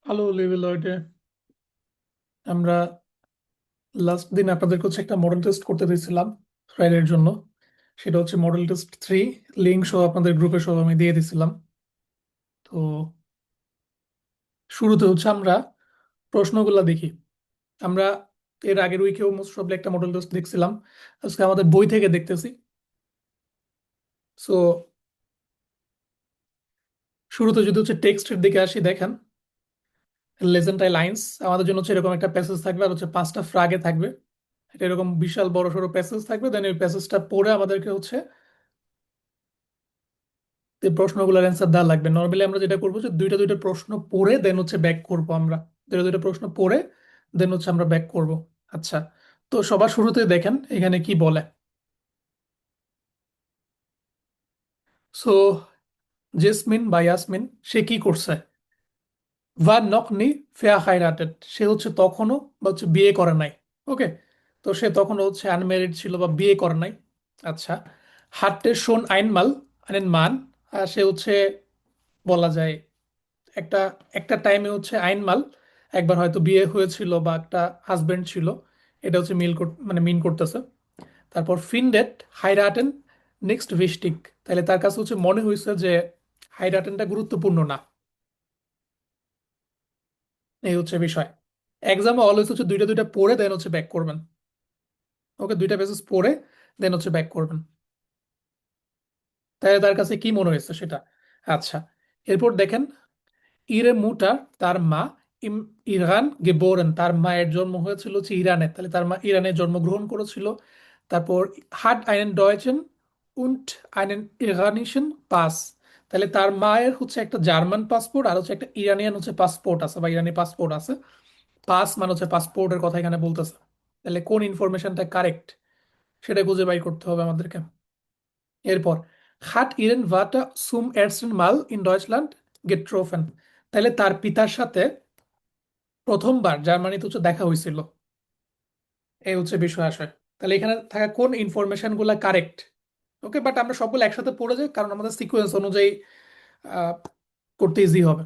Hello লেভেলয়েডে আমরা last দিন আপনাদেরকে হচ্ছে একটা মডেল টেস্ট করতে দিয়েছিলাম ফ্রাইডের জন্য। সেটা হচ্ছে মডেল টেস্ট 3। লিঙ্ক সহ আপনাদের গ্রুপে সব আমি দিয়ে দিয়েছিলাম। তো শুরুতে হচ্ছে আমরা প্রশ্নগুলা দেখি। আমরা এর আগের উইকেও মোস্ট প্রবলি একটা মডেল টেস্ট দেখছিলাম। আজকে আমাদের বই থেকে দেখতেছি। সো শুরুতে যদি হচ্ছে টেক্সটের দিকে আসি, দেখেন লেজেন্টাইল লাইন্স আমাদের জন্য হচ্ছে এরকম একটা প্যাসেজ থাকবে, আর হচ্ছে 5টা ফ্রাগে থাকবে। এটা এরকম বিশাল বড় সড়ো প্যাসেজ থাকবে, দেন এই প্যাসেজটা পড়ে আমাদেরকে হচ্ছে এই প্রশ্নগুলোর অ্যান্সার দেওয়া লাগবে। নর্মালি আমরা যেটা করবো যে দুইটা দুইটা প্রশ্ন পড়ে দেন হচ্ছে ব্যাক করবো আমরা। দুইটা দুইটা প্রশ্ন পড়ে দেন হচ্ছে আমরা ব্যাক করব। আচ্ছা, তো সবার শুরুতে দেখেন এখানে কি বলে। সো জেসমিন বা ইয়াসমিন সে কি করছে? ওয়ার নক নি ফেয়া হাইরাটেড, সে হচ্ছে তখনও বা হচ্ছে বিয়ে করে নাই। ওকে, তো সে তখনও হচ্ছে আনম্যারিড ছিল বা বিয়ে করে নাই। আচ্ছা, হাট্টে শোন আইনমাল আনেন মান, সে হচ্ছে বলা যায় একটা একটা টাইমে হচ্ছে আইনমাল একবার হয়তো বিয়ে হয়েছিল বা একটা হাজবেন্ড ছিল। এটা হচ্ছে মানে মিন করতেছে। তারপর ফিনডেট হাইরাটেন নেক্সট ভিস্টিক, তাহলে তার কাছে হচ্ছে মনে হয়েছে যে হাইরাটেনটা গুরুত্বপূর্ণ না। এই হচ্ছে বিষয়। এক্সামে অলওয়েজ হচ্ছে দুইটা দুইটা পড়ে দেন হচ্ছে ব্যাক করবেন। ওকে, দুইটা পেজেস পড়ে দেন হচ্ছে ব্যাক করবেন। তাহলে তার কাছে কি মনে হয়েছে সেটা। আচ্ছা, এরপর দেখেন ইরে মুটার, তার মা ইম ইরান গেবোরেন, তার মায়ের জন্ম হয়েছিল হচ্ছে ইরানে, তাহলে তার মা ইরানে জন্মগ্রহণ করেছিল। তারপর হাট আইনেন ডয়েচেন উন্ট আইনেন ইরানিশন পাস, তাহলে তার মায়ের হচ্ছে একটা জার্মান পাসপোর্ট আর হচ্ছে একটা ইরানিয়ান হচ্ছে পাসপোর্ট আছে বা ইরানি পাসপোর্ট আছে। পাস মানে হচ্ছে পাসপোর্টের কথা এখানে বলতেছে। তাহলে কোন ইনফরমেশনটা কারেক্ট সেটা খুঁজে বাই করতে হবে আমাদেরকে। এরপর হাট ইরেন ভাটা সুম এরস্টেন মাল ইন ডয়েচল্যান্ড গেট্রোফেন, তাহলে তার পিতার সাথে প্রথমবার জার্মানিতে হচ্ছে দেখা হয়েছিল। এই হচ্ছে বিষয় আসে। তাহলে এখানে থাকা কোন ইনফরমেশন গুলা কারেক্ট? ওকে, বাট আমরা সবগুলো একসাথে পড়ে যাই কারণ আমাদের সিকোয়েন্স অনুযায়ী আহ, করতে ইজি হবে।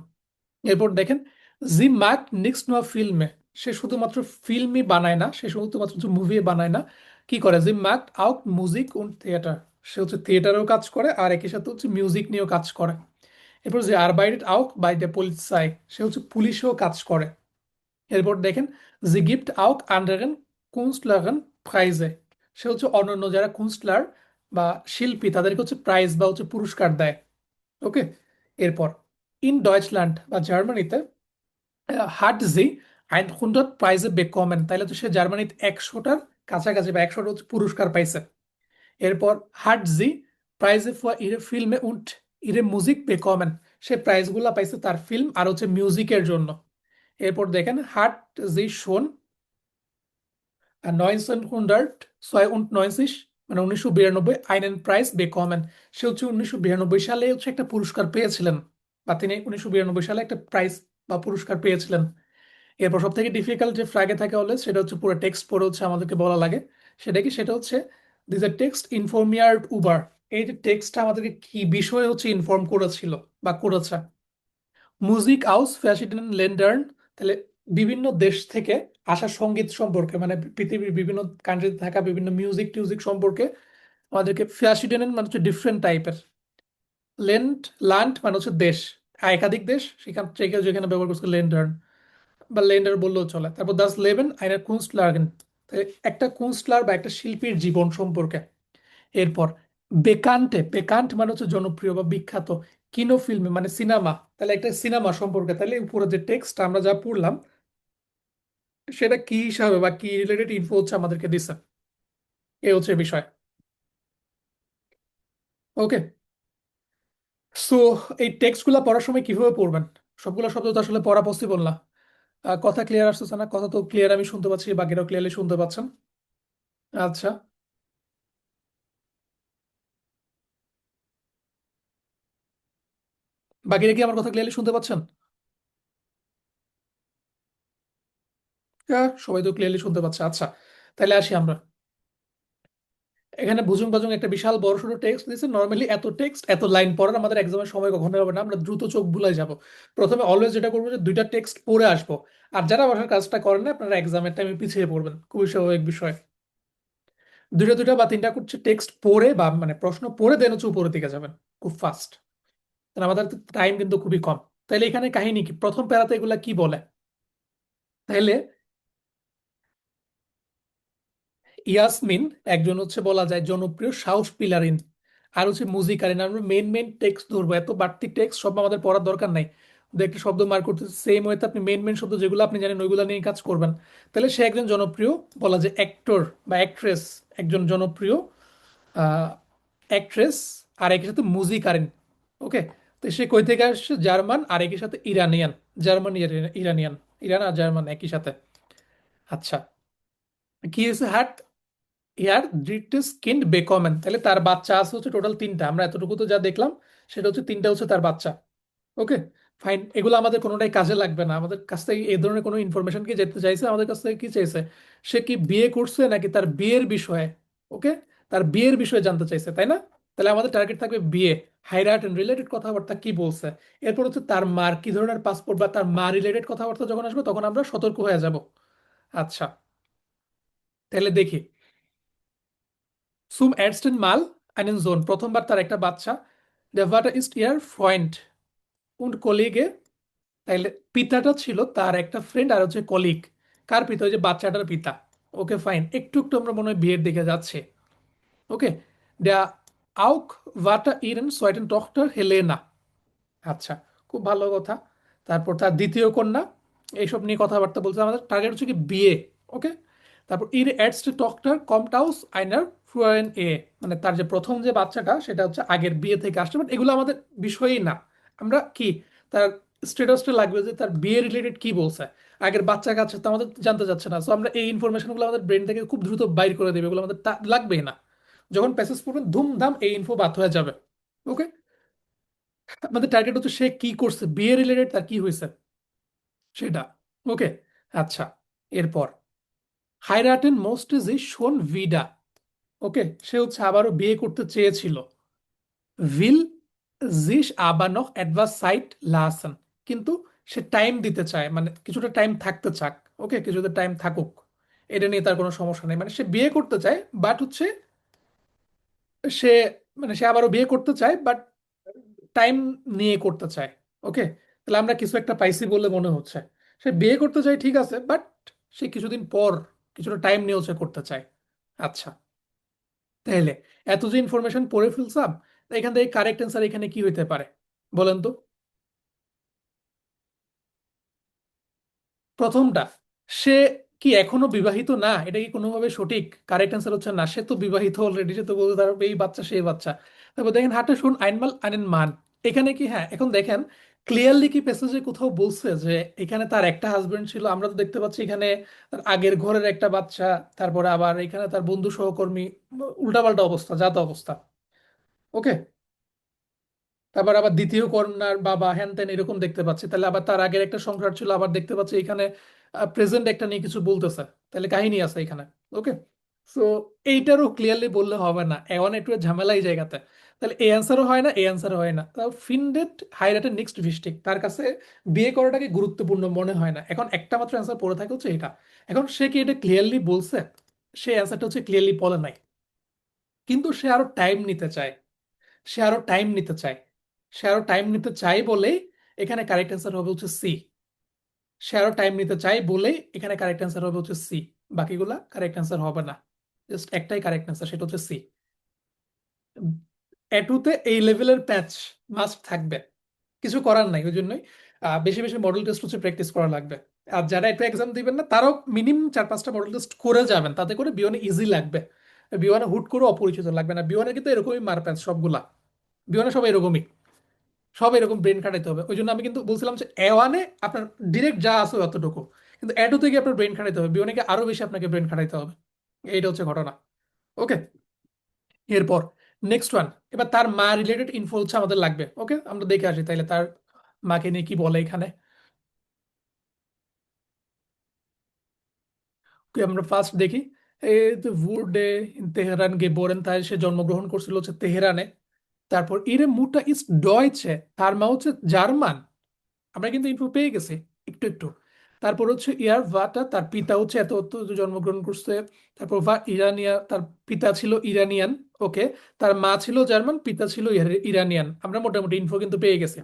এরপর দেখেন জি ম্যাক নিক্স নোয়া ফিল্মে, সে শুধুমাত্র ফিল্মই বানায় না, সে শুধুমাত্র মুভি বানায় না, কি করে জি ম্যাক আউট মিউজিক উন্ড থিয়েটার, সে হচ্ছে থিয়েটারেও কাজ করে আর একই সাথে হচ্ছে মিউজিক নিয়েও কাজ করে। এরপর যে আরবাইটেড আউক বাই দ্য পুলিশাই, সে হচ্ছে পুলিশেও কাজ করে। এরপর দেখেন জি গিফট আউক আন্ডারেন কুনস্টলারেন প্রাইজে, সে হচ্ছে অনন্য যারা কুনস্টলার বা শিল্পী তাদেরকে হচ্ছে প্রাইজ বা হচ্ছে পুরস্কার দেয়। ওকে, এরপর ইন ডয়েচল্যান্ড বা জার্মানিতে হাট জি 100 প্রাইজে বেকমেন, তাইলে তো সে জার্মানিতে 100টার কাছাকাছি বা 100টা হচ্ছে পুরস্কার পাইছে। এরপর হাট জি প্রাইজে ফর ইরে ফিল্মে উন্ট ইরে মিউজিক বেকমেন, সে প্রাইজগুলা পাইছে তার ফিল্ম আর হচ্ছে মিউজিকের জন্য। এরপর দেখেন হাট জি শোন 1992 মানে 1992 আইনেন প্রাইজ বেকমেন, সে হচ্ছে 1992 সালে হচ্ছে একটা পুরস্কার পেয়েছিলেন বা তিনি 1992 সালে একটা প্রাইজ বা পুরস্কার পেয়েছিলেন। এরপর সব থেকে ডিফিকাল্ট যে ফ্ল্যাগে থাকে অলওয়েজ সেটা হচ্ছে পুরো টেক্সট পড়ে হচ্ছে আমাদেরকে বলা লাগে। সেটা কি, সেটা হচ্ছে দিস এ টেক্সট ইনফরমিয়ার্ড উবার, এই যে টেক্সটটা আমাদেরকে কি বিষয়ে হচ্ছে ইনফর্ম করেছিল বা করেছে। মুজিক আউস ফ্যাশিডেন লেন্ডার্ন, তাহলে বিভিন্ন দেশ থেকে আসা সঙ্গীত সম্পর্কে মানে পৃথিবীর বিভিন্ন কান্ট্রিতে থাকা বিভিন্ন মিউজিক টিউজিক সম্পর্কে আমাদেরকে ফ্যাশিডেন মানে হচ্ছে ডিফারেন্ট টাইপের। লেন্ড ল্যান্ড মানে হচ্ছে দেশ, একাধিক দেশ সেখান থেকে যেখানে ব্যবহার করছে লেন্ডার্ন বা লেন্ডার বললেও চলে। তারপর দাস লেভেন আইনার কুনস্টলারেন, একটা কুনস্টলার বা একটা শিল্পীর জীবন সম্পর্কে। এরপর বেকান্টে, বেকান্ট মানে হচ্ছে জনপ্রিয় বা বিখ্যাত। কিনো ফিল্মে মানে সিনেমা, তাহলে একটা সিনেমা সম্পর্কে। তাহলে উপরে যে টেক্সট আমরা যা পড়লাম সেটা কি হিসাবে বা কি রিলেটেড ইনফো হচ্ছে আমাদেরকে দিচ্ছে। এই হচ্ছে বিষয়। ওকে, সো এই টেক্সটগুলো পড়ার সময় কিভাবে পড়বেন? সবগুলো শব্দ তো আসলে পড়া পসিবল না। কথা ক্লিয়ার আসতেছে না? কথা তো ক্লিয়ার আমি শুনতে পাচ্ছি, বাকিরাও ক্লিয়ারলি শুনতে পাচ্ছেন। আচ্ছা, বাকিরা কি আমার কথা ক্লিয়ারলি শুনতে পাচ্ছেন? সবাই তো ক্লিয়ারলি শুনতে পাচ্ছে। আচ্ছা, তাহলে আসি আমরা। এখানে ভুজুং বাজুং একটা বিশাল বড় সড়ো টেক্সট দিয়েছে। নর্মালি এত টেক্সট এত লাইন পড়ার আমাদের এক্সামের সময় কখনো হবে না, আমরা দ্রুত চোখ বুলাই যাব। প্রথমে অলওয়েজ যেটা করবো যে দুইটা টেক্সট পড়ে আসবো। আর যারা বাসার কাজটা করেন না, আপনারা এক্সামের টাইমে পিছিয়ে পড়বেন, খুবই স্বাভাবিক বিষয়। দুইটা দুইটা বা তিনটা করছে টেক্সট পড়ে বা মানে প্রশ্ন পড়ে দেন হচ্ছে উপরের দিকে যাবেন খুব ফাস্ট। আমাদের টাইম কিন্তু খুবই কম। তাইলে এখানে কাহিনী কি, প্রথম প্যারাতে এগুলা কি বলে? তাইলে ইয়াসমিন একজন হচ্ছে বলা যায় জনপ্রিয় সাউথ পিলারিন, আর হচ্ছে মুজিকারিন। আমরা মেন মেন টেক্সট ধরবো, এত বাড়তি টেক্সট সব আমাদের পড়ার দরকার নাই। দু একটা শব্দ মার্ক করতে সেম ওয়েতে আপনি মেন মেন শব্দ যেগুলো আপনি জানেন ওইগুলো নিয়ে কাজ করবেন। তাহলে সে একজন জনপ্রিয় বলা যায় অ্যাক্টর বা অ্যাক্ট্রেস, একজন জনপ্রিয় অ্যাক্ট্রেস, আর একই সাথে মুজিকারিন। ওকে, তো সে কই থেকে আসছে? জার্মান, আর একই সাথে ইরানিয়ান। জার্মান ইরানিয়ান, ইরান আর জার্মান একই সাথে। আচ্ছা, কি হয়েছে হাট? ইয়ার ড্রিটেস কিন্ড বেকমেন, তাহলে তার বাচ্চা আছে হচ্ছে টোটাল তিনটা। আমরা এতটুকু তো যা দেখলাম সেটা হচ্ছে তিনটা হচ্ছে তার বাচ্চা। ওকে, ফাইন। এগুলো আমাদের কোনোটাই কাজে লাগবে না। আমাদের কাছ থেকে এই ধরনের কোনো ইনফরমেশন কি যেতে চাইছে? আমাদের কাছ থেকে কি চাইছে? সে কি বিয়ে করছে নাকি তার বিয়ের বিষয়ে? ওকে, তার বিয়ের বিষয়ে জানতে চাইছে, তাই না? তাহলে আমাদের টার্গেট থাকবে বিয়ে, হাইরাট এন্ড রিলেটেড কথাবার্তা কি বলছে। এরপর হচ্ছে তার মার কি ধরনের পাসপোর্ট বা তার মা রিলেটেড কথাবার্তা যখন আসবে তখন আমরা সতর্ক হয়ে যাব। আচ্ছা, তাহলে দেখি। Zum ersten Mal einen Sohn, প্রথমবার তার একটা বাচ্চা। Der Vater ist ihr Freund und Kollege, তাইলে পিতাটা ছিল তার একটা ফ্রেন্ড আর হচ্ছে কলিগ। কার পিতা? ওই যে বাচ্চাটার পিতা। ওকে ফাইন, একটু একটু আমরা মনে হয় বিয়ের দিকে যাচ্ছে। ওকে, der auch Vater ihren zweiten Tochter Helena, আচ্ছা, খুব ভালো কথা। তারপর তার দ্বিতীয় কন্যা, এইসব নিয়ে কথাবার্তা বলছে। আমাদের টার্গেট হচ্ছে কি বিয়ে। ওকে, তারপর ইর এডস ডক্টর কমটাউস আইনার ফ্লুয়েন এ, মানে তার যে প্রথম যে বাচ্চাটা সেটা হচ্ছে আগের বিয়ে থেকে আসছে, বাট এগুলো আমাদের বিষয়ই না। আমরা কি তার স্ট্যাটাসটা লাগবে যে তার বিয়ে রিলেটেড কি বলছে। আগের বাচ্চা কাচ্চা তো আমাদের জানতে যাচ্ছে না, সো আমরা এই ইনফরমেশনগুলো আমাদের ব্রেন থেকে খুব দ্রুত বাইর করে দেবে, এগুলো আমাদের লাগবেই না। যখন প্যাসেজ পড়বেন ধুমধাম এই ইনফো বাদ হয়ে যাবে। ওকে, আমাদের টার্গেট হচ্ছে সে কি করছে, বিয়ে রিলেটেড তার কি হয়েছে সেটা। ওকে, আচ্ছা, এরপর হাইরাটেন মোস্ট ইজ শোন ভিডা। ওকে, সে হচ্ছে আবারও বিয়ে করতে চেয়েছিল। ভিল জিস আবার নখ অ্যাডভান্স সাইট লাসন, কিন্তু সে টাইম দিতে চায়, মানে কিছুটা টাইম থাকতে চাক। ওকে, কিছুটা টাইম থাকুক, এটা নিয়ে তার কোনো সমস্যা নেই। মানে সে বিয়ে করতে চায় বাট হচ্ছে সে, মানে সে আবারও বিয়ে করতে চায় বাট টাইম নিয়ে করতে চায়। ওকে, তাহলে আমরা কিছু একটা পাইছি বলে মনে হচ্ছে। সে বিয়ে করতে চায় ঠিক আছে, বাট সে কিছুদিন পর কিছুটা টাইম নিয়েও সে করতে চায়। আচ্ছা, তাহলে এত যে ইনফরমেশন পড়ে ফেললাম, এখান থেকে কারেক্ট অ্যান্সার এখানে কি হইতে পারে বলেন তো? প্রথমটা, সে কি এখনো বিবাহিত না? এটা কি কোনোভাবে সঠিক? কারেক্ট অ্যান্সার হচ্ছে না, সে তো বিবাহিত অলরেডি, সে তো বলতে তার এই বাচ্চা সেই বাচ্চা। তারপর দেখেন হাটে শুন আইনমাল আনেন মান, এখানে কি, হ্যাঁ এখন দেখেন ক্লিয়ারলি কি প্যাসেজে কোথাও বলছে যে এখানে তার একটা হাজবেন্ড ছিল? আমরা তো দেখতে পাচ্ছি এখানে তার আগের ঘরের একটা বাচ্চা, তারপরে আবার এখানে তার বন্ধু সহকর্মী, উল্টাপাল্টা অবস্থা, যা তা অবস্থা। ওকে, তারপর আবার দ্বিতীয় কন্যার বাবা হ্যান ত্যান এরকম দেখতে পাচ্ছি। তাহলে আবার তার আগের একটা সংসার ছিল, আবার দেখতে পাচ্ছি এখানে প্রেজেন্ট একটা নিয়ে কিছু বলতেছে। তাহলে কাহিনী আছে এখানে। ওকে, সো এইটারও ক্লিয়ারলি বললে হবে না, এমন একটু ঝামেলা এই জায়গাতে। তাহলে এই অ্যান্সারও হয় না, এই অ্যান্সারও হয় না। তাও ফিনডেট হাইরাটের নেক্সট ভিস্টিক, তার কাছে বিয়ে করাটাকে গুরুত্বপূর্ণ মনে হয় না। এখন একটা মাত্র অ্যান্সার পড়ে থাকে হচ্ছে এটা। এখন সে কি এটা ক্লিয়ারলি বলছে? সে অ্যান্সারটা হচ্ছে ক্লিয়ারলি বলে নাই, কিন্তু সে আরো টাইম নিতে চায়। সে আরো টাইম নিতে চায়। সে আরো টাইম নিতে চায় বলেই এখানে কারেক্ট অ্যান্সার হবে হচ্ছে সি। সে আরো টাইম নিতে চায় বলেই এখানে কারেক্ট অ্যান্সার হবে হচ্ছে সি। বাকিগুলা কারেক্ট অ্যান্সার হবে না, জাস্ট একটাই কারেক্ট অ্যান্সার, সেটা হচ্ছে সি। এটুতে এই লেভেলের প্যাচ মাস্ট থাকবে, কিছু করার নাই। ওই জন্যই বেশি বেশি মডেল টেস্ট হচ্ছে প্র্যাকটিস করা লাগবে। আর যারা একটু এক্সাম দিবেন না তারাও মিনিমাম 4-5টা মডেল টেস্ট করে যাবেন, তাতে করে বিওয়ানে ইজি লাগবে। বিওয়ানে হুট করে অপরিচিত লাগবে না। বিওয়ানে কিন্তু এরকমই মার প্যাচ সবগুলা, বিওয়ানে সব এরকমই, সব এরকম ব্রেন খাটাইতে হবে। ওই জন্য আমি কিন্তু বলছিলাম যে এ ওয়ানে আপনার ডিরেক্ট যা আছে অতটুকু, কিন্তু এ টু থেকে আপনার ব্রেন খাটাইতে হবে, বিওনেকে আরো বেশি আপনাকে ব্রেন খাটাইতে হবে। এইটা হচ্ছে ঘটনা। ওকে, এরপর নেক্সট ওয়ান, এবার তার মা রিলেটেড ইনফো হচ্ছে আমাদের লাগবে। ওকে, আমরা দেখে আসি তাইলে তার মাকে নিয়ে কি বলে এখানে। ওকে, আমরা ফার্স্ট দেখি। এই তো wurde in তেহরান geboren, তাই সে জন্মগ্রহণ করছিল হচ্ছে তেহরানে। তারপর ইরে মুটা ইস ডয়চে, তার মা হচ্ছে জার্মান। আমরা কিন্তু ইনফো পেয়ে গেছি একটু একটু। তারপর হচ্ছে ইয়ার ভাটা, তার পিতা হচ্ছে এত অত জন্মগ্রহণ করছে। তারপর ভা ইরানিয়া, তার পিতা ছিল ইরানিয়ান। ওকে। তার মা ছিল জার্মান, পিতা ছিল ইরানিয়ান। আমরা মোটামুটি ইনফো কিন্তু পেয়ে গেছি।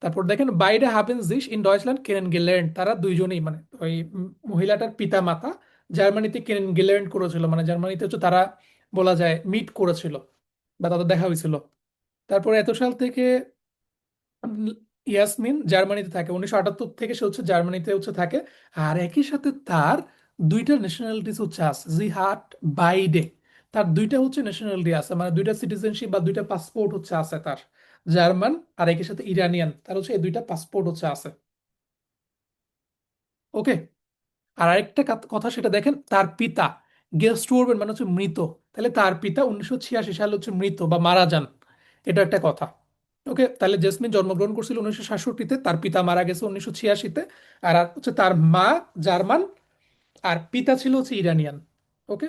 তারপর দেখেন বাইরে হাবেন জিস ইন ডয়চল্যান্ড কেনেন গেলেন্ড, তারা দুইজনেই মানে ওই মহিলাটার পিতা মাতা জার্মানিতে কেনেন গেলেন্ড করেছিল, মানে জার্মানিতে হচ্ছে তারা বলা যায় মিট করেছিল বা তাদের দেখা হয়েছিল। তারপর এত সাল থেকে উম, ইয়াসমিন জার্মানিতে থাকে, 1978 থেকে সে হচ্ছে জার্মানিতে হচ্ছে থাকে। আর একই সাথে তার দুইটা ন্যাশনালিটিস হচ্ছে আছে, জিহাদ বাইডে। তার দুইটা হচ্ছে ন্যাশনালিটি আছে, মানে দুইটা সিটিজেনশিপ বা দুইটা পাসপোর্ট হচ্ছে আছে তার, জার্মান আর একই সাথে ইরানিয়ান, তার হচ্ছে এই দুইটা পাসপোর্ট হচ্ছে আছে। ওকে। আর আরেকটা কথা সেটা দেখেন, তার পিতা গেস্টুয়ারবেন মানে হচ্ছে মৃত। তাহলে তার পিতা 1986 সালে হচ্ছে মৃত বা মারা যান, এটা একটা কথা। ওকে, তাহলে জেসমিন জন্মগ্রহণ করছিল 1967-তে, তার পিতা মারা গেছে 1986-তে। আর আর হচ্ছে তার মা জার্মান, আর পিতা ছিল হচ্ছে ইরানিয়ান। ওকে।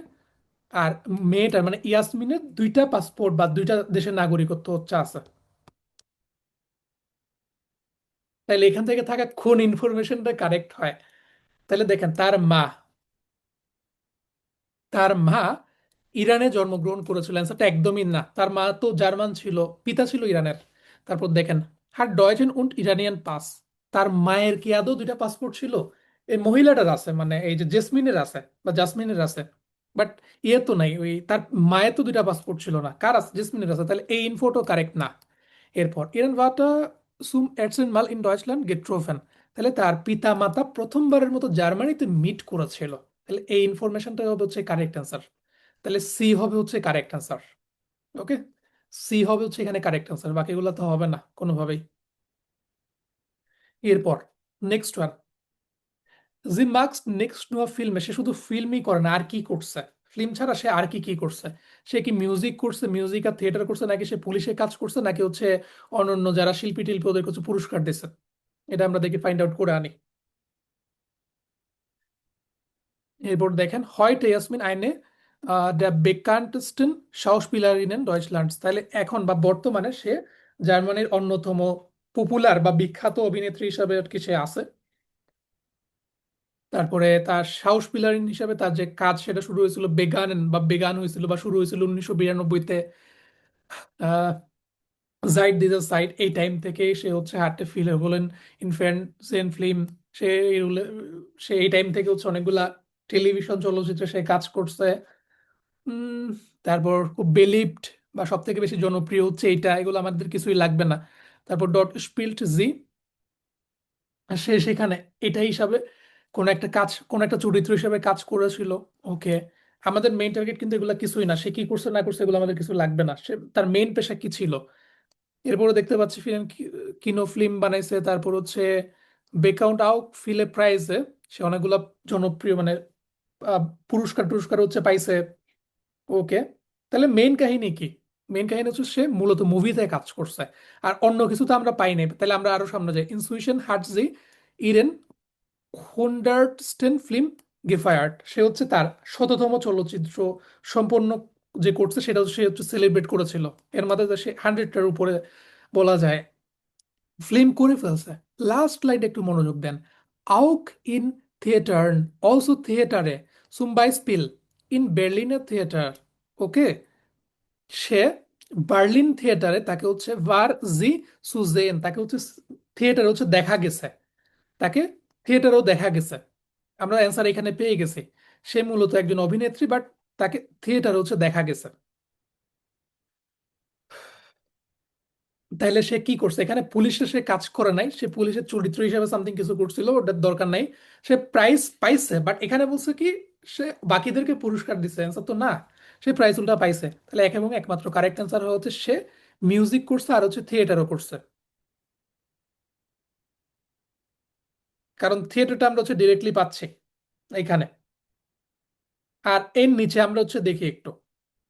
আর মেয়েটার মানে ইয়াসমিনের দুইটা পাসপোর্ট বা দুইটা দেশের নাগরিকত্ব হচ্ছে আছে। তাহলে এখান থেকে থাকা কোন ইনফরমেশনটা কারেক্ট হয়? তাহলে দেখেন, তার মা ইরানে জন্মগ্রহণ করেছিল, অ্যান্সারটা একদমই না। তার মা তো জার্মান ছিল, পিতা ছিল ইরানের। তারপর দেখেন, হার ডয়েচেন উন্ড ইরানিয়ান পাস, তার মায়ের কি আদৌ দুইটা পাসপোর্ট ছিল? এই মহিলাটার আছে, মানে এই যে জেসমিনের আছে বা জাসমিনের আছে, বাট ইয়ে তো নাই, ওই তার মায়ের তো দুইটা পাসপোর্ট ছিল না, কার আছে? জেসমিনের আছে। তাহলে এই ইনফোটো কারেক্ট না। এরপর ইরান ভাটা সুম এটসেন মাল ইন ডয়চল্যান্ড গেট্রোফেন, তাহলে তার পিতা মাতা প্রথমবারের মতো জার্মানিতে মিট করেছিল। তাহলে এই ইনফরমেশনটা হবে হচ্ছে কারেক্ট অ্যান্সার। তাহলে সি হবে হচ্ছে কারেক্ট অ্যান্সার। ওকে। সি হবে হচ্ছে এখানে কারেক্ট অ্যান্সার, বাকিগুলো তো হবে না কোনোভাবেই। এরপর নেক্সট ওয়ান, জি মার্কস নেক্সট নোয়া ফিল্মে, সে শুধু ফিল্মই করে না, আর কি করছে? ফিল্ম ছাড়া সে আর কি কি করছে? সে কি মিউজিক করছে, মিউজিক আর থিয়েটার করছে, নাকি সে পুলিশে কাজ করছে, নাকি হচ্ছে অনন্য যারা শিল্পী টিল্পী ওদের কিছু পুরস্কার দিচ্ছে? এটা আমরা দেখি, ফাইন্ড আউট করে আনি। এরপর দেখেন, heute ইয়াসমিন আইনে দ্য বেকান্টেস্টেন শাউসপিলারিনেন ডয়চল্যান্ডস, তাহলে এখন বা বর্তমানে সে জার্মানির অন্যতম পপুলার বা বিখ্যাত অভিনেত্রী হিসাবে আর কি সে আছে। তারপরে তার শাউসপিলারিন হিসাবে তার যে কাজ সেটা শুরু হয়েছিল বেগান হয়েছিল বা শুরু হয়েছিল 1992-তে। জাইড দিস সাইড, এই টাইম থেকে সে হচ্ছে হার্টে ফিল হলেন ইনফ্যান্ট ফিল্ম। সে সে এই টাইম থেকে হচ্ছে অনেকগুলা টেলিভিশন চলচ্চিত্রে সে কাজ করছে। উম, তারপর খুব বেলিভড বা সব থেকে বেশি জনপ্রিয় হচ্ছে এইটা, এগুলো আমাদের কিছুই লাগবে না। তারপর ডট স্পিল্ট জি, সে সেখানে এটা হিসাবে কোন একটা কাজ, কোন একটা চরিত্র হিসাবে কাজ করেছিল। ওকে। আমাদের মেইন টার্গেট কিন্তু এগুলো কিছুই না, সে কি করছে না করছে এগুলো আমাদের কিছু লাগবে না, সে তার মেইন পেশা কি ছিল। এরপরে দেখতে পাচ্ছি ফিল্ম, কিনো ফিল্ম বানাইছে। তারপর হচ্ছে বেকাউন্ট আউট ফিলে প্রাইজে সে অনেকগুলা জনপ্রিয় মানে পুরস্কার টুরস্কার হচ্ছে পাইছে। ওকে। তাহলে মেইন কাহিনী কি? মেইন কাহিনী হচ্ছে সে মূলত মুভিতে কাজ করছে, আর অন্য কিছু তো আমরা পাই নাই। তাহলে আমরা আরো সামনে যাই, ইনসুইশন হার্টজি ইরেন হুন্ডারস্টেন ফিল্ম গেফায়ার্ড, সে হচ্ছে তার শততম চলচ্চিত্র সম্পন্ন যে করছে সেটা সে হচ্ছে সেলিব্রেট করেছিল। এর মধ্যে তো সে 100টার উপরে বলা যায় ফিল্ম করে ফেলছে। লাস্ট লাইট একটু মনোযোগ দেন, আউক ইন থিয়েটার্ন, অলসো থিয়েটারে সুম্বাই স্পিল ইন বার্লিনের থিয়েটার। ওকে। সে বার্লিন থিয়েটারে তাকে হচ্ছে ভার জি সুজেন, তাকে হচ্ছে থিয়েটারে হচ্ছে দেখা গেছে, তাকে থিয়েটারেও দেখা গেছে। আমরা অ্যান্সার এখানে পেয়ে গেছি। সে মূলত একজন অভিনেত্রী, বাট তাকে থিয়েটারে হচ্ছে দেখা গেছে। তাইলে সে কি করছে এখানে? পুলিশে সে কাজ করে নাই, সে পুলিশের চরিত্র হিসেবে সামথিং কিছু করছিল, ওটার দরকার নাই। সে প্রাইজ পাইছে, বাট এখানে বলছে কি সে বাকিদেরকে পুরস্কার দিছে, অ্যান্সার তো না। সে প্রাইজ উল্টা পাইছে। তাহলে এক এবং একমাত্র কারেক্ট অ্যান্সার হচ্ছে সে মিউজিক করছে আর হচ্ছে থিয়েটারও করছে। কারণ থিয়েটারটা আমরা হচ্ছে ডিরেক্টলি পাচ্ছি এখানে। আর এর নিচে আমরা হচ্ছে দেখি একটু,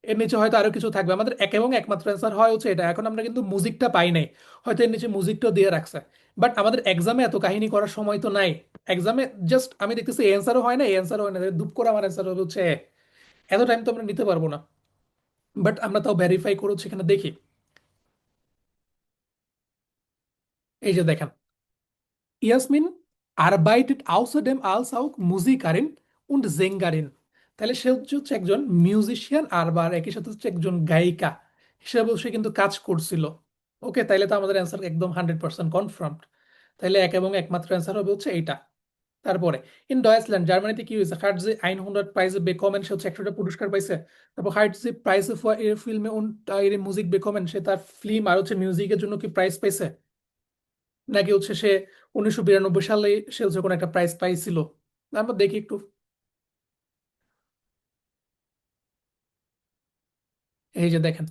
এর নিচে হয়তো আরো কিছু থাকবে। আমাদের এক এবং একমাত্র অ্যান্সার হয় হচ্ছে এটা, এখন আমরা কিন্তু মিউজিকটা পাই নাই। হয়তো এর নিচে মিউজিকটাও দিয়ে রাখছে, বাট আমাদের এক্সামে এত কাহিনী করার সময় তো নাই। এক্সামে জাস্ট আমি দেখতেছি এই অ্যান্সারও হয় না, এই অ্যান্সারও হয় না, দুপ করে আমার অ্যান্সার হবে হচ্ছে A। এত টাইম তো আমরা নিতে পারবো না, বাট আমরা তাও ভেরিফাই করেছি, এখানে দেখি। এই যে দেখেন, Yasmin arbeitet außerdem als auch Musikerin und Sängerin। তাহলে সে হচ্ছে একজন মিউজিশিয়ান আর বা একই সাথে হচ্ছে একজন গায়িকা হিসেবেও সে কিন্তু কাজ করছিল। ওকে, তাইলে তো আমাদের অ্যান্সার একদম 100% কনফার্মড। তাইলে এক এবং একমাত্র অ্যান্সার হবে হচ্ছে এইটা। তারপরে ইন ডয়েচল্যান্ড, জার্মানিতে কি হয়েছে, হার্ট যে 100 প্রাইজে বেকমেন, সে হচ্ছে 100টা পুরস্কার পাইছে। তারপর হার্ট যে প্রাইজে ফর এর ফিল্মে ihre মুজিক বেকমেন, সে তার ফিল্ম আর হচ্ছে মিউজিকের জন্য কি প্রাইজ পাইছে, নাকি হচ্ছে সে 1992 সালে সে হচ্ছে কোনো একটা প্রাইজ পাইছিল। আমরা দেখি একটু। এই যে দেখেন,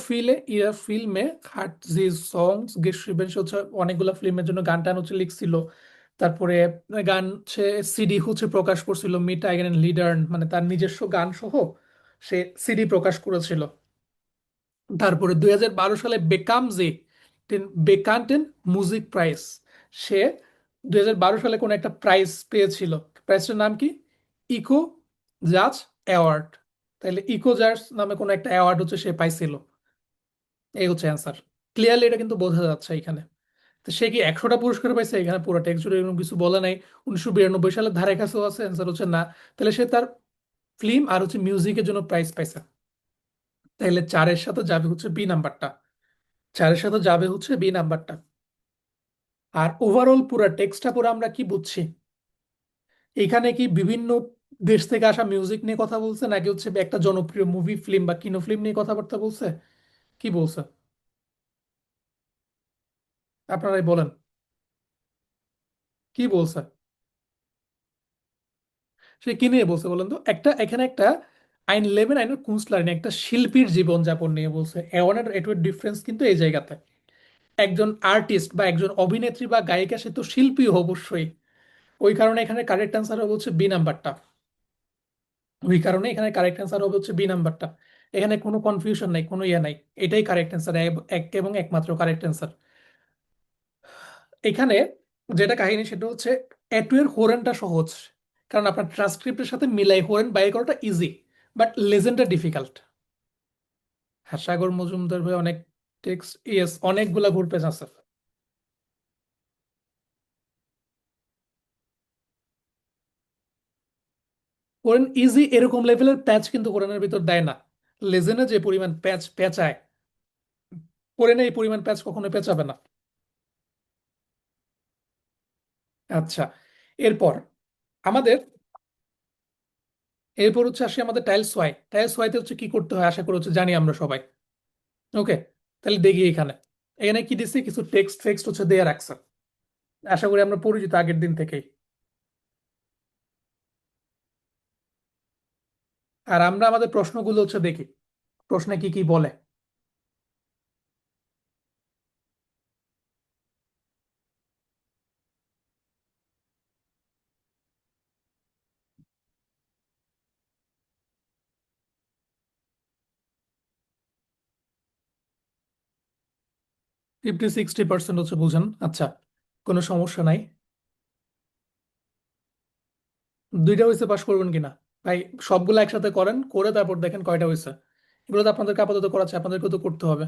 viele ihrer Filme hat sie Songs geschrieben, সে হচ্ছে অনেকগুলো ফিল্মের জন্য গান টান হচ্ছে লিখছিল। তারপরে গান সে সিডি হচ্ছে প্রকাশ করছিল, মিট আইগেন লিডার্ন, মানে তার নিজস্ব গান সহ সে সিডি প্রকাশ করেছিল। তারপরে 2012 সালে বেকাম যে বেকান্টেন মিউজিক প্রাইজ, সে 2012 সালে কোন একটা প্রাইজ পেয়েছিল। প্রাইজটার নাম কি? ইকো জাজ অ্যাওয়ার্ড। তাহলে ইকো জাজ নামে কোন একটা অ্যাওয়ার্ড হচ্ছে সে পাইছিল। এই হচ্ছে অ্যান্সার। ক্লিয়ারলি এটা কিন্তু বোঝা যাচ্ছে এখানে। তো সে কি 100টা পুরস্কার পাইছে? এখানে পুরো টেক্সট জুড়ে এরকম কিছু বলা নাই। 1992 সালের ধারে কাছেও আছে, অ্যান্সার হচ্ছে না। তাহলে সে তার ফিল্ম আর হচ্ছে মিউজিকের জন্য প্রাইজ পাইছে। তাহলে 4-এর সাথে যাবে হচ্ছে বি নাম্বারটা। 4-এর সাথে যাবে হচ্ছে বি নাম্বারটা। আর ওভারঅল পুরো টেক্সটটা পুরো আমরা কি বুঝছি, এখানে কি বিভিন্ন দেশ থেকে আসা মিউজিক নিয়ে কথা বলছে, নাকি হচ্ছে একটা জনপ্রিয় মুভি ফিল্ম বা কিনো ফিল্ম নিয়ে কথাবার্তা বলছে, কি বলছে? আপনারাই বলেন, কি বলছে? সে কি নিয়ে বলছে বলেন তো? এখানে একটা আইন লেভেন আইনের কুনস্টলার নিয়ে, একটা শিল্পীর জীবনযাপন নিয়ে বলছে। এওয়ানের এটুয়ের ডিফারেন্স কিন্তু এই জায়গাতে। একজন আর্টিস্ট বা একজন অভিনেত্রী বা গায়িকা, সে তো শিল্পী অবশ্যই। ওই কারণে এখানে কারেক্ট অ্যান্সার হবে হচ্ছে বি নাম্বারটা। ওই কারণে এখানে কারেক্ট অ্যান্সার হবে হচ্ছে বি নাম্বারটা। এখানে কোনো কনফিউশন নাই, কোনো ইয়ে নাই। এটাই কারেক্ট অ্যান্সার, এক এবং একমাত্র কারেক্ট অ্যান্সার। এখানে যেটা কাহিনী সেটা হচ্ছে এটুয়ের হোরেনটা সহজ, কারণ আপনার ট্রান্সক্রিপ্টের সাথে মিলাই হোরেন বাই করাটা ইজি, বাট লেজেন্ডটা ডিফিকাল্ট। হ্যাঁ, সাগর মজুমদার ভাই অনেক টেক্সট, ইয়েস, অনেকগুলা ঘুর পেজ আছে। হোরেন ইজি এরকম লেভেলের প্যাচ কিন্তু হোরেনের ভিতর দেয় না। লেজেন্ডে যে পরিমাণ প্যাচ পেঁচায়, হোরেনে এই পরিমাণ প্যাচ কখনো পেঁচাবে না। আচ্ছা, এরপর আমাদের এরপর হচ্ছে আসি আমাদের টাইলস ওয়াই। টাইলস ওয়াইতে হচ্ছে কি করতে হয় আশা করি হচ্ছে জানি আমরা সবাই। ওকে, তাহলে দেখি এখানে। এখানে কি দিচ্ছে, কিছু টেক্সট ফেক্সট হচ্ছে দেয়া রাখছে। আশা করি আমরা পরিচিত আগের দিন থেকেই। আর আমরা আমাদের প্রশ্নগুলো হচ্ছে দেখি, প্রশ্নে কি কি বলে। 50-60% হচ্ছে বুঝেন। আচ্ছা, কোনো সমস্যা নাই। দুইটা হয়েছে, পাশ করবেন কিনা ভাই? সবগুলো একসাথে করেন, করে তারপর দেখেন কয়টা হয়েছে। এগুলো তো আপনাদেরকে আপাতত করাচ্ছে, আপনাদেরকেও তো করতে হবে।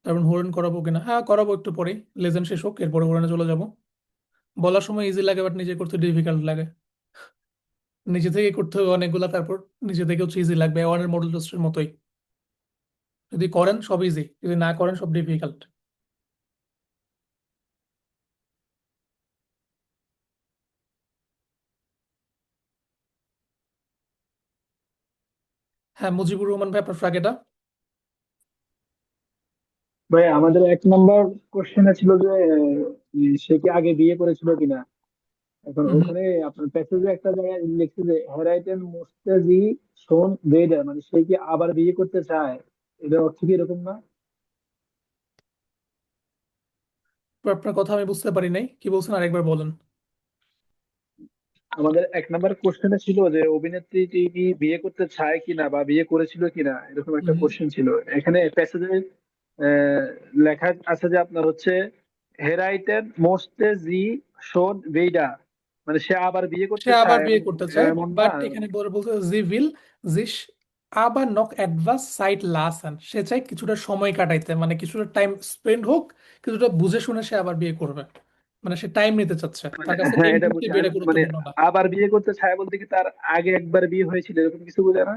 তারপর হোরেন করাবো কিনা, হ্যাঁ করাবো একটু পরেই, লেজেন্ড শেষ হোক, এরপরে হোরেনে চলে যাব। বলার সময় ইজি লাগে, বাট নিজে করতে ডিফিকাল্ট লাগে। নিজে থেকে করতে হবে অনেকগুলা, তারপর নিজে থেকে হচ্ছে ইজি লাগবে, ওয়ানের মডেল টেস্টের মতোই। যদি করেন সব ইজি, যদি না করেন সব ডিফিকাল্ট। হ্যাঁ, মুজিবুর রহমান ভাই, আপনার ফ্ল্যাগ এটা। ভাই আমাদের 1 নম্বর কোশ্চেনে ছিল যে সে কি আগে বিয়ে করেছিল কিনা। এখন হুম, ওখানে আপনার প্যাসেজে একটা জায়গায় লিখছে যে হেরাইটেন মুস্তাজি শোন বেডার, মানে সে কি আবার বিয়ে করতে চায়। এটার অর্থ কি এরকম না? আপনার কথা আমি বুঝতে পারি নাই, কি বলছেন আরেকবার বলেন। আমাদের 1 নম্বর কোশ্চেনে ছিল যে অভিনেত্রীটি কি বিয়ে করতে চায় কিনা বা বিয়ে করেছিল কিনা, এরকম একটা হুম, কোশ্চেন ছিল। এখানে প্যাসেজে লেখা আছে যে আপনার হচ্ছে হেরাইটেন মোস্তেজি শোন বেইডা, মানে সে আবার বিয়ে সে করতে আবার চায়, বিয়ে এমন করতে চায়, এমন না। বাট এখানে বলছে জি উইল জিস আবার নক অ্যাডভান্স সাইড লাসান, সে চায় কিছুটা সময় কাটাইতে, মানে কিছুটা টাইম স্পেন্ড হোক, কিছুটা বুঝে শুনে সে আবার বিয়ে করবে। মানে সে টাইম নিতে চাচ্ছে, মানে তার কাছে হ্যাঁ, এই এটা মুহূর্তে বুঝি বিয়েটা মানে গুরুত্বপূর্ণ না। আবার বিয়ে করতে চায় বলতে কি তার আগে একবার বিয়ে হয়েছিল এরকম কিছু বোঝায় না?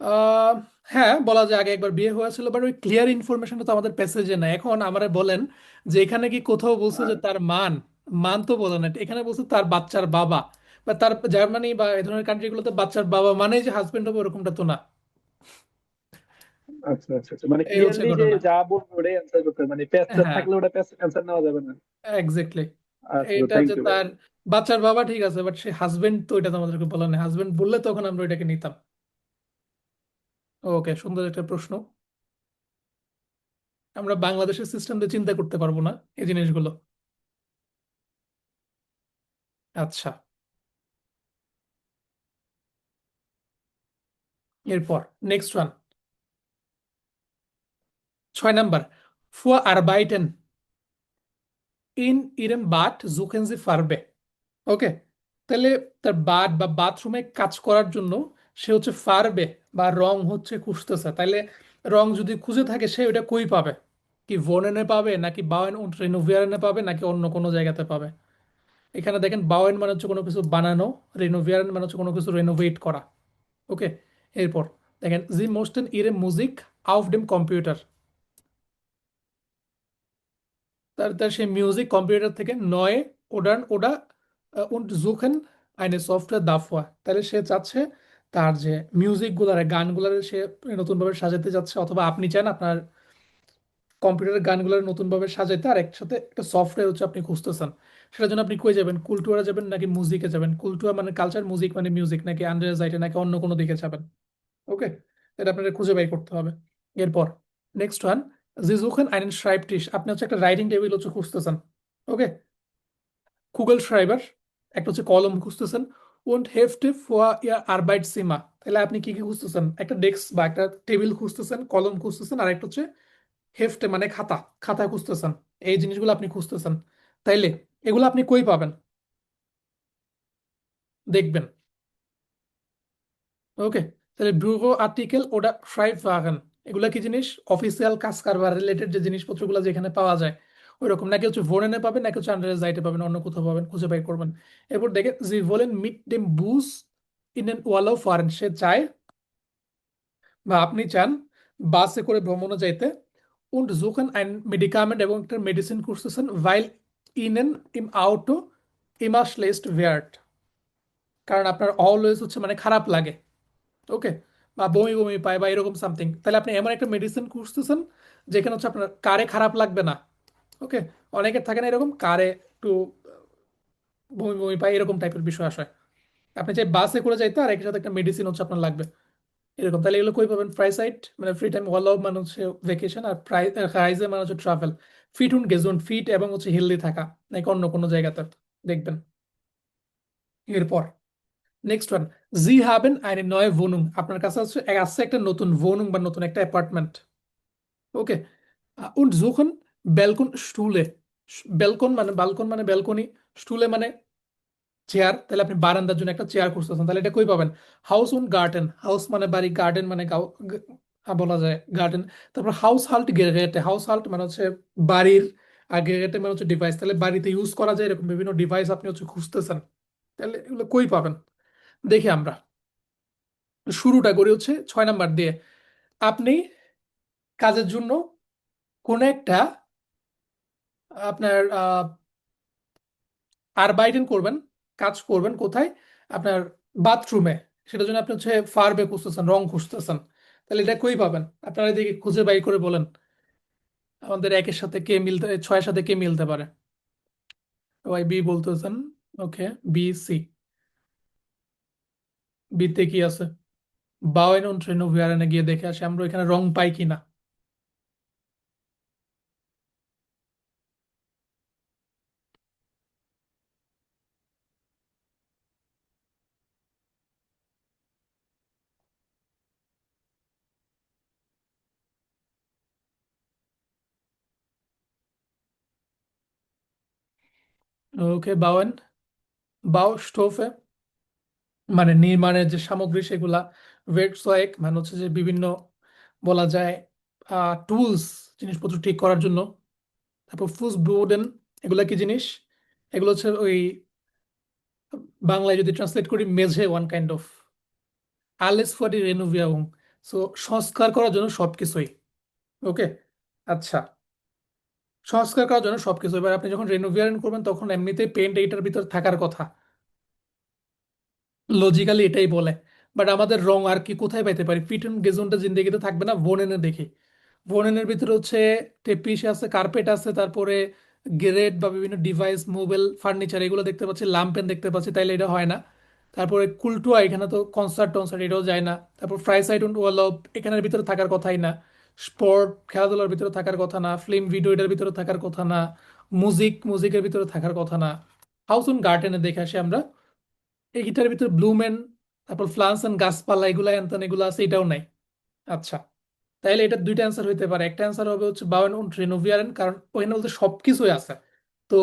আহ হ্যাঁ, বলা যায় আগে একবার বিয়ে হয়েছিল, বাট ওই ক্লিয়ার ইনফরমেশনটা তো আমাদের প্যাসেজে নাই। এখন আমারে বলেন যে এখানে কি কোথাও বলছে যে তার মান, মান তো বলে না, এখানে বলছে তার বাচ্চার বাবা, বা তার জার্মানি বা এই ধরনের কান্ট্রিগুলোতে বাচ্চার বাবা মানে যে হাজবেন্ড হবে ওরকমটা তো না। আচ্ছা আচ্ছা আচ্ছা, মানে এই হচ্ছে ক্লিয়ারলি যে ঘটনা। যা বলবো ওটাই অ্যান্সার করতে হবে, মানে প্যাচটা হ্যাঁ, থাকলে ওটা প্যাচ অ্যান্সার নেওয়া যাবে না। এক্স্যাক্টলি। আচ্ছা, এটা থ্যাংক যে ইউ ভাই। তার বাচ্চার বাবা ঠিক আছে, বাট সে হাজবেন্ড তো এটা তো আমাদেরকে বলা নেই, হাজবেন্ড বললে তখন আমরা এটাকে নিতাম। ওকে, সুন্দর একটা প্রশ্ন। আমরা বাংলাদেশের সিস্টেম দিয়ে চিন্তা করতে পারবো না এই জিনিসগুলো। আচ্ছা, এরপর নেক্সট ওয়ান, 6 নাম্বার, ফুয়া আরবাইটেন ইন ইরেম বাট জুকেন জি ফারবে। ওকে, তাহলে তার বাট বা বাথরুমে কাজ করার জন্য সে হচ্ছে ফারবে বা রং হচ্ছে খুঁজতেছে। তাইলে রং যদি খুঁজে থাকে সে ওটা কই পাবে? কি ভনেনে পাবে, নাকি বাওয়েন উন্ট রেনোভিয়ারেনে পাবে, নাকি অন্য কোনো জায়গাতে পাবে? এখানে দেখেন বাওয়েন মানে হচ্ছে কোনো কিছু বানানো, রেনোভিয়ারেন মানে হচ্ছে কোনো কিছু রেনোভেট করা। ওকে, এরপর দেখেন জি মোস্টেন ইরে মুজিক আউফ ডেম কম্পিউটার, তার তার সেই মিউজিক কম্পিউটার থেকে নয় ওডান ওডা und suchen eine Software dafür। তাহলে সে চাচ্ছে তার যে মিউজিক গুলার গানগুলার সে নতুনভাবে সাজাতে যাচ্ছে, অথবা আপনি চান আপনার কম্পিউটারের গানগুলার নতুনভাবে সাজাইতে, আর একসাথে একটা সফটওয়্যার হচ্ছে আপনি খুঁজতেছেন। সেটার জন্য আপনি কই যাবেন? কুলটুয়ারে যাবেন নাকি মুজিকে যাবেন? কুলটুয়া মানে কালচার, মুজিক মানে মিউজিক, নাকি আন্ডার যাইতে, নাকি অন্য কোনো দিকে যাবেন? ওকে, এটা আপনাকে খুঁজে বের করতে হবে। এরপর নেক্সট ওয়ান, জি সুখেন আইনেন schreibtisch, আপনি হচ্ছে একটা রাইটিং টেবিল হচ্ছে খুঁজতেছেন। ওকে, কুগল schreiber, একটা হচ্ছে কলম খুঁজতেছেন। und Hefte für ihr Arbeitszimmer, তাহলে আপনি কি কি খুঁজতেছেন? একটা ডেস্ক বা একটা টেবিল খুঁজতেছেন, কলম খুঁজতেছেন, আর একটা হচ্ছে হেফটে মানে খাতা, খাতা খুঁজতেছেন। এই জিনিসগুলো আপনি খুঁজতেছেন। তাইলে এগুলো আপনি কই পাবেন? দেখবেন। ওকে, তাহলে ব্যুরো আর্টিকেল ওটা ফ্রাইফাগেন, এগুলা কি জিনিস? অফিসিয়াল কাজ কারবার রিলেটেড যে জিনিসপত্রগুলো যেখানে পাওয়া যায় ওই রকম, নাকি হচ্ছে ভোরেনে পাবেন, নাকি হচ্ছে আন্ডারে যাইতে পাবেন, অন্য কোথাও পাবেন, খুঁজে বাই করবেন। এরপর দেখেন জি বলেন মিট দেম বুস ইন এন ওয়ালাও ফারেন, সে চায় বা আপনি চান বাসে করে ভ্রমণে যাইতে। und suchen ein Medikament, এবং একটা মেডিসিন খুঁজতেছেন, weil ihnen im Auto immer schlecht wird, কারণ আপনার অলওয়েজ হচ্ছে মানে খারাপ লাগে। ওকে, বা বমি বমি পায় বা এরকম সামথিং, তাহলে আপনি এমন একটা মেডিসিন খুঁজতেছেন যেখানে হচ্ছে আপনার কারে খারাপ লাগবে না। ওকে, অনেকের থাকে না এরকম কারে একটু বমি বমি পায়, এরকম টাইপের বিষয় আসে। আপনি চাই বাসে করে যাইতে, আর একই সাথে একটা মেডিসিন হচ্ছে আপনার লাগবে এরকম, তাহলে এগুলো কই পাবেন? ফ্রাই সাইট মানে ফ্রি টাইম, ওয়ার্লাউ মানে হচ্ছে ভেকেশন, আর রাইজে মানে হচ্ছে ট্রাভেল। ফিট উন গেজুন, ফিট এবং হচ্ছে হেলদি থাকা, নাকি অন্য কোনো জায়গাতে দেখবেন। এরপর নেক্সট ওয়ান, জি হাবেন eine neue Wohnung, আপনার কাছে হচ্ছে আছে একটা নতুন wohnung বা নতুন একটা অ্যাপার্টমেন্ট। ওকে, und suchen ব্যালকন স্টুলে, ব্যালকন মানে বালকন মানে ব্যালকনি, স্টুলে মানে চেয়ার, তাহলে আপনি বারান্দার জন্য একটা চেয়ার খুঁজতেছেন, তাহলে এটা কই পাবেন? হাউস উন্ড গার্ডেন, হাউস মানে বাড়ি, গার্ডেন মানে বলা যায় গার্ডেন। তারপর হাউস হাল্ট গেরেটে, হাউস হাল্ট মানে হচ্ছে বাড়ির, আর গেরেটে মানে হচ্ছে ডিভাইস, তাহলে বাড়িতে ইউজ করা যায় এরকম বিভিন্ন ডিভাইস আপনি হচ্ছে খুঁজতেছেন। তাহলে এগুলো কই পাবেন? দেখি আমরা শুরুটা করি হচ্ছে 6 নাম্বার দিয়ে। আপনি কাজের জন্য কোন একটা আপনার আরবাইটেন করবেন, কাজ করবেন কোথায়? আপনার বাথরুমে। সেটার জন্য আপনি হচ্ছে ফার্বে খুঁজতেছেন, রং খুঁজতেছেন। তাহলে এটা কই পাবেন? আপনারা এদিকে খুঁজে বাই করে বলেন আমাদের একের সাথে কে মিলতে, 6-এর সাথে কে মিলতে পারে। ওয়াই বি বলতেছেন। ওকে, বি সি। বিতে কি আছে? বাওয়েন und রেনোভিয়ারেনে গিয়ে দেখে আসি আমরা এখানে রং পাই কিনা। ওকে, বাওয়েন, বাও স্টোফে মানে নির্মাণের যে সামগ্রী সেগুলা, ওয়েটসয়েক মানে হচ্ছে যে বিভিন্ন বলা যায় টুলস, জিনিসপত্র ঠিক করার জন্য। তারপর ফুসবোডেন, এগুলা কি জিনিস? এগুলো হচ্ছে ওই বাংলায় যদি ট্রান্সলেট করি মেঝে, ওয়ান কাইন্ড অফ। আলেস ফর দি রেনোভিয়াউং, সো সংস্কার করার জন্য সবকিছুই। ওকে, আচ্ছা, সংস্কার করার জন্য সবকিছু। এবার আপনি যখন রেনোভিয়ারন করবেন তখন এমনিতেই পেন্ট এইটার ভিতর থাকার কথা, লজিক্যালি এটাই বলে। বাট আমাদের রং আর কি কোথায় পাইতে পারি? ফিটন গেজনটা জিন্দেগিতে থাকবে না, ভোনেনে দেখি। ভোনেনের ভিতরে হচ্ছে টেপিস আছে, কার্পেট আছে, তারপরে গ্রেড বা বিভিন্ন ডিভাইস, মোবাইল, ফার্নিচার, এগুলো দেখতে পাচ্ছি, ল্যাম্পেন দেখতে পাচ্ছি, তাইলে এটা হয় না। তারপরে কুলটুয়া, এখানে তো কনসার্ট টনসার্ট এটাও যায় না। তারপর ফ্রাই সাইড ওয়ালপ, এখানের ভিতরে থাকার কথাই না। স্পোর্ট, খেলাধুলার ভিতরে থাকার কথা না। ফিল্ম ভিডিও এটার ভিতরে থাকার কথা না। মিউজিকের ভিতরে থাকার কথা না। হাউস অন গার্ডেনে দেখে আসি আমরা, এই গিটারের ভিতরে ব্লুমেন, তারপর প্লান্টস এন্ড গাছপালা, এগুলা এনতেন এগুলো আছে, এটাও নাই। আচ্ছা, তাইলে এটা দুইটা অ্যান্সার হইতে পারে। একটা অ্যান্সার হবে হচ্ছে বাউয়েন und রেনোভিয়ারেন, কারণ ওখানে বলতে সবকিছুই আছে। তো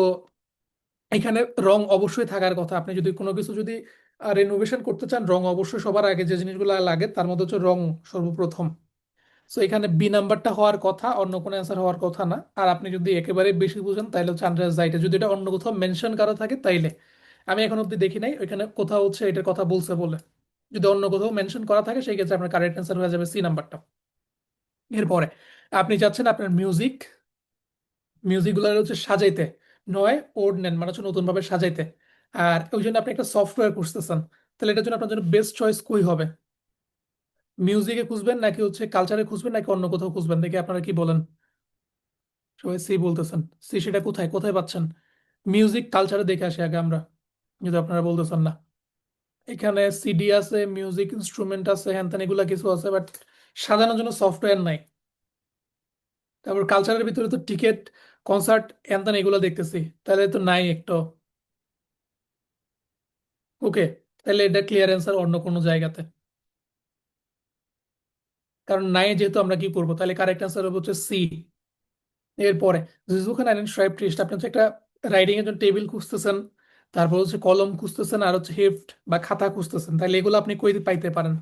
এখানে রং অবশ্যই থাকার কথা। আপনি যদি কোনো কিছু যদি রেনোভেশন করতে চান, রং অবশ্যই সবার আগে যে জিনিসগুলো লাগে তার মধ্যে হচ্ছে রং সর্বপ্রথম। সো এখানে বি নাম্বারটা হওয়ার কথা, অন্য কোনো অ্যান্সার হওয়ার কথা না। আর আপনি যদি একেবারে বেশি বুঝেন তাইলে হচ্ছে আন্ডারস যাইতে, যদি এটা অন্য কোথাও মেনশন করা থাকে তাইলে। আমি এখন অব্দি দেখি নাই ওইখানে কোথাও হচ্ছে এটার কথা বলছে বলে। যদি অন্য কোথাও মেনশন করা থাকে সেই ক্ষেত্রে আপনার কারেক্ট অ্যান্সার হয়ে যাবে সি নাম্বারটা। এরপরে আপনি চাচ্ছেন আপনার মিউজিক গুলো হচ্ছে সাজাইতে, নয় ওড নেন মানে হচ্ছে নতুন ভাবে সাজাইতে। আর ওই জন্য আপনি একটা সফটওয়্যার খুঁজতেছেন, তাহলে এটার জন্য আপনার জন্য বেস্ট চয়েস কই হবে? মিউজিকে খুঁজবেন নাকি হচ্ছে কালচারে খুঁজবেন নাকি অন্য কোথাও খুঁজবেন, দেখি আপনারা কি বলেন। সবাই সি বলতেছেন। সি, সেটা কোথায় কোথায় পাচ্ছেন? মিউজিক কালচারে দেখে আসি আগে আমরা, যদি আপনারা বলতেছেন না। এখানে সিডি আছে, মিউজিক ইনস্ট্রুমেন্ট আছে, হ্যান ত্যান এগুলা কিছু আছে, বাট সাজানোর জন্য সফটওয়্যার নাই। তারপর কালচারের ভিতরে তো টিকেট, কনসার্ট, হ্যান ত্যান এগুলো দেখতেছি, তাহলে তো নাই একটু। ওকে, তাহলে এটা ক্লিয়ার অ্যান্সার অন্য কোনো জায়গাতে, কারণ নাই যেহেতু আমরা কি করবো, তাহলে কারেক্ট অ্যান্সার হবে হচ্ছে সি। এরপরে জুজুখান আইল্যান্ড ট্রাইব ট্রিস্ট, আপনি হচ্ছে একটা রাইডিং এর জন্য টেবিল খুঁজতেছেন, তারপর হচ্ছে কলম খুঁজতেছেন, আর হচ্ছে হেফট বা খাতা খুঁজতেছেন, তাহলে এগুলো আপনি কই পাইতে পারেন?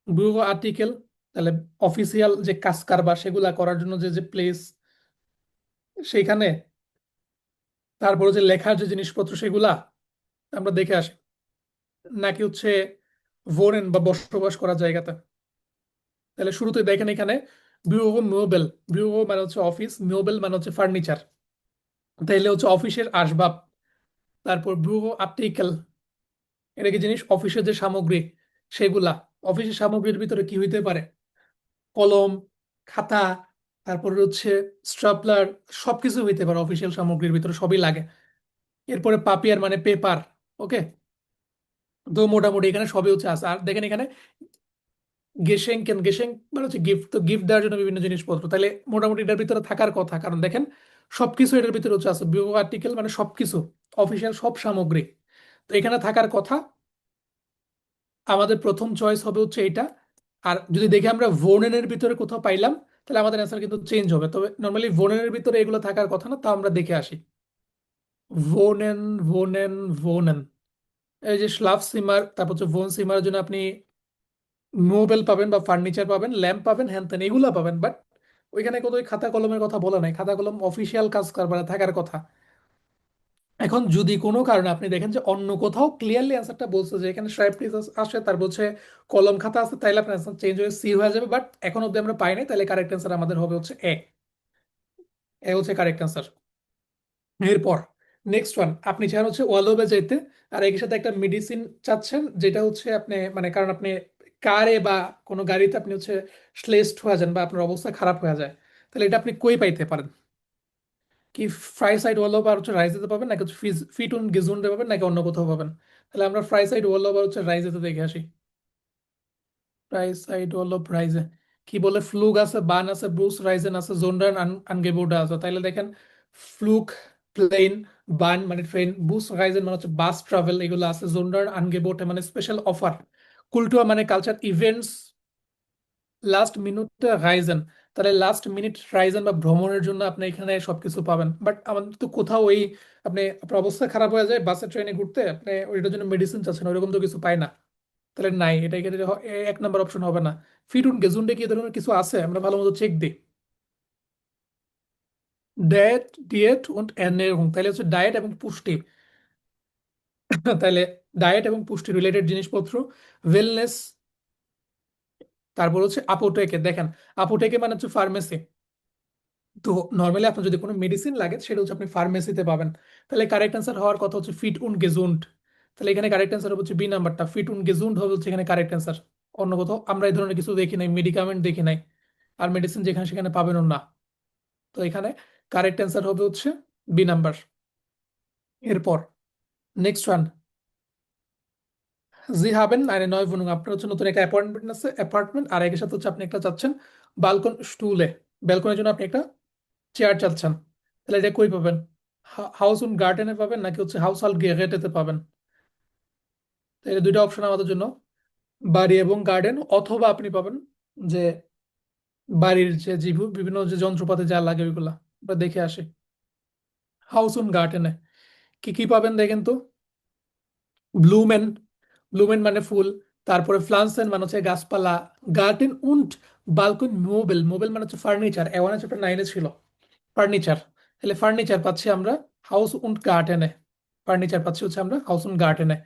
ব্যুরো আর্টিকেল, তাহলে অফিসিয়াল যে কাজ কারবার সেগুলা করার জন্য যে যে প্লেস সেইখানে, তারপর যে লেখার যে জিনিসপত্র সেগুলা আমরা দেখে আসি, নাকি হচ্ছে ভোরেন বা বসবাস করার জায়গাতে। তাহলে শুরুতে দেখেন এখানে ব্যুরো মোবেল, ব্যুরো মানে হচ্ছে অফিস, মোবেল মানে হচ্ছে ফার্নিচার, তাইলে হচ্ছে অফিসের আসবাব। তারপর ব্যুরো আর্টিকেল, এটা কি জিনিস? অফিসের যে সামগ্রী সেগুলা। অফিসের সামগ্রীর ভিতরে কি হইতে পারে? কলম, খাতা, তারপর হচ্ছে স্ট্রাপলার, সবকিছু হইতে পারে অফিসিয়াল সামগ্রীর ভিতরে, সবই লাগে। এরপরে পাপিয়ার মানে পেপার। ওকে, তো মোটামুটি এখানে সবই হচ্ছে আছে। আর দেখেন এখানে গেশেং মানে হচ্ছে গিফট, তো গিফট দেওয়ার জন্য বিভিন্ন জিনিসপত্র, তাহলে মোটামুটি এটার ভিতরে থাকার কথা, কারণ দেখেন সবকিছু এটার ভিতরে হচ্ছে আছে। বিও আর্টিকেল মানে সবকিছু, অফিসিয়াল সব সামগ্রী, তো এখানে থাকার কথা। আমাদের প্রথম চয়েস হবে হচ্ছে এটা। আর যদি দেখি আমরা ভোনেনের ভিতরে কোথাও পাইলাম, তাহলে আমাদের অ্যান্সার কিন্তু চেঞ্জ হবে। তবে নর্মালি ভোনেনের ভিতরে এগুলো থাকার কথা না, তা আমরা দেখে আসি। ভোনেন, ভোনেন, ভোনেন, এই যে স্লাভ সিমার, তারপর হচ্ছে ভোন সিমার জন্য আপনি মোবেল পাবেন বা ফার্নিচার পাবেন, ল্যাম্প পাবেন, হ্যান ত্যান এগুলা পাবেন। বাট ওইখানে কত ওই খাতা কলমের কথা বলা নাই, খাতা কলম অফিসিয়াল কাজ কারবারে থাকার কথা। এখন যদি কোনো কারণে আপনি দেখেন যে অন্য কোথাও ক্লিয়ারলি অ্যান্সারটা বলছে যে এখানে স্ট্রাইপ আসে, তার বলছে কলম খাতা আছে, তাইলে আপনার অ্যান্সার চেঞ্জ হয়ে সি হয়ে যাবে। বাট এখন অব্দি আমরা পাই নাই, তাহলে কারেক্ট অ্যান্সার আমাদের হবে হচ্ছে এ। এ হচ্ছে কারেক্ট অ্যান্সার। এরপর নেক্সট ওয়ান, আপনি চান হচ্ছে ওয়ালোবে যাইতে, আর এর সাথে একটা মেডিসিন চাচ্ছেন, যেটা হচ্ছে আপনি মানে কারণ আপনি কারে বা কোনো গাড়িতে আপনি হচ্ছে শ্লেষ্ঠ হয়ে যান বা আপনার অবস্থা খারাপ হয়ে যায়, তাহলে এটা আপনি কই পাইতে পারেন? কি ফ্রাই সাইড ওয়ালোব আর হচ্ছে রাইজেতে পাবেন, নাকি হচ্ছে ফিটুন গিজুন্ডে পাবেন, নাকি অন্য কোথাও পাবেন? তাহলে আমরা ফ্রাই সাইড ওয়ালোব আর হচ্ছে রাইজেতে দেখে আসি। ফ্রাই সাইড ওয়ালোব রাইজে কি বলে? ফ্লুক আছে, বান আছে, ব্রুস রাইজেন আছে, জোন্ডার আনগেবোর্ডা আছে। তাইলে দেখেন ফ্লুক প্লেন, বান মানে ট্রেন, বুস রাইজেন মানে হচ্ছে বাস ট্রাভেল, এগুলো আছে। জোন্ডার আনগেবোর্ড মানে স্পেশাল অফার, কুলটুয়া মানে culture events, last minute Ryzen, তাহলে লাস্ট মিনিট রাইজেন বা ভ্রমণের জন্য আপনি এখানে সবকিছু পাবেন। বাট আমাদের তো কোথাও ওই আপনি আপনার অবস্থা খারাপ হয়ে যায় বাসে ট্রেনে ঘুরতে, আপনি ওইটার জন্য মেডিসিন চাচ্ছেন, ওইরকম তো কিছু পাই না। তাহলে নাই, এটা এখানে এক নাম্বার অপশন হবে না। ফিট উন গেজুন্ডে কি এ ধরনের কিছু আছে? আমরা ভালো মতো চেক দিই। ডায়েট, ডিয়েট উন্ড এরনেরুং, তাহলে হচ্ছে ডায়েট এবং পুষ্টি। তাহলে ডায়েট এবং পুষ্টি রিলেটেড জিনিসপত্র, ওয়েলনেস। তারপর হচ্ছে আপোটেকে, দেখেন আপোটেকে মানে হচ্ছে ফার্মেসি। তো নর্মালি আপনার যদি কোনো মেডিসিন লাগে সেটা হচ্ছে আপনি ফার্মেসিতে পাবেন। তাহলে কারেক্ট অ্যান্সার হওয়ার কথা হচ্ছে ফিট উন গেজুন্ড। তাহলে এখানে কারেক্ট অ্যান্সার হচ্ছে বি নাম্বারটা, ফিট উন গেজুন্ড হবে হচ্ছে এখানে কারেক্ট অ্যান্সার। অন্য কোথাও আমরা এই ধরনের কিছু দেখি নাই, মেডিকামেন্ট দেখি নাই, আর মেডিসিন যেখানে সেখানে পাবেনও না। তো এখানে কারেক্ট অ্যান্সার হবে হচ্ছে বি নাম্বার। এরপর নেক্সট ওয়ান, জি হাবেন eine neue Wohnung, আপনার হচ্ছে নতুন একটা অ্যাপার্টমেন্ট আছে, অ্যাপার্টমেন্ট, আর একের সাথে হচ্ছে আপনি একটা চাচ্ছেন বালকন স্টুলে, ব্যালকনের জন্য আপনি একটা চেয়ার চাচ্ছেন। তাহলে এটা কই পাবেন? হাউস উন্ড গার্ডেনে পাবেন নাকি হচ্ছে হাউস হাল্ট গেরেটেতে পাবেন? তো এই দুইটা অপশন আমাদের জন্য, বাড়ি এবং গার্ডেন, অথবা আপনি পাবেন যে বাড়ির যে বিভিন্ন যে যন্ত্রপাতি যা লাগে ওইগুলা। আমরা দেখে আসি হাউস উন্ড গার্ডেনে কি কি পাবেন দেখেন তো। ব্লুমেন, ব্লুমেন মানে ফুল। তারপরে ফ্লান্সেন মানে হচ্ছে গাছপালা। গার্ডেন উন্ড বালকন মোবেল, মোবেল মানে হচ্ছে ফার্নিচার, এওয়ান চ্যাপ্টার 9-এ ছিল ফার্নিচার। তাহলে ফার্নিচার পাচ্ছি আমরা হাউস উন্ড গার্ডেনে, ফার্নিচার পাচ্ছি হচ্ছে আমরা হাউস উন্ড গার্ডেনে।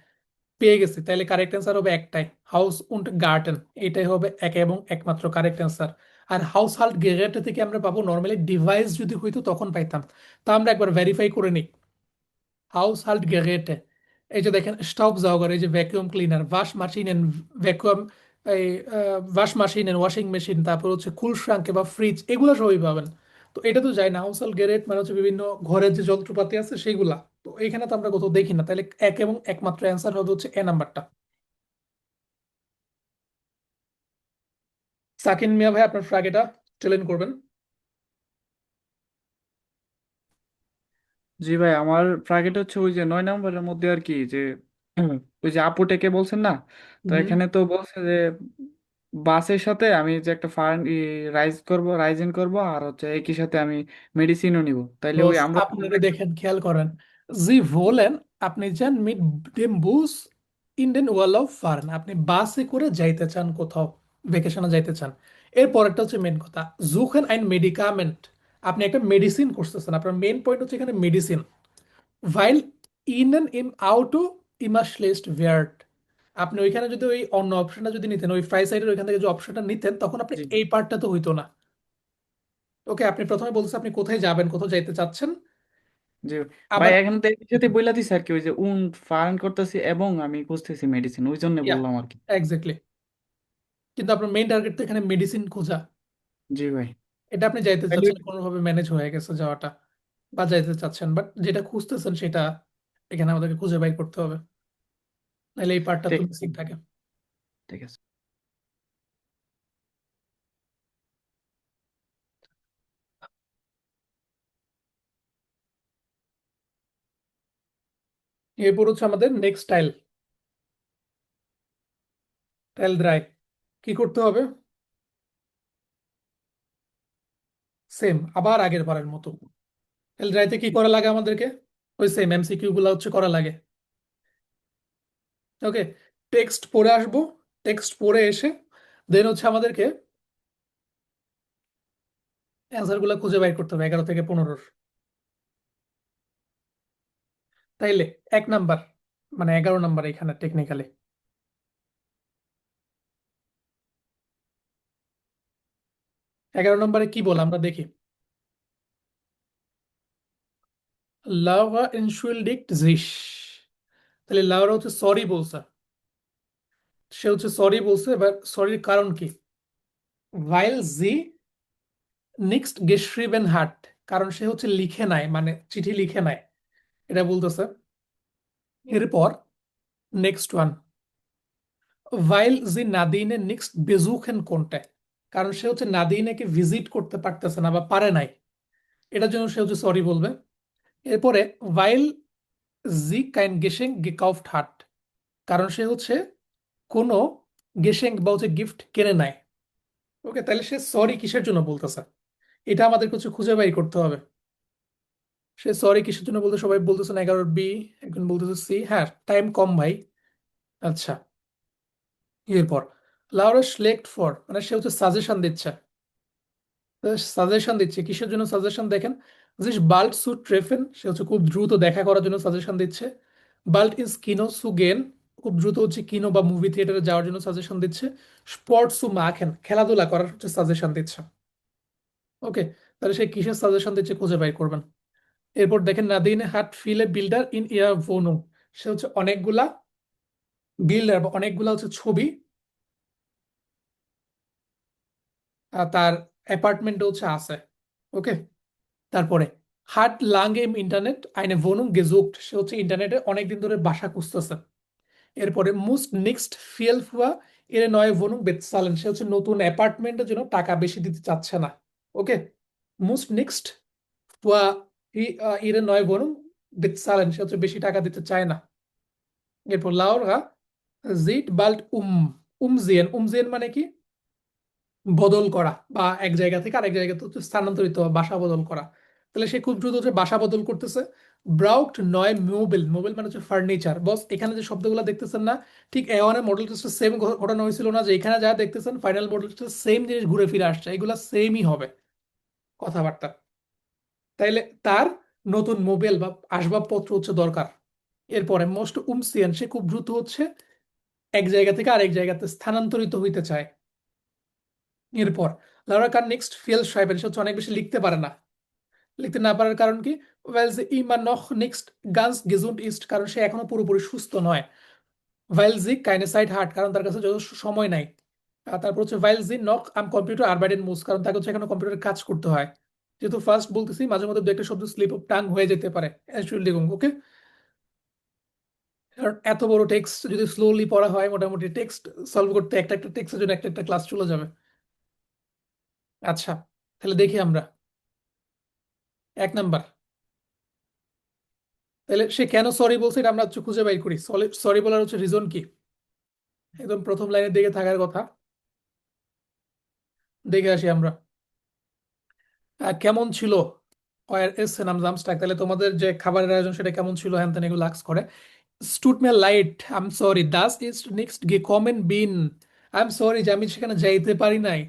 পেয়ে গেছি, তাহলে কারেক্ট অ্যান্সার হবে একটাই, হাউস উন্ড গার্ডেন, এটাই হবে এক এবং একমাত্র কারেক্ট অ্যান্সার। আর হাউস হাল্ট গেরেটে থেকে আমরা পাবো নর্মালি ডিভাইস যদি হইতো তখন পাইতাম। তা আমরা একবার ভেরিফাই করে নিই। হাউস হাল্ট গেরেটে, এই যে দেখেন স্টাউব জাউগার, এই যে vacuum cleaner, wash machine and vacuum, এই wash machine and washing machine, তারপর হচ্ছে কুলশ্রাঙ্কে বা ফ্রিজ, এগুলো সবই পাবেন। তো এটা তো যায় না, হাউস হোল্ড গ্যারেট মানে হচ্ছে বিভিন্ন ঘরের যে যন্ত্রপাতি আছে সেইগুলা। তো এখানে তো আমরা কোথাও দেখি না, তাহলে এক এবং একমাত্র অ্যান্সার হবে হচ্ছে এ নাম্বারটা। সাকিন মিয়া ভাই, আপনার ফ্ল্যাগ এটা চ্যালেঞ্জ করবেন। জি ভাই, আমার টার্গেট হচ্ছে ওই যে 9 নম্বরের মধ্যে আর কি, যে ওই যে আপুটেকে বলছেন না, তো হুম। এখানে তো বলছে যে বাসের সাথে আমি যে একটা ফার্ম রাইজিং করব, আর হচ্ছে একই সাথে আমি মেডিসিনও নিব, তাইলে ওই বস, আমরা আপনারা দেখেন খেয়াল করেন, জি ভোলেন আপনি যান meet dem Bus in den Urlaub fahren, আপনি বাসে করে যাইতে চান কোথাও, ভেকেশনে যাইতে চান। এরপর একটা হচ্ছে মেন কথা, suchen ein Medikament, আপনি একটা মেডিসিন খুঁজতেছেন, আপনার মেইন পয়েন্ট হচ্ছে এখানে medicine. weil ihnen im Auto immer schlecht wird, আপনি ওইখানে যদি ওই অন্য অপশনটা যদি নিতেন, ওই ফ্রাই সাইডের ওইখান থেকে যে অপশনটা নিতেন, তখন আপনি জি এই পার্টটা তো হইতো না। ওকে, আপনি প্রথমে বলছেন আপনি কোথায় যাবেন, কোথায় যাইতে চাচ্ছেন। জি ভাই, আবার এখানে তো একই সাথে বইলা দিছে আর কি, ওই যে ফার্ম করতেছি এবং আমি খুঁজতেছি মেডিসিন, ওই জন্য ইয়া, বললাম আর কি। এক্স্যাক্টলি। কিন্তু আপনার মেইন টার্গেট তো এখানে মেডিসিন খোঁজা। জি ভাই। এটা আপনি যাইতে তাইলে চাচ্ছেন, কোনোভাবে ম্যানেজ হয়ে গেছে যাওয়াটা, বা যাইতে চাচ্ছেন, বাট যেটা খুঁজতেছেন সেটা এখানে আমাদেরকে খুঁজে বাই করতে হবে, নাহলে এই পার্টটা তো ঠিক মিসিং থাকে। ঠিক আছে। এরপর হচ্ছে আমাদের নেক্সট টাইল, টাইল ড্রাই। কি করতে হবে? সেম, আবার আগের বারের মতো। টাইল ড্রাইতে কি করা লাগে আমাদেরকে? ওই সেম এমসিকিউ গুলো হচ্ছে করা লাগে। ওকে, টেক্সট পড়ে আসবো, টেক্সট পড়ে এসে দেন হচ্ছে আমাদেরকে অ্যান্সার গুলো খুঁজে বাইর করতে হবে 11 থেকে 15। তাইলে এক নাম্বার, মানে 11 নাম্বার এখানে টেকনিক্যালি। 11 নম্বরে কি বলে আমরা দেখি। লাউরা entschuldigt sich, তাহলে লাউরা হচ্ছে সরি বলছে, সে হচ্ছে সরি বলছে, এবার সরির কারণ কি? weil sie nicht geschrieben hat, কারণ সে হচ্ছে লিখে নাই, মানে চিঠি লিখে নাই, এটা বলতেছে। এরপর next one, weil sie Nadine nicht besuchen konnte, কারণ সে হচ্ছে নাদিনেকে ভিজিট করতে পারতেছে না বা পারে নাই, এটার জন্য সে হচ্ছে সরি বলবে। এরপরে weil sie kein Geschenk gekauft hat, কারণ সে হচ্ছে কোনো গেশেঙ্ক বা হচ্ছে গিফট কেনে নাই। ওকে, তাহলে সে সরি কিসের জন্য বলতেছে, এটা আমাদেরকে হচ্ছে খুঁজে বাই করতে হবে। সে সরি কিসের জন্য বলতে, সবাই বলতেছে না 11 বি, একজন বলতেছে সি। হ্যাঁ, টাইম কম ভাই। আচ্ছা, এরপর লাউরা সিলেক্ট ফর মানে সে হচ্ছে সাজেশন দিচ্ছে। সাজেশন দিচ্ছে কিসের জন্য সাজেশন দেখেন, জিস বাল্ড সু ট্রেফেন সে হচ্ছে খুব দ্রুত দেখা করার জন্য সাজেশন দিচ্ছে। বাল্ড ইজ কিনো সু গেন খুব দ্রুত হচ্ছে কিনো বা মুভি থিয়েটারে যাওয়ার জন্য সাজেশন দিচ্ছে। স্পোর্টস সু মাখেন খেলাধুলা করার হচ্ছে সাজেশন দিচ্ছে। ওকে, তাহলে সে কিসের সাজেশন দিচ্ছে খুঁজে বাই করবেন। এরপর দেখেন নাদিনে হাট ফিলে বিল্ডার ইন ইয়ার ভোনু সে হচ্ছে অনেকগুলা বিল্ডার বা অনেকগুলা হচ্ছে ছবি তার অ্যাপার্টমেন্টে হচ্ছে আছে। ওকে, তারপরে হাট লাং ইম ইন্টারনেট আইনে wohnung gesucht সে হচ্ছে ইন্টারনেটে অনেকদিন ধরে বাসা খুঁজতেছে। এরপরে মুস্ট নিক্সট ফিয়েল ফুয়া এর নয় wohnung bezahlen সে হচ্ছে নতুন অ্যাপার্টমেন্টের জন্য টাকা বেশি দিতে চাচ্ছে না। ওকে, মুস্ট নিক্সট ফুয়া ihre neue Wohnung bezahlen সে হচ্ছে বেশি টাকা দিতে চায় না। এরপর লাউরা sieht bald umsehen umsehen মানে কি, বদল করা বা এক জায়গা থেকে আরেক জায়গাতে হচ্ছে স্থানান্তরিত হওয়া, বাসা বদল করা। তাহলে সে খুব দ্রুত হচ্ছে বাসা বদল করতেছে। ব্রাউকড নয় মোবেল মোবেল মানে হচ্ছে ফার্নিচার। বস এখানে যে শব্দগুলো দেখতেছেন না, ঠিক এওয়ানের মডেল টেস্টে সেম ঘটনা হয়েছিল না, যে এখানে যা দেখতেছেন ফাইনাল মডেল টেস্টে সেম জিনিস ঘুরে ফিরে আসছে, এগুলা সেমই হবে কথাবার্তা। তাইলে তার নতুন মোবাইল বা আসবাবপত্র হচ্ছে দরকার। এরপরে মোস্ট উমসিয়ান সে খুব দ্রুত হচ্ছে এক জায়গা থেকে আরেক জায়গাতে স্থানান্তরিত হইতে চায়। এরপর লাউরা কার নেক্সট ফেল সাহেবের সে হচ্ছে অনেক বেশি লিখতে পারে না। লিখতে না পারার কারণ কি, weil sie immer noch nicht ganz gesund ist কারণ সে এখনো পুরোপুরি সুস্থ নয়। weil sie keine Zeit hat কারণ তার কাছে যথেষ্ট সময় নাই। আর তারপর হচ্ছে weil sie noch am Computer arbeiten muss কারণ তাকে হচ্ছে এখনো কম্পিউটারে কাজ করতে হয়। যেহেতু ফার্স্ট বলতেছি মাঝে মধ্যে দু একটা শব্দ স্লিপ অফ টাং হয়ে যেতে পারে। Entschuldigung, ওকে, কারণ এত বড় টেক্সট যদি স্লোলি পড়া হয় মোটামুটি টেক্সট সলভ করতে একটা একটা টেক্সটের জন্য একটা একটা ক্লাস চলে যাবে। আচ্ছা, তাহলে দেখি আমরা 1 নাম্বার, তাহলে সে কেন সরি বলছে এটা আমরা হচ্ছে খুঁজে বাই করি। সরি বলার হচ্ছে রিজন কি, একদম প্রথম লাইনের দিকে থাকার কথা, দেখে আসি আমরা। কেমন ছিল ওয়ার এস নাম জামস্টাক, তাহলে তোমাদের যে খাবারের আয়োজন সেটা কেমন ছিল, হ্যান ত্যান এগুলো আক্স করে। স্টুট মে light I am sorry Das is next gekommen bin I am sorry যে আমি সেখানে যাইতে পারি নাই।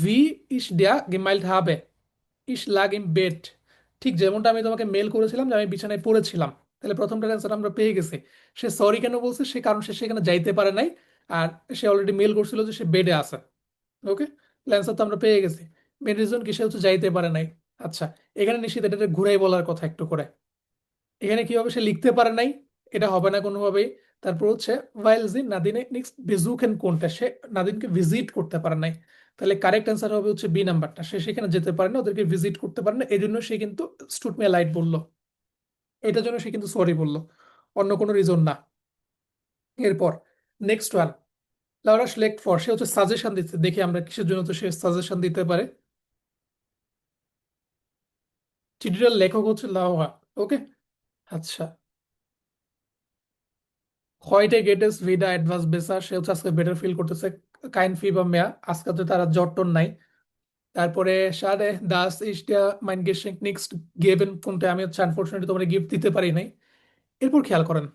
ভি ইস der gemailt habe ইস লাগ ইম বেড ঠিক যেমনটা আমি তোমাকে মেল করেছিলাম যে আমি বিছানায় পড়েছিলাম। তাহলে প্রথমটার অ্যান্সার আমরা পেয়ে গেছি। সে সরি কেন বলছে, সে কারণ সে সেখানে যাইতে পারে নাই, আর সে অলরেডি মেল করছিল যে সে বেডে আছে। ওকে, অ্যান্সার তো আমরা পেয়ে গেছি। মেন রিজন কি, সে হচ্ছে যাইতে পারে নাই। আচ্ছা, এখানে নিশ্চিত এটা ঘুরাই বলার কথা একটু করে। এখানে কি হবে, সে লিখতে পারে নাই, এটা হবে না কোনোভাবেই। তারপর হচ্ছে ভাইল জি নাদিনে নেক্সট বেজুকেন কোনটা, সে নাদিনকে ভিজিট করতে পারে নাই। তাহলে কারেক্ট অ্যান্সার হবে হচ্ছে বি নাম্বারটা, সে সেখানে যেতে পারে না, ওদেরকে ভিজিট করতে পারে না, এই জন্য সে কিন্তু স্টুড মে লাইট বললো, এটার জন্য সে কিন্তু সরি বললো, অন্য কোনো রিজন না। এরপর নেক্সট ওয়ান লাউরা সিলেক্ট ফর সে হচ্ছে সাজেশন দিচ্ছে, দেখি আমরা কিসের জন্য তো সে সাজেশন দিতে পারে। চিঠিটার লেখক হচ্ছে লাউরা। ওকে, আচ্ছা, হোয়াইটে গেটেস ভিডা অ্যাডভান্স বেসার সে হচ্ছে আজকে বেটার ফিল করতেছে। কাইন ফি বা মেয়া আজকে তো তারা জ্বর টর নাই। তারপরে সারে দাস ইস der mein Geschenk nicht geben কোনটা আমি হচ্ছে আনফরচুনেটলি তোমার গিফট দিতে পারি নাই। এরপর খেয়াল করেন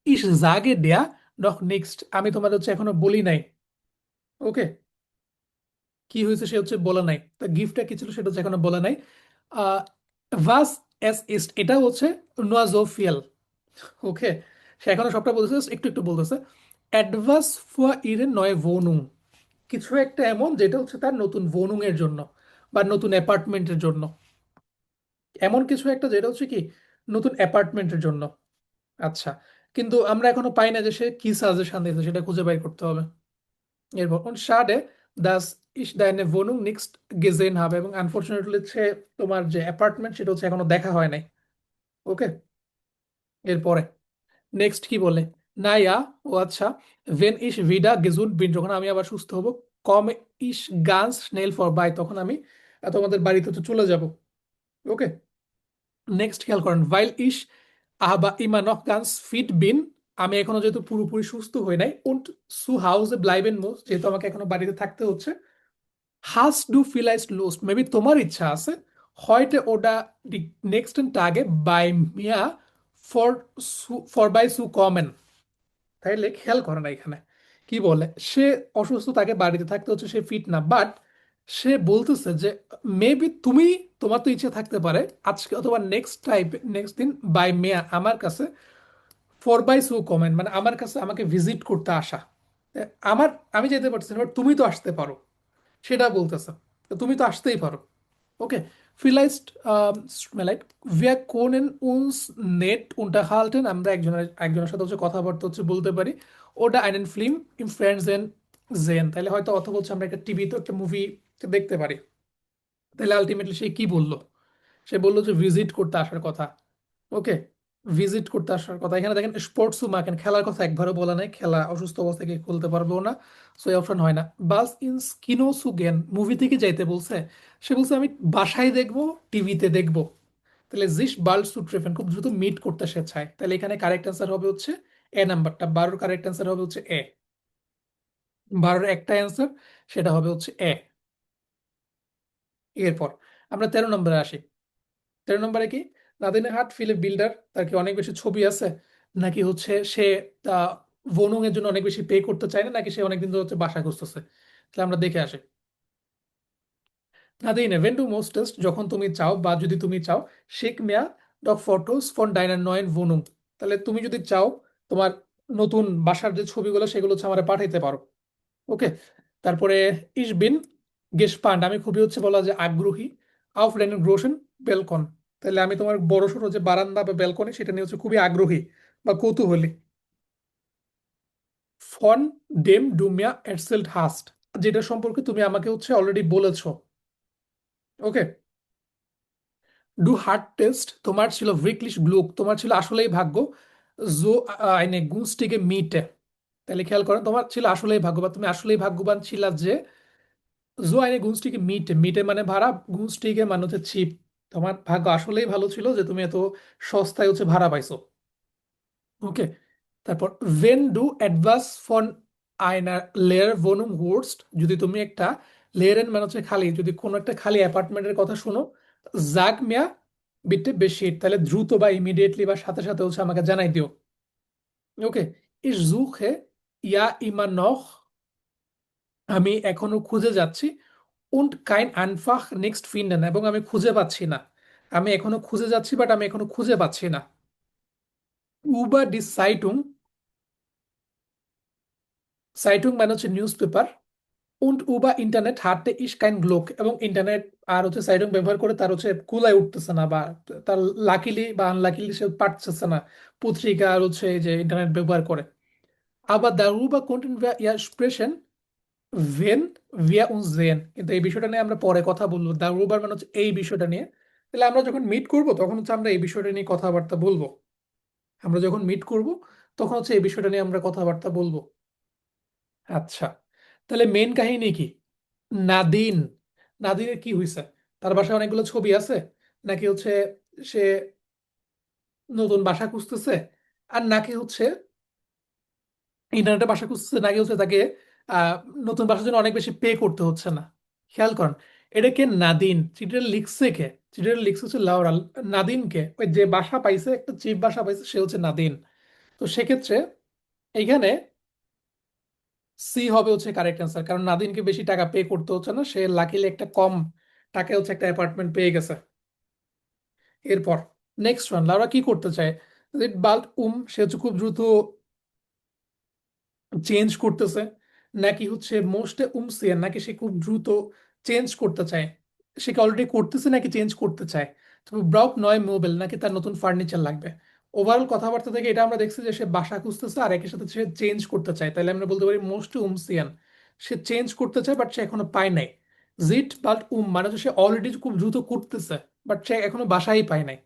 ইস জাগে দেয়া noch nicht আমি তোমার হচ্ছে এখনো বলি নাই। ওকে, কি হয়েছে সে হচ্ছে বলে নাই, তা গিফটটা কি ছিল সেটা হচ্ছে এখনো বলে নাই। আহ ভাস এস ইস্ট এটা হচ্ছে নোয়াজোফিয়াল। ওকে, সে এখনো সবটা বলতেছে, একটু একটু বলতেছে। অ্যাডভাস ফুয়া ইরে নয় ভোনুং কিছু একটা এমন যেটা হচ্ছে তার নতুন ভোনুং এর জন্য বা নতুন অ্যাপার্টমেন্টের জন্য, এমন কিছু একটা যেটা হচ্ছে কি নতুন অ্যাপার্টমেন্টের জন্য। আচ্ছা, কিন্তু আমরা এখনো পাই না যে সে কি সাজেশন দিয়েছে, সেটা খুঁজে বের করতে হবে। এরপর সাডে দাস ইস ডাইনে ভোনুং নেক্সট গেজেন হবে, এবং আনফরচুনেটলি সে তোমার যে অ্যাপার্টমেন্ট সেটা হচ্ছে এখনো দেখা হয় নাই। ওকে, এরপরে নেক্সট কি বলে, না ইয়া, ও আচ্ছা, ভেন ইস ভিডা গেজুন্ড বিন যখন আমি আবার সুস্থ হব, কম ইস গান্স স্নেল ফর বাই তখন আমি তোমাদের বাড়িতে তো চলে যাব। ওকে, নেক্সট খেয়াল করেন ভাইল ইস আহবা ইমা নখ গান্স ফিট বিন আমি এখনো যেহেতু পুরোপুরি সুস্থ হই নাই, উন্ট সু হাউসে ব্লাইবেন মোস যেহেতু আমাকে এখনো বাড়িতে থাকতে হচ্ছে। হাস ডু ফিলাইস্ট লোস্ট মেবি তোমার ইচ্ছা আছে, heute oder die nächsten Tage bei mir for for by zu kommen। তাইলে খেয়াল করে না এখানে কি বলে, সে অসুস্থ, তাকে বাড়িতে থাকতে হচ্ছে, সে ফিট না, বাট সে বলতেছে যে মেবি তুমি, তোমার তো ইচ্ছে থাকতে পারে আজকে অথবা নেক্সট দিন বাই মেয়া আমার কাছে ফর বাই সো কমেন্ট, মানে আমার কাছে আমাকে ভিজিট করতে আসা। এ, আমার, আমি যেতে পারছি না, বাট তুমি তো আসতে পারো, সেটা বলতেছে। তো তুমি তো আসতেই পারো। ওকে, vielleicht like wir können uns nett unterhalten, আমরা একজনের সাথে হচ্ছে কথাবার্তা হচ্ছে বলতে পারি, ওটা einen Film im Fernsehen sehen, তাহলে হয়তো অথবা হচ্ছে আমরা একটা টিভিতে একটা মুভি দেখতে পারি। তাহলে আলটিমেটলি সে কি বললো, সে বললো যে ভিজিট করতে আসার কথা। ওকে, ভিজিট করতে আসার কথা। এখানে দেখেন স্পোর্টস মাকেন, খেলার কথা একবারও বলা নাই, খেলা অসুস্থ অবস্থায় কি খেলতে পারবেও না, সো এই অপশন হয় না। বাস ইন কিনো সুগেন, মুভি থেকে যাইতে বলছে, সে বলছে আমি বাসায় দেখবো, টিভিতে দেখবো। তাহলে জিস বাল্ড সু ট্রেফেন, খুব দ্রুত মিট করতে সে চায়, তাহলে এখানে কারেক্ট অ্যান্সার হবে হচ্ছে এ নাম্বারটা, 12 কারেক্ট অ্যান্সার হবে হচ্ছে এ। 12 একটা অ্যান্সার, সেটা হবে হচ্ছে এ। এরপর আমরা 13 নম্বরে আসি। 13 নম্বরে কি, নাদিনের হাট ফিলিপ বিল্ডার, তার কি অনেক বেশি ছবি আছে, নাকি হচ্ছে সে ভনুং এর জন্য অনেক বেশি পে করতে চায় না, নাকি সে অনেকদিন ধরে হচ্ছে বাসা খুঁজতেছে। তাহলে আমরা দেখে আসি। নাদিনে ভেন ডু মোস্টেস্ট, যখন তুমি চাও বা যদি তুমি চাও, শেখ মিয়া ডক ফটোস ফর ডাইনার নয়ন ভনুং, তাহলে তুমি যদি চাও তোমার নতুন বাসার যে ছবিগুলো সেগুলো হচ্ছে আমার পাঠাইতে পারো। ওকে, তারপরে ইস বিন গেসপান্ড, আমি খুবই হচ্ছে বলা যে আগ্রহী, আউফ ডেন গ্রোশন বেলকন, তাহলে আমি তোমার বড়সড় যে বারান্দা বা বেলকনি সেটা নিয়ে হচ্ছে খুবই আগ্রহী বা কৌতূহলী। ফন ডেম ডুমিয়া এটসেল্ট হাস্ট, যেটা সম্পর্কে তুমি আমাকে হচ্ছে অলরেডি বলেছো। ওকে, ডু হার্ট টেস্ট, তোমার ছিল ভিকলিশ গ্লুক, তোমার ছিল আসলেই ভাগ্য, জো আইনে গুনস্টিগে মিটে, তাহলে খেয়াল করো, তোমার ছিল আসলেই ভাগ্য বা তুমি আসলেই ভাগ্যবান ছিলা যে জো আইনে গুনস্টিগে মিটে, মিটে মানে ভাড়া, গুনস্টিগে মানে হচ্ছে চিপ, তোমার ভাগ্য আসলেই ভালো ছিল যে তুমি এত সস্তায় হচ্ছে ভাড়া পাইছো। ওকে, তারপর ভেন ডু অ্যাডভাস ফন আইনার লেয়ার ভনুম হোস্ট, যদি তুমি একটা লেয়ারেন মানে হচ্ছে খালি, যদি কোনো একটা খালি অ্যাপার্টমেন্টের কথা শোনো, জাগ মিয়া বিটে বেশি, তাহলে দ্রুত বা ইমিডিয়েটলি বা সাথে সাথে হচ্ছে আমাকে জানাই দিও। ওকে, ich suche ja immer noch, আমি এখনো খুঁজে যাচ্ছি, und kein einfach next finden, এবং আমি খুঁজে পাচ্ছি না, আমি এখনো খুঁজে যাচ্ছি বাট আমি এখনো খুঁজে পাচ্ছি না। über die Zeitung, সাইটুং মানে হচ্ছে news paper, und über internet hatte ich kein Glück, এবং ইন্টারনেট আর হচ্ছে সাইটুং ব্যবহার করে তার হচ্ছে কুলায় উঠতেছে না, বা তার লাকিলি বা আনলাকিলি সে পারতেছে না পত্রিকা আর হচ্ছে এই যে ইন্টারনেট ব্যবহার করে। আবার darüber konnten wir ja sprechen ভেন ভিয়া উনস জেন, কিন্তু এই বিষয়টা নিয়ে আমরা পরে কথা বলবো, দা রুবার মানে হচ্ছে এই বিষয়টা নিয়ে। তাহলে আমরা যখন মিট করব তখন হচ্ছে আমরা এই বিষয়টা নিয়ে কথাবার্তা বলবো, আমরা যখন মিট করব তখন হচ্ছে এই বিষয়টা নিয়ে আমরা কথাবার্তা বলবো। আচ্ছা, তাহলে মেন কাহিনী কি, নাদিন, নাদিনের কি হয়েছে, তার বাসায় অনেকগুলো ছবি আছে, নাকি হচ্ছে সে নতুন বাসা খুঁজতেছে, আর নাকি হচ্ছে ইন্টারনেটে বাসা খুঁজতেছে, নাকি হচ্ছে তাকে আহ নতুন বাসার জন্য অনেক বেশি পে করতে হচ্ছে না। খেয়াল করেন, এটা কে, নাদিন, চিঠিটা লিখছে কে, চিঠিটা লিখছে হচ্ছে লাউরা। নাদিনকে, ওই যে বাসা পাইছে, একটা চিপ বাসা পাইছে, সে হচ্ছে নাদিন। তো সেক্ষেত্রে এইখানে সি হবে হচ্ছে কারেক্ট অ্যান্সার, কারণ নাদিনকে বেশি টাকা পে করতে হচ্ছে না, সে লাকিলি একটা কম টাকায় হচ্ছে একটা অ্যাপার্টমেন্ট পেয়ে গেছে। এরপর নেক্সট ওয়ান, লাউরা কি করতে চায়, বাল্ট সে হচ্ছে খুব দ্রুত চেঞ্জ করতেছে, নাকি হচ্ছে মোস্টে উমসিয়ান, নাকি সে খুব দ্রুত চেঞ্জ করতে চায়, সে কি অলরেডি করতেছে নাকি চেঞ্জ করতে চায়, তবে ব্রাউক নয় মোবেল, নাকি তার নতুন ফার্নিচার লাগবে। ওভারঅল কথাবার্তা থেকে এটা আমরা দেখছি যে সে বাসা খুঁজতেছে আর একই সাথে সে চেঞ্জ করতে চায়, তাহলে আমরা বলতে পারি মোস্ট উমসিয়ান, সে চেঞ্জ করতে চায় বাট সে এখনো পায় নাই। জিট বাল্ট মানে হচ্ছে সে অলরেডি খুব দ্রুত করতেছে বাট সে এখনো বাসাই পায় নাই,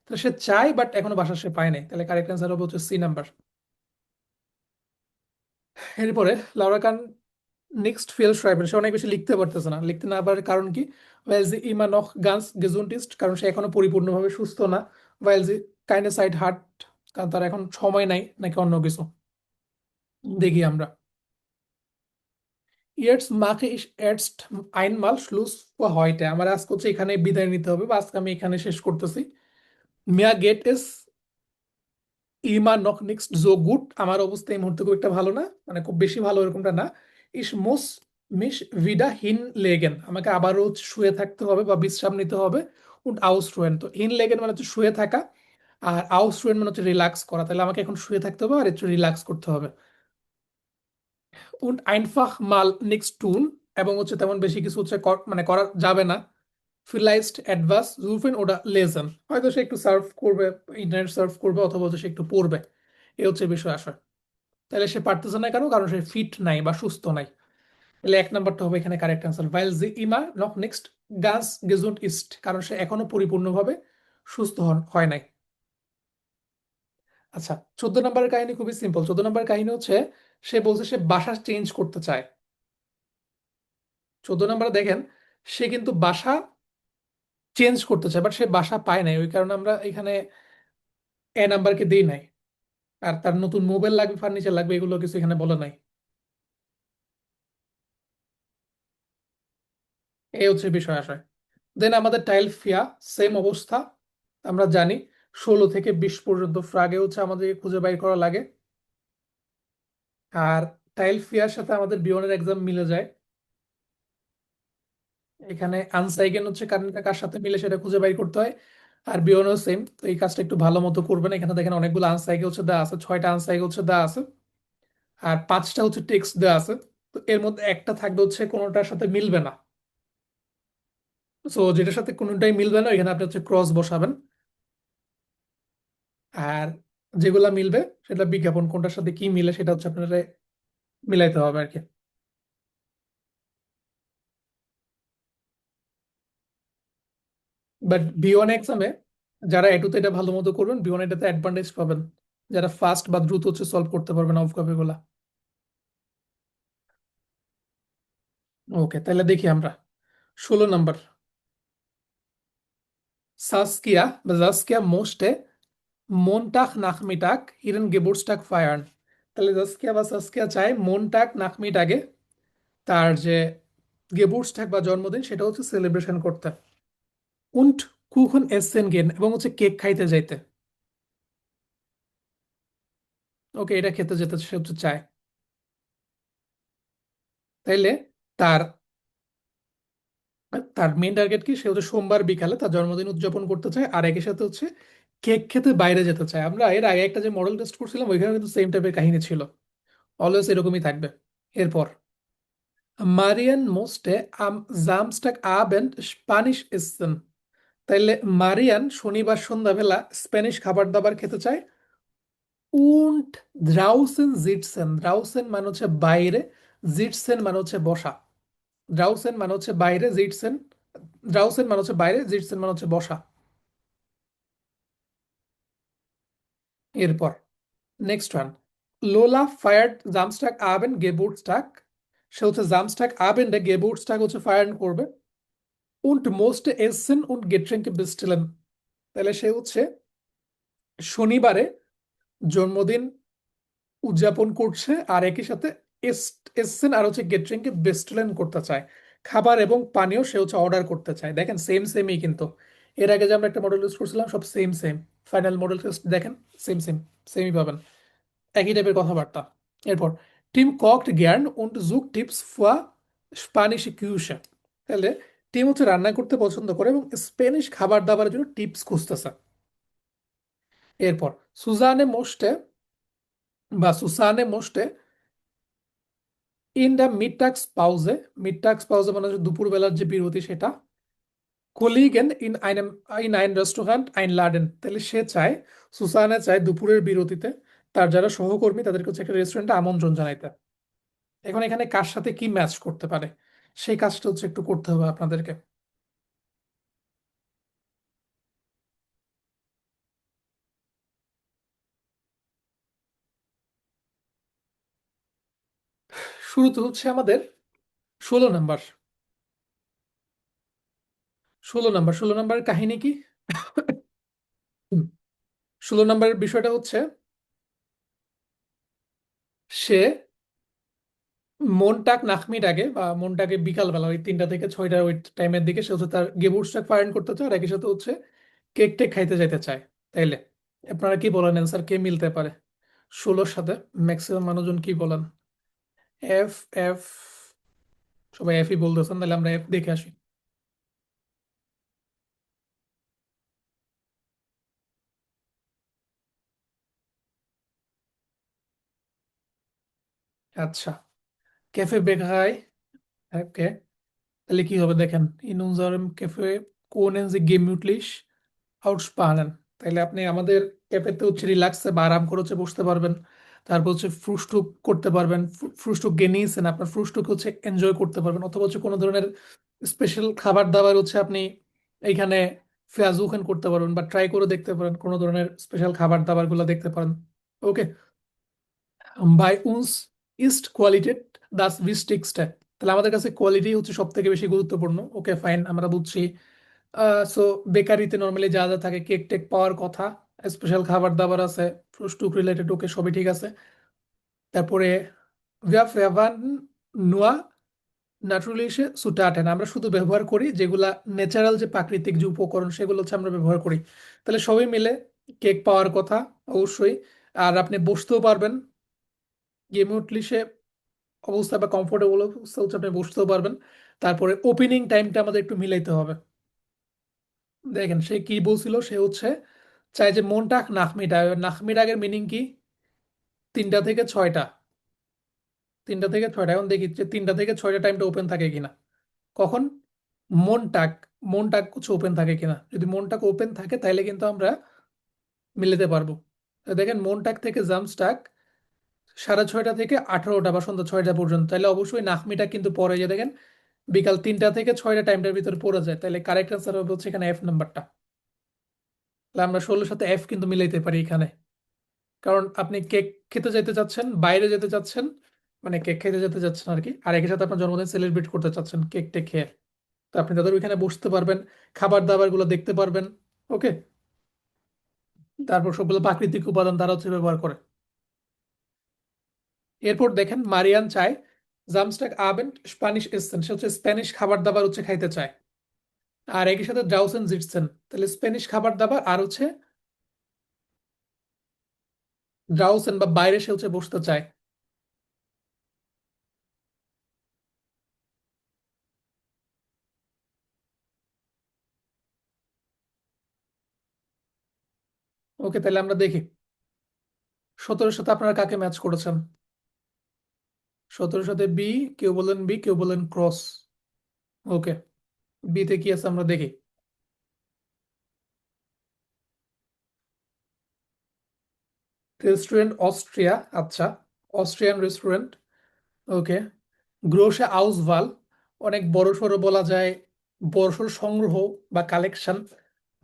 তাহলে সে চায় বাট এখনো বাসা সে পায় নাই, তাহলে কারেক্ট অ্যান্সার হবে হচ্ছে সি নাম্বার। এরপরে লাউরা কান নেক্সট ফেল schreiben, সে অনেক বেশি লিখতে পারতেছে না, লিখতে না পারার কারণ কি, weil sie immer noch ganz gesund ist, কারণ সে এখনো পরিপূর্ণভাবে সুস্থ না, weil sie keine Zeit hat, কারণ তার এখন সময় নাই, নাকি অন্য কিছু। দেখি আমরা, jetzt mache ich erst einmal Schluss für heute, আমার আজকে হচ্ছে এখানে বিদায় নিতে হবে বা আজকে আমি এখানে শেষ করতেছি। Mir geht es ইমা নক নিক্সট জো গুড, আমার অবস্থা এই মুহূর্তে খুব একটা ভালো না, মানে খুব বেশি ভালো এরকমটা না। ইস মোস মিস ভিডা হিন লেগেন, আমাকে আবারও শুয়ে থাকতে হবে বা বিশ্রাম নিতে হবে। উন্ড আউসরুহেন, তো হিন লেগেন মানে হচ্ছে শুয়ে থাকা, আর আউসরুহেন মানে হচ্ছে রিল্যাক্স করা, তাহলে আমাকে এখন শুয়ে থাকতে হবে আর একটু রিল্যাক্স করতে হবে। উন্ড আইনফাখ মাল নিক্সট টুন, এবং হচ্ছে তেমন বেশি কিছু হচ্ছে মানে করা যাবে না। ফিলাইজড অ্যাডভান্স রুফেন ওটা লেসন, হয়তো সে একটু সার্ভ করবে, ইন্টারনেট সার্ভ করবে, অথবা হচ্ছে সে একটু পড়বে। এ হচ্ছে বিষয় আসলে। তাহলে সে পারতেছে না কেন? কারণ সে ফিট নাই বা সুস্থ নাই। তাহলে এক নাম্বারটা হবে এখানে কারেক্ট অ্যান্সার, ভাইল জি ইমা নক নেক্সট গান্স গেজুন্ট ইস্ট, কারণ সে এখনো পরিপূর্ণভাবে সুস্থ হয় নাই। আচ্ছা, 14 নম্বরের কাহিনী খুবই সিম্পল। 14 নম্বরের কাহিনী হচ্ছে সে বলছে সে বাসা চেঞ্জ করতে চায়। 14 নম্বরে দেখেন, সে কিন্তু বাসা চেঞ্জ করতে চায়, বাট সে বাসা পায় নাই, ওই কারণে আমরা এখানে এ নাম্বারকে দিই নাই। আর তার নতুন মোবাইল লাগবে, ফার্নিচার লাগবে, এগুলো কিছু এখানে বলে নাই। এই হচ্ছে বিষয় আসে। দেন আমাদের টাইল ফিয়া, সেম অবস্থা। আমরা জানি 16 থেকে 20 পর্যন্ত ফ্রাগে হচ্ছে আমাদের খুঁজে বাইর করা লাগে। আর টাইল ফিয়ার সাথে আমাদের বিয়নের এক্সাম মিলে যায়। এখানে আনসাইগেন হচ্ছে কারেন্টটা কার সাথে মিলে সেটা খুঁজে বাইর করতে হয়। আর বিয়নও সেম, তো এই কাজটা একটু ভালো মতো করবেন। এখানে দেখেন অনেকগুলো আনসাইগে হচ্ছে দেওয়া আছে, 6টা আনসাইগে হচ্ছে দেওয়া আছে, আর 5টা হচ্ছে টেক্সট দেওয়া আছে। তো এর মধ্যে একটা থাকবে হচ্ছে কোনোটার সাথে মিলবে না। সো যেটার সাথে কোনোটাই মিলবে না এখানে আপনি হচ্ছে ক্রস বসাবেন। আর যেগুলা মিলবে সেটা বিজ্ঞাপন, কোনটার সাথে কি মিলে সেটা হচ্ছে আপনারা মিলাইতে হবে আর কি। বাট বিওয়ান এক্সামে যারা এটুতে এটা ভালো মতো করবেন, বিওয়ান এটাতে অ্যাডভান্টেজ পাবেন, যারা ফাস্ট বা দ্রুত হচ্ছে সলভ করতে পারবেন অফ কপি গুলা। ওকে, তাহলে দেখি আমরা 16 নম্বর। সাসকিয়া বা জাসকিয়া মোস্টে মনটাক নাকমিটাক ইরেন গেবুর্সটাক ফায়ার্ন, তাহলে জাসকিয়া বা সাসকিয়া চায় মনটাক নাকমিটাকে তার যে গেবুর্সটাক বা জন্মদিন সেটা হচ্ছে সেলিব্রেশন করতে। উন্ট কুখন এসেন গেন, এবং হচ্ছে কেক খাইতে যাইতে। ওকে, এটা খেতে যেতে সে হচ্ছে চায়। তাইলে তার তার মেইন টার্গেট কি? সে হচ্ছে সোমবার বিকালে তার জন্মদিন উদযাপন করতে চায়, আর একই সাথে হচ্ছে কেক খেতে বাইরে যেতে চায়। আমরা এর আগে একটা যে মডেল টেস্ট করছিলাম ওইখানে কিন্তু সেম টাইপের কাহিনী ছিল, অলওয়েজ এরকমই থাকবে। এরপর মারিয়ান মোস্টে আম জামস্টাক আবেন্ড স্পানিশ ইসেন, তাইলে মারিয়ান শনিবার সন্ধ্যাবেলা স্প্যানিশ খাবার দাবার খেতে চায়। উন্ট দ্রাউসেন জিটসেন, দ্রাউসেন মানে হচ্ছে বাইরে, জিটসেন মানে হচ্ছে বসা। দ্রাউসেন মানে হচ্ছে বাইরে, জিটসেন দ্রাউসেন মানে হচ্ছে বাইরে, জিটসেন মানে হচ্ছে বসা। এরপর নেক্সট ওয়ান, লোলা ফায়ার্ড জামস্টাক আবেন গেবুর্টস্টাক, সে হচ্ছে জামস্টাক আবেন্ডে গেবুর্টস্টাক হচ্ছে ফায়ার করবে। উন্ট মোস্ট এসেন উন্ট গেট্রেঙ্কে বিস্টিলেন, তাহলে সে হচ্ছে শনিবারে জন্মদিন উদযাপন করছে, আর একই সাথে এসেন আর হচ্ছে গেট্রিংকে বেস্টলেন করতে চায়। খাবার এবং পানীয় সে হচ্ছে অর্ডার করতে চায়। দেখেন সেম সেমই কিন্তু, এর আগে যে আমরা একটা মডেল ইউজ করছিলাম সব same same. Final model test দেখেন, সেম সেম, সেমই পাবেন, একই টাইপের কথাবার্তা। এরপর টিম ককড গ্যার্ন উন্ড জুক টিপস ফুয়া স্পানিশ কিউশে, তাহলে টিম হচ্ছে রান্না করতে পছন্দ করে এবং স্প্যানিশ খাবার দাবারের জন্য টিপস খুঁজতেছে। এরপর সুজানে মোস্টে বা সুসানে মোস্টে ইন দ্য মিড টাক্স পাউজে মানে হচ্ছে দুপুরবেলার যে বিরতি সেটা। কলিগেন ইন আইন রেস্টুরেন্ট আইন লাডেন, তাহলে সে চায়, সুসানে চায় দুপুরের বিরতিতে তার যারা সহকর্মী তাদেরকে হচ্ছে একটা রেস্টুরেন্টে আমন্ত্রণ জানাইতে। এখন এখানে কার সাথে কি ম্যাচ করতে পারে সেই কাজটা হচ্ছে একটু করতে হবে আপনাদেরকে। শুরুতে হচ্ছে আমাদের 16 নাম্বার। 16 নাম্বারের কাহিনী কি? 16 নাম্বারের বিষয়টা হচ্ছে সে মনটাক নাখমির আগে বা মনটাকে বিকালবেলা ওই 3টা থেকে 6টার ওই টাইমের দিকে সে হচ্ছে তার গেবুর্সটাক ফায়ার করতে চায়, আর একই সাথে হচ্ছে কেক টেক খাইতে যাইতে চায়। তাইলে আপনারা কি বলেন, অ্যান্সার কে মিলতে পারে 16-র সাথে? ম্যাক্সিমাম মানুষজন কি বলেন? এফ, এফ, সবাই এফই বলতেছেন, তাহলে আমরা এফ দেখে আসি। আচ্ছা, ক্যাফে বেকাই, ওকে। তাহলে কি হবে দেখেন, in unserem Café können Sie gemütlich ausspannen। তাইলে আপনি আমাদের ক্যাফেতে হচ্ছে রিল্যাক্সে বা আরাম করে হচ্ছে বসতে পারবেন। তারপর হচ্ছে ফ্রুস্টুক করতে পারবেন, ফ্রুস্টুক গেনিয়েছেন, আপনার ফ্রুস্টুক হচ্ছে এনজয় করতে পারবেন, অথবা হচ্ছে কোনো ধরনের স্পেশাল খাবার দাবার হচ্ছে আপনি এইখানে ফেয়াজুকেন করতে পারবেন বা ট্রাই করে দেখতে পারেন, কোনো ধরনের স্পেশাল খাবার দাবার গুলো দেখতে পারেন। ওকে, বাই উনস ইস্ট কোয়ালিটেট দাস উইস্টিক্সটা। তাহলে আমাদের কাছে কোয়ালিটি হচ্ছে সব থেকে বেশি গুরুত্বপূর্ণ। ওকে ফাইন, আমরা বুঝছি। সো বেকারিতে নর্মালি যা যা থাকে, কেক টেক পাওয়ার কথা, স্পেশাল খাবার দাবার আছে, ফ্রুস্টুক রিলেটেড, ওকে সবই ঠিক আছে। তারপরে wir verwenden nur natürliche Zutaten, আমরা শুধু ব্যবহার করি যেগুলা ন্যাচারাল, যে প্রাকৃতিক যে উপকরণ সেগুলো হচ্ছে আমরা ব্যবহার করি। তাহলে সবই মিলে কেক পাওয়ার কথা অবশ্যই। আর আপনি বসতেও পারবেন, গেমুটলি অবস্থা বা কমফোর্টেবল অবস্থা হচ্ছে আপনি বসতেও পারবেন। তারপরে ওপেনিং টাইমটা আমাদের একটু মিলাইতে হবে। দেখেন সে কি বলছিল, সে হচ্ছে চাই যে মনটাক নাখমিটাগ, নাখমিটাগের মিনিং কি? 3টা থেকে 6টা, 3টা থেকে 6টা। এখন দেখি যে 3টা থেকে 6টা টাইমটা ওপেন থাকে কিনা। কখন? মনটাক, মনটাক হচ্ছে ওপেন থাকে কিনা। যদি মনটাক ওপেন থাকে তাহলে কিন্তু আমরা মিলাতে পারবো। তো দেখেন মনটাক থেকে জামস্টাক 6:30 থেকে 18টা বা সন্ধ্যা 6টা পর্যন্ত, তাহলে অবশ্যই নাখমিটা কিন্তু পরে যে দেখেন বিকাল 3টা থেকে 6টা টাইমটার ভিতরে পড়ে যায়। তাহলে কারেক্ট আনসার হবে হচ্ছে এখানে এফ নাম্বারটা। তাহলে আমরা 16-র সাথে এফ কিন্তু মিলাইতে পারি এখানে। কারণ আপনি কেক খেতে যেতে চাচ্ছেন, বাইরে যেতে চাচ্ছেন, মানে কেক খেতে যেতে চাচ্ছেন আর কি, আর একই সাথে আপনার জন্মদিন সেলিব্রেট করতে চাচ্ছেন কেক টেক খেয়ে। তো আপনি তাদের ওইখানে বসতে পারবেন, খাবার দাবার গুলো দেখতে পারবেন। ওকে, তারপর সবগুলো প্রাকৃতিক উপাদান তারা হচ্ছে ব্যবহার করে। এরপর দেখেন মারিয়ান চায় জামস্টাক আবেন্ড স্প্যানিশ এসেন, সে হচ্ছে স্প্যানিশ খাবার দাবার হচ্ছে খাইতে চায়। আর একই সাথে ড্রাউসেন জিটসেন, তাহলে স্প্যানিশ খাবার দাবার আর হচ্ছে ড্রাউসেন বা বাইরে সে হচ্ছে বসতে চায়। ওকে, তাহলে আমরা দেখি 17-র সাথে আপনারা কাকে ম্যাচ করেছেন। 17-র সাথে বি, কেউ বলেন বি, কেউ বলেন ক্রস। ওকে, বিতে কি আছে আমরা দেখি। রেস্টুরেন্ট অস্ট্রিয়া, আচ্ছা, অস্ট্রিয়ান রেস্টুরেন্ট। ওকে, গ্রোসে আউসভাল, অনেক বড় সড়ো বলা যায়, বড়সড় সংগ্রহ বা কালেকশন।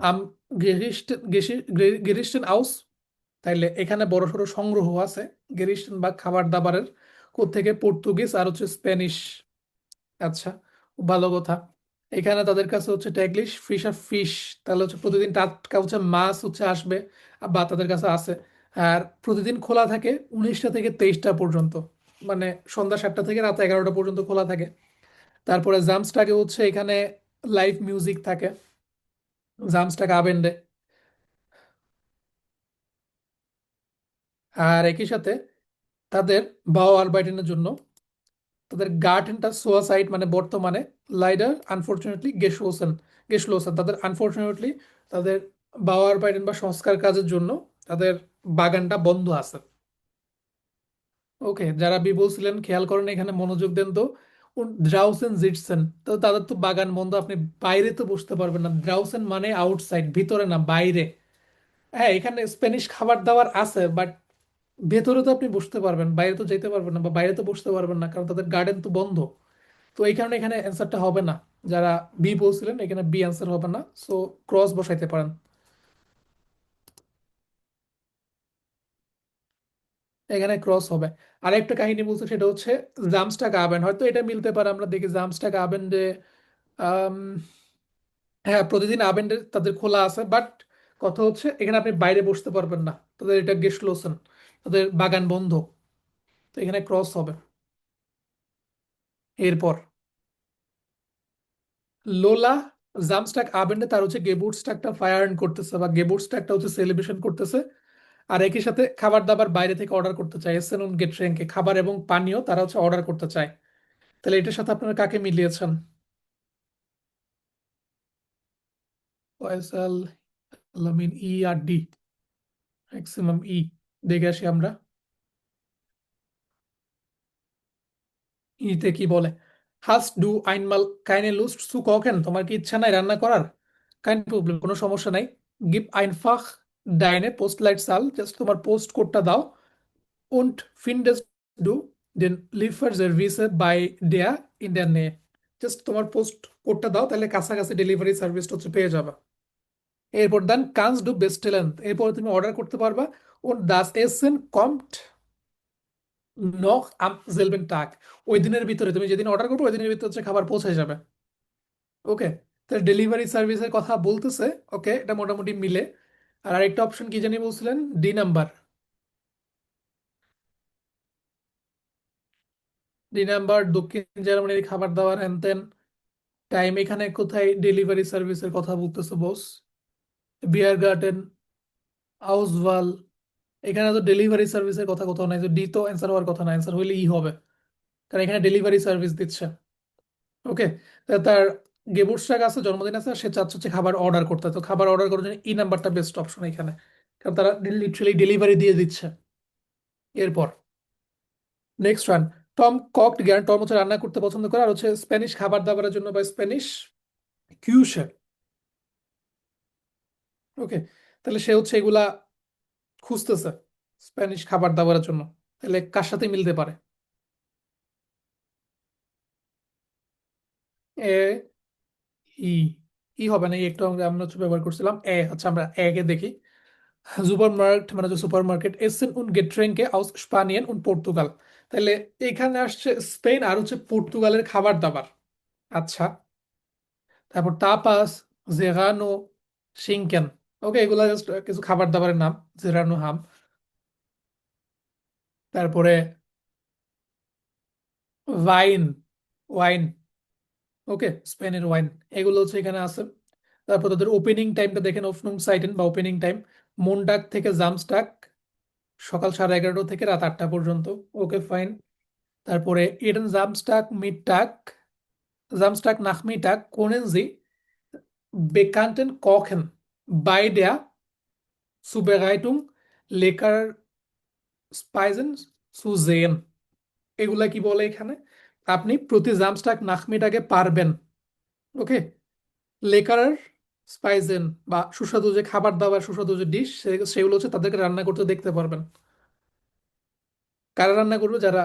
আম গেরিস্টেন আউস, তাইলে এখানে বড় সড়ো সংগ্রহ আছে গেরিস্টেন বা খাবার দাবারের। কোত্থেকে? পর্তুগিজ আর হচ্ছে স্প্যানিশ। আচ্ছা, ভালো কথা। এখানে তাদের কাছে হচ্ছে ট্যাগলিশ ফিশ আর ফিশ, তাহলে হচ্ছে প্রতিদিন টাটকা হচ্ছে মাছ হচ্ছে আসবে বা তাদের কাছে আছে। আর প্রতিদিন খোলা থাকে 19টা থেকে 23টা পর্যন্ত, মানে সন্ধ্যা 7টা থেকে রাত 11টা পর্যন্ত খোলা থাকে। তারপরে জামসটাকে হচ্ছে এখানে লাইভ মিউজিক থাকে, জামসটাক আবেন্ডে। আর একই সাথে তাদের বাও আরবাইটেনের জন্য তাদের গার্ডেনটা সোয়াসাইড, মানে বর্তমানে লাইডার আনফরচুনেটলি গেশলোসেন, গেশলোসেন তাদের আনফরচুনেটলি তাদের বাওয়ার বাইডেন বা সংস্কার কাজের জন্য তাদের বাগানটা বন্ধ আছে। ওকে, যারা বি বলছিলেন খেয়াল করেন, এখানে মনোযোগ দেন তো। ড্রাউসেন জিটসেন, তো তাদের তো বাগান বন্ধ, আপনি বাইরে তো বসতে পারবেন না। ড্রাউসেন মানে আউটসাইড, ভিতরে না, বাইরে। হ্যাঁ, এখানে স্প্যানিশ খাবার দাবার আছে, বাট ভেতরে তো আপনি বসতে পারবেন, বাইরে তো যেতে পারবেন না, বা বাইরে তো বসতে পারবেন না, কারণ তাদের গার্ডেন তো বন্ধ। তো এই কারণে এখানে অ্যান্সারটা হবে না। যারা বি বলছিলেন এখানে বি অ্যান্সার হবে না, সো ক্রস বসাইতে পারেন। এখানে ক্রস হবে। আর একটা কাহিনী বলছে, সেটা হচ্ছে জামসটা গাবেন, হয়তো এটা মিলতে পারে। আমরা দেখি জামসটা গাবেন যে আম, হ্যাঁ, প্রতিদিন আবেন্ডে তাদের খোলা আছে, বাট কথা হচ্ছে এখানে আপনি বাইরে বসতে পারবেন না, তাদের এটা গেস্টলোসেন, তাদের বাগান বন্ধ। তো এখানে ক্রস হবে। এরপর লোলা জামস্টাক আবেন্ডে তার হচ্ছে গেবুটস্টাকটা ফায়ার করতেছে বা গেবুটস্টাকটা হচ্ছে সেলিব্রেশন করতেছে। আর একই সাথে খাবার দাবার বাইরে থেকে অর্ডার করতে চায়, এসেন উন গেট্রেঙ্কে খাবার এবং পানীয় তারা হচ্ছে অর্ডার করতে চায়। তাহলে এটার সাথে আপনারা কাকে মিলিয়েছেন? ফয়সাল, আলামিন, ই আর ডি, ম্যাক্সিমাম ই। দেখে আসি আমরা ইতে কি বলে। হাস্ট ডু আইনমাল কাইনে লুস্ট সু কখেন, তোমার কি ইচ্ছা নাই রান্না করার? কাইন প্রবলেম, কোনো সমস্যা নাই। গিভ আইনফাখ ডাইনে পোস্ট লাইট সাল, জাস্ট তোমার পোস্ট কোডটা দাও। und findest du den Lieferservice bei der in der Nähe। Just তোমার পোস্ট কোডটা দাও, তাহলে কাছাকাছি ডেলিভারি সার্ভিসটা হচ্ছে পেয়ে যাবে। এরপর দেন কানস ডু বেস্টেলেন, এরপর তুমি অর্ডার করতে পারবা। und das Essen kommt noch am selben Tag, ওই দিনের ভিতরে, তুমি যেদিন অর্ডার করবে ওই দিনের ভিতরে হচ্ছে খাবার পৌঁছে যাবে। ওকে, তাহলে ডেলিভারি সার্ভিসের কথা বলতেছে। ওকে, এটা মোটামুটি মিলে। আর আরেকটা অপশন কি জানি বলছিলেন, ডি নাম্বার। ডি নাম্বার দক্ষিণ জার্মানির খাবার দাবার হ্যান ত্যান। টাইম এখানে কোথায় ডেলিভারি সার্ভিসের কথা বলতেছে বস? বিয়ার গার্ডেন, আউসভাল, এখানে তো ডেলিভারি সার্ভিসের কথা কোথাও নাই, তো ডি তো অ্যান্সার হওয়ার কথা না, অ্যান্সার হইলে ই হবে, কারণ এখানে ডেলিভারি সার্ভিস দিচ্ছে। ওকে, তার গেবুটসটাক আছে, জন্মদিন আছে, আর সে চাচ্ছে হচ্ছে খাবার অর্ডার করতে, তো খাবার অর্ডার করার জন্য ই নাম্বারটা বেস্ট অপশন এখানে, কারণ তারা লিটারালি ডেলিভারি দিয়ে দিচ্ছে। এরপর নেক্সট ওয়ান, টম ককড জ্ঞান, টম হচ্ছে রান্না করতে পছন্দ করে, আর হচ্ছে স্প্যানিশ খাবার দাবারের জন্য বা স্প্যানিশ কিউশে। ওকে, তাহলে সে হচ্ছে এগুলা খুঁজতেছে স্প্যানিশ খাবার দাবারের জন্য। তাহলে কার সাথে মিলতে পারে? এ, ই। ই হবে না, একটু আমরা হচ্ছে ব্যবহার করছিলাম এ, আচ্ছা আমরা এ কে দেখি। সুপার মার্কেট মানে হচ্ছে সুপার মার্কেট, এসেন উন গেট্রেঙ্কে আউস স্পানিয়েন উন পর্তুগাল। তাহলে এখানে আসছে স্পেন আর হচ্ছে পর্তুগালের খাবার দাবার। আচ্ছা, তারপর তাপাস, জেরানো, শিঙ্কেন। ওকে, এগুলা জাস্ট কিছু খাবার দাবারের নাম, জেরানো হাম। তারপরে ওয়াইন, ওয়াইন। ওকে, স্পেনের ওয়াইন, এগুলো হচ্ছে এখানে আছে। তারপর তাদের ওপেনিং টাইমটা দেখেন, ওপেনিং সাইটেন বা ওপেনিং টাইম, মন্ডাক থেকে জামস্টাক সকাল 11:30 থেকে রাত 8টা পর্যন্ত। Okay fine. তারপরে এডেন জামস্টাক মিডটাক, জামস্টাক নাখমিটাক কোনেন জি বেকান্টেন কখেন বাই der Zubereitung lecker Speisen zu sehen। এগুলা কি বলে এখানে, আপনি প্রতি জামস্টাক নাখমিটাকে পারবেন। ওকে, লেকার স্পাইসেন বা সুস্বাদু যে খাবার দাবার, সুস্বাদু যে ডিশ, সেগুলো হচ্ছে তাদেরকে রান্না করতে দেখতে পারবেন। কারা রান্না করবে? যারা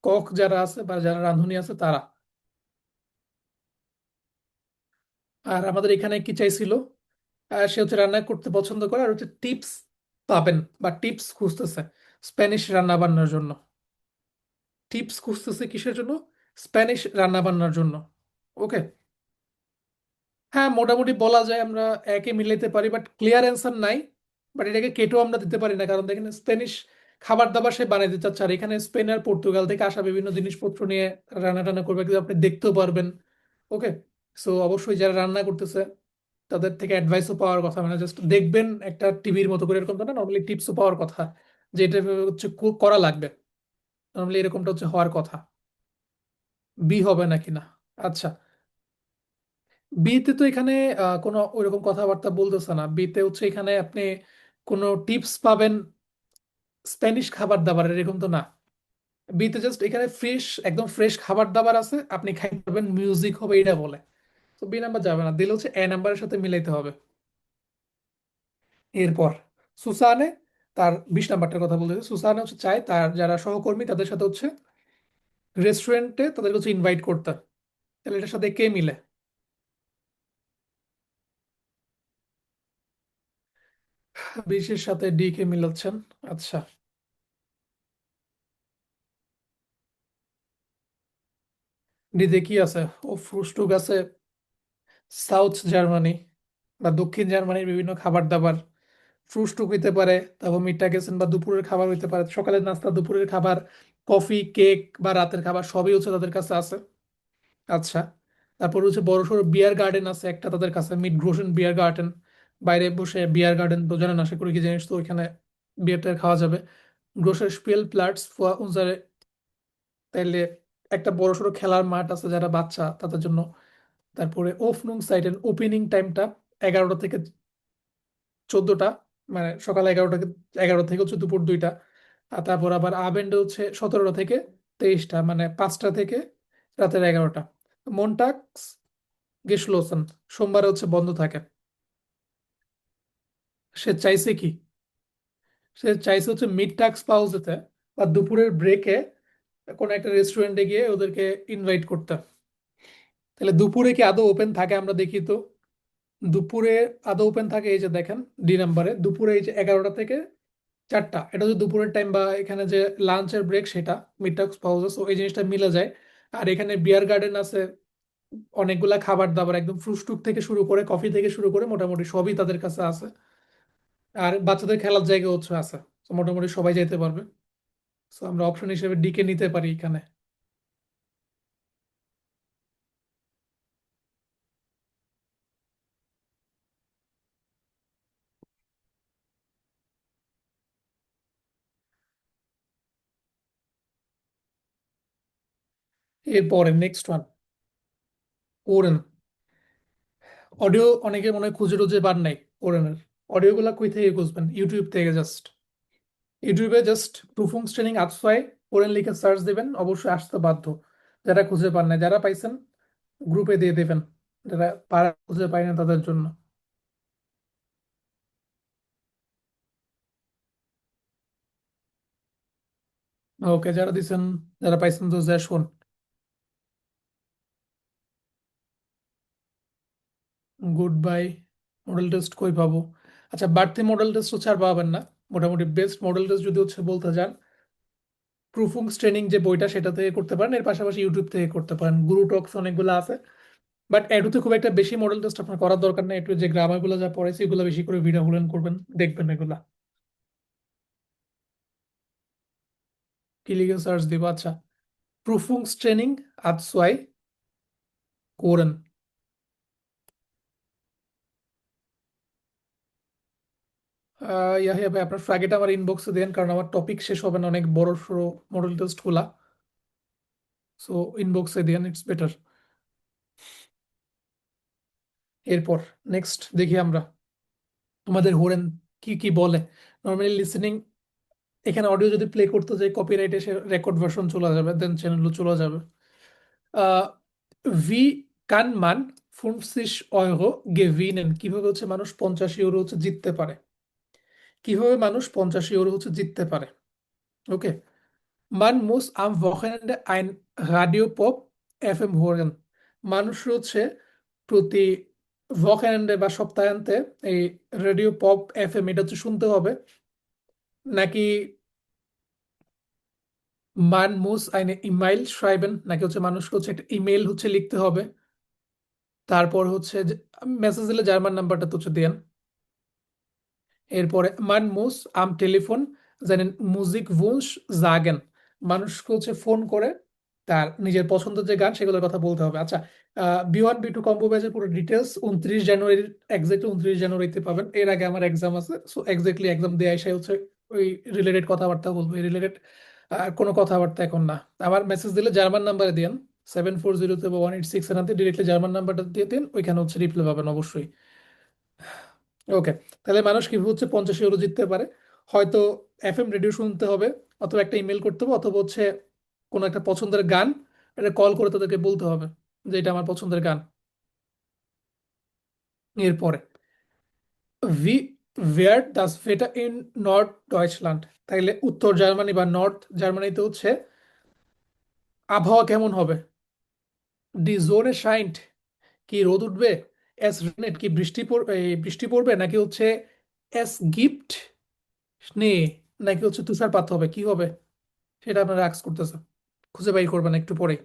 কক যারা আছে বা যারা রাঁধুনি আছে তারা। আর আমাদের এখানে কি চাইছিল? সে হচ্ছে রান্না করতে পছন্দ করে, আর হচ্ছে টিপস পাবেন বা টিপস খুঁজতেছে স্প্যানিশ রান্না বান্নার জন্য। টিপস খুঁজতেছে কিসের জন্য? স্প্যানিশ রান্না বান্নার জন্য। ওকে, হ্যাঁ মোটামুটি বলা যায় আমরা একে মিলাইতে পারি, বাট ক্লিয়ার অ্যান্সার নাই। বাট এটাকে কেটেও আমরা দিতে পারি না, কারণ দেখেন স্প্যানিশ খাবার দাবার সে বানাইতে চাচ্ছে, আর এখানে স্পেন আর পর্তুগাল থেকে আসা বিভিন্ন জিনিসপত্র নিয়ে রান্না টান্না করবে, কিন্তু আপনি দেখতেও পারবেন। ওকে, সো অবশ্যই যারা রান্না করতেছে তাদের থেকে অ্যাডভাইসও পাওয়ার কথা, মানে জাস্ট দেখবেন একটা টিভির মতো করে, এরকম তো না, নর্মালি টিপসও পাওয়ার কথা যে এটা হচ্ছে করা লাগবে। নর্মালি এরকমটা হচ্ছে হওয়ার কথা। বি হবে নাকি না? আচ্ছা, বিতে তো এখানে কোনো ওইরকম কথাবার্তা বলতেছে না। বিতে হচ্ছে এখানে আপনি কোনো টিপস পাবেন স্প্যানিশ খাবার দাবার, এরকম তো না। বিতে জাস্ট এখানে ফ্রেশ, একদম ফ্রেশ খাবার দাবার আছে, আপনি খাইতে পারবেন, মিউজিক হবে, এটা বলে। তো বি নাম্বার যাবে না, দিলে হচ্ছে এ নাম্বারের সাথে মিলাইতে হবে। এরপর সুসানে, তার 20 নাম্বারটার কথা বলতেছে। সুসানে হচ্ছে চায় তার যারা সহকর্মী তাদের সাথে হচ্ছে রেস্টুরেন্টে তাদেরকে হচ্ছে ইনভাইট করতে। তাহলে এটার সাথে কে মিলে? 20-এর সাথে ডি কে মিলাচ্ছেন। আচ্ছা, ডিতে কি আছে? ও ফ্রুস্টুক আছে, সাউথ জার্মানি বা দক্ষিণ জার্মানির বিভিন্ন খাবার দাবার। ফ্রুস্টুক হইতে পারে, তারপর মিঠা গেছেন বা দুপুরের খাবার হইতে পারে, সকালের নাস্তা, দুপুরের খাবার, কফি, কেক বা রাতের খাবার, সবই হচ্ছে তাদের কাছে আছে। আচ্ছা, তারপর হচ্ছে বড় সড়ো বিয়ার গার্ডেন আছে একটা তাদের কাছে, মিট গ্রোশন বিয়ার গার্ডেন। বাইরে বসে বিয়ার গার্ডেন তো জানেন আশা করি কি জিনিস, তো ওইখানে বিয়ারটা খাওয়া যাবে। গ্রোসার স্পিল প্লাটস ফর উনজারে, তাইলে একটা বড় সড়ো খেলার মাঠ আছে যারা বাচ্চা তাদের জন্য। তারপরে ওপেনিং সাইটের ওপেনিং টাইমটা 11টা থেকে 14টা, মানে সকাল 11টা থেকে হচ্ছে দুপুর 2টা। আর তারপর আবার আবেন্ডে হচ্ছে 17টা থেকে 23টা, মানে 5টা থেকে রাতের 11টা। মনটাক্স গেসলোসন সোমবারে হচ্ছে বন্ধ থাকে। সে চাইছে কি, সে চাইছে হচ্ছে মিড টাক্স পাউজেতে বা দুপুরের ব্রেকে কোনো একটা রেস্টুরেন্টে গিয়ে ওদেরকে ইনভাইট করতে। তাহলে দুপুরে কি আদৌ ওপেন থাকে আমরা দেখি তো। দুপুরে আদৌ ওপেন থাকে, এই যে দেখেন ডি নাম্বারে দুপুরে এই যে 11টা থেকে 4টা, এটা হচ্ছে দুপুরের টাইম বা এখানে যে লাঞ্চের ব্রেক সেটা মিড টাক্স পাউজেস, এই জিনিসটা মিলে যায়। আর এখানে বিয়ার গার্ডেন আছে, অনেকগুলা খাবার দাবার একদম ফ্রুট টুক থেকে শুরু করে কফি থেকে শুরু করে মোটামুটি সবই তাদের কাছে আছে। আর বাচ্চাদের খেলার জায়গা হচ্ছে আছে। তো মোটামুটি সবাই যেতে পারবে। তো আমরা অপশন হিসেবে ডিকে নিতে পারি এখানে। এরপরে নেক্সট ওয়ান, ওরেন। অডিও অনেকে মনে হয় খুঁজে টুজে পার নাই ওরেনের। অডিও গুলা কই থেকে খুঁজবেন? ইউটিউব থেকে জাস্ট, ইউটিউবে জাস্ট প্রুফুং ট্রেনিং আতসোয়াই ওরেন লিখে সার্চ দিবেন, অবশ্যই আসতে বাধ্য। যারা খুঁজে পান নাই, যারা পাইছেন গ্রুপে দিয়ে দেবেন, যারা পারা খুঁজে পায় না তাদের জন্য। ওকে, যারা দিছেন, যারা পাইছেন তো যা শোন। Good bye. মডেল টেস্ট কই পাবো? আচ্ছা, বাড়তি মডেল টেস্ট হচ্ছে আর পাবেন না। মোটামুটি বেস্ট মডেল টেস্ট যদি হচ্ছে বলতে যান, প্রুফুং ট্রেনিং যে বইটা সেটা থেকে করতে পারেন, এর পাশাপাশি ইউটিউব থেকে করতে পারেন, গুরু টক্স অনেকগুলো আছে। বাট এডুতে খুব একটা বেশি মডেল টেস্ট আপনার করার দরকার নেই, একটু যে গ্রামার গুলো যা পড়াইছে এগুলো বেশি করে ভিডিও গুলো করবেন, দেখবেন এগুলা। কি লিখে সার্চ দিব? আচ্ছা, প্রুফুং ট্রেনিং আতসোয়াই কোরেন। ইয়াহিয়া ভাই, আপনার ফ্রাগেটা আমার ইনবক্সে দেন, কারণ আমার টপিক শেষ হবে না অনেক বড় সড়ো মডেল টেস্ট গুলা। সো ইনবক্সে দেন, ইটস বেটার। এরপর নেক্সট দেখি আমরা তোমাদের হোরেন কি কি বলে। নর্মালি লিসেনিং, এখানে অডিও যদি প্লে করতে যাই কপিরাইট এসে রেকর্ড ভার্সন চলে যাবে, দেন চ্যানেলও চলে যাবে। ভি কান মান 50 ইউরো গেভিনেন, কিভাবে হচ্ছে মানুষ 50 ইউরো হচ্ছে জিততে পারে। কিভাবে মানুষ 50 ইউরো হচ্ছে জিততে পারে? ওকে, মান মুস আম ভোখেনডে আইন রাডিও পপ এফএম হোরেন। মানুষ হচ্ছে প্রতি ভোখেনডে বা সপ্তাহান্তে এই রেডিও পপ এফএম এটা হচ্ছে শুনতে হবে, নাকি মান মুস আইনে ইমেইল schreiben, নাকি হচ্ছে মানুষকে হচ্ছে একটা ইমেইল হচ্ছে লিখতে হবে। তারপর হচ্ছে মেসেজ দিলে জার্মান নাম্বারটা তো হচ্ছে দেন। এরপরে মান মুস আম টেলিফোন জানেন মুজিক wunsch sagen, মানুষকে হচ্ছে ফোন করে তার নিজের পছন্দের যে গান সেগুলোর কথা বলতে হবে। আচ্ছা, বি1 বি2 কম্বো ব্যাচের পুরো ডিটেলস 29 জানুয়ারি, এক্সাক্টলি 29 জানুয়ারিতে পাবেন। এর আগে আমার এক্সাম আছে, সো এক্স্যাক্টলি এক্সাম দিয়ে এসে হচ্ছে ওই রিলেটেড কথাবার্তা বলবো, এই রিলেটেড কোনো কথাবার্তা এখন না। আমার মেসেজ দিলে জার্মান নাম্বারে দিন, 740 বা 186 এর ডিরেক্টলি জার্মান নাম্বারটা দিয়ে দিন, ওইখানে হচ্ছে রিপ্লাই পাবেন অবশ্যই। ওকে, তাহলে মানুষ কিভাবে হচ্ছে 50 ইউরো জিততে পারে? হয়তো এফএম রেডিও শুনতে হবে, অথবা একটা ইমেল করতে হবে, অথবা হচ্ছে কোনো একটা পছন্দের গান এটা কল করে তাদেরকে বলতে হবে যে এটা আমার পছন্দের গান। এরপরে ভি ওয়্যার ডাস ভেটা ইন নর্থ ডয়েচল্যান্ড, তাইলে উত্তর জার্মানি বা নর্থ জার্মানিতে হচ্ছে আবহাওয়া কেমন হবে? ডি জোনে শাইন্ট, কি রোদ উঠবে? এস রেনেট, কি বৃষ্টি পড়বে, নাকি হচ্ছে এস গিফট স্নে, নাকি হচ্ছে তুষারপাত হবে, কি হবে? সেটা আপনারা আক্স করতেছে, খুঁজে বাই করবেন একটু পরে।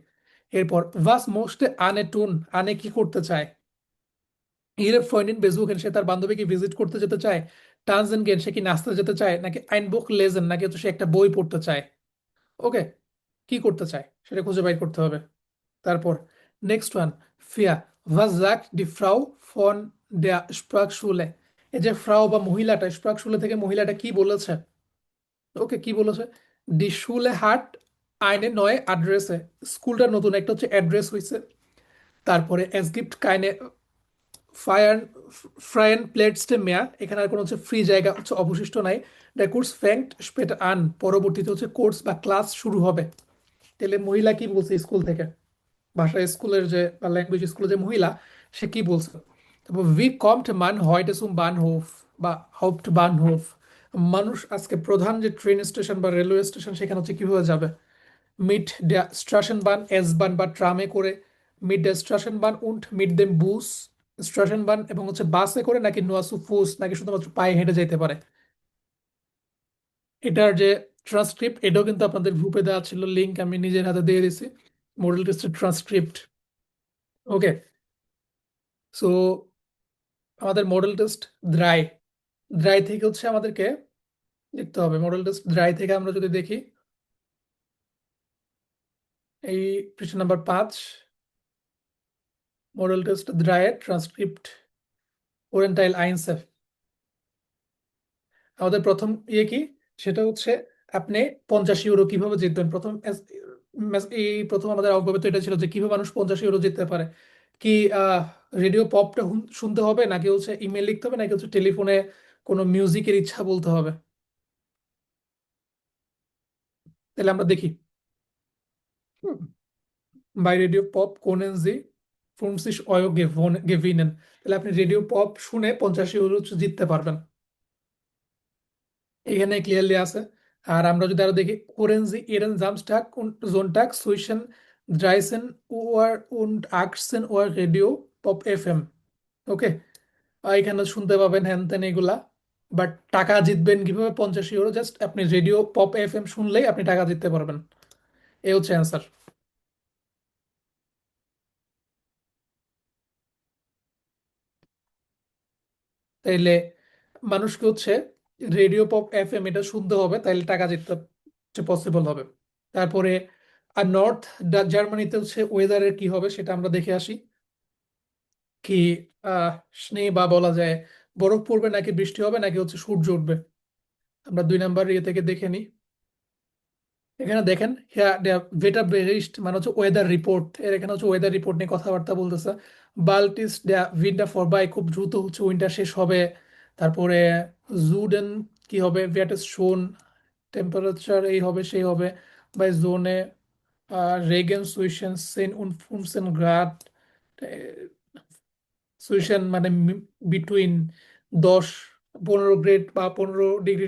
এরপর ভাস মোস্টে আনে টুন, আনে কি করতে চায়? ইরে ফ্রয়েন্ডিন বেজুকেন, সে তার বান্ধবীকে ভিজিট করতে যেতে চায়। টানজেন গেন, সে কি নাচতে যেতে চায়, নাকি আইন বুক লেজেন, নাকি হচ্ছে সে একটা বই পড়তে চায়। ওকে, কি করতে চায় সেটা খুঁজে বাই করতে হবে। তারপর নেক্সট ওয়ান, ফিয়া was sagt die Frau von der Sprachschule? এই যে ফ্রাউ বা মহিলাটা স্প্রাকশুলে থেকে মহিলাটা কি বলেছে? ওকে, কি বলেছে? দি শুলে হাট আইনে নয় অ্যাড্রেসে, স্কুলটা নতুন একটা হচ্ছে অ্যাড্রেস হয়েছে। তারপরে এস গিফট কাইনে ফায়ার ফ্রায়েন প্লেটসটে মেয়ার, এখানে আর কোনো হচ্ছে ফ্রি জায়গা হচ্ছে অবশিষ্ট নাই। দ্য কোর্স ফ্যাংট স্পেট আন, পরবর্তীতে হচ্ছে কোর্স বা ক্লাস শুরু হবে। তাহলে মহিলা কি বলছে স্কুল থেকে, ভাষা স্কুলের যে বা ল্যাঙ্গুয়েজ স্কুলের যে মহিলা, সে কি বলছে? তারপর ভি কমট মান হয়টে সুম বানহোফ বা হাউপ্ট বানহোফ, মানুষ আজকে প্রধান যে ট্রেন স্টেশন বা রেলওয়ে স্টেশন সেখানে হচ্ছে কিভাবে যাবে? মিট der Straßenbahn, এস-বান বা ট্রামে করে, মিট der Straßenbahn und mit dem Bus, স্টেশনবান এবং হচ্ছে বাসে করে, নাকি নোয়া zu Fuß, নাকি শুধুমাত্র পায়ে হেঁটে যেতে পারে। এটার যে ট্রান্সক্রিপ্ট এটাও কিন্তু আপনাদের গ্রুপে দেওয়া ছিল, লিংক আমি নিজের হাতে দিয়ে দিছি, মডেল টেস্টের ট্রান্সক্রিপ্ট। ওকে, সো আমাদের মডেল টেস্ট দ্রাই, দ্রাই থেকে হচ্ছে আমাদেরকে লিখতে হবে। মডেল টেস্ট দ্রাই থেকে আমরা যদি দেখি, এই পৃষ্ঠা নাম্বার 5, মডেল টেস্ট দ্রায়ের ট্রান্সক্রিপ্ট ওরেন্টাইল আইনসেফ। আমাদের প্রথম ইয়ে কি, সেটা হচ্ছে আপনি 50 ইউরো কিভাবে জিতবেন। এই প্রথম আমাদের অবগত এটা ছিল যে কিভাবে মানুষ 50 ইউরো জিততে পারে। কি রেডিও পপটা শুনতে হবে, নাকি হচ্ছে ইমেল লিখতে হবে, নাকি হচ্ছে টেলিফোনে কোনো মিউজিকের ইচ্ছা বলতে হবে? তাহলে আমরা দেখি, বাই রেডিও পপ কোনেন জি ফ্রুমসিস অয় গেভিনেন, তাহলে আপনি রেডিও পপ শুনে 50 ইউরো জিততে পারবেন। এখানে ক্লিয়ারলি আছে। আর আমরা যদি আরো দেখি, Hören Sie Ihren Samstag und Sonntag zwischen 13 Uhr und 18 Uhr radio pop FM. Okay, এখানে শুনতে পাবেন হ্যান ত্যান এগুলা। বাট টাকা জিতবেন কিভাবে 50 ইউরো? জাস্ট আপনি রেডিও পপ এফএম শুনলেই আপনি টাকা জিততে পারবেন। এ হচ্ছে অ্যান্সার। তাইলে মানুষকে হচ্ছে রেডিও পপ এফএম এটা শুনতে হবে, তাইলে টাকা জিততে পসিবল হবে। তারপরে আর নর্থ জার্মানিতে হচ্ছে ওয়েদারের কি হবে সেটা আমরা দেখে আসি। কি আহ স্নে বা বলা যায় বরফ পড়বে, নাকি বৃষ্টি হবে, নাকি হচ্ছে সূর্য উঠবে? আমরা 2 নাম্বার ইয়ে থেকে দেখে নিই। এখানে দেখেন ভেটার বেরিস্ট মানে হচ্ছে ওয়েদার রিপোর্ট, এর এখানে হচ্ছে ওয়েদার রিপোর্ট নিয়ে কথাবার্তা বলতেছে। বাল্টিস উইন্টার ফর বাই, খুব দ্রুত হচ্ছে উইন্টার শেষ হবে। তারপরে জুডেন কি হবে, ভ্যাটেস শোন, টেম্পারেচার এই হবে সেই হবে। বাই জোনে রেগেন সুইশন সেন উনফুনসেন গ্রাড, সুইশন মানে বিটুইন 10-15 গ্রেড বা 15 ডিগ্রি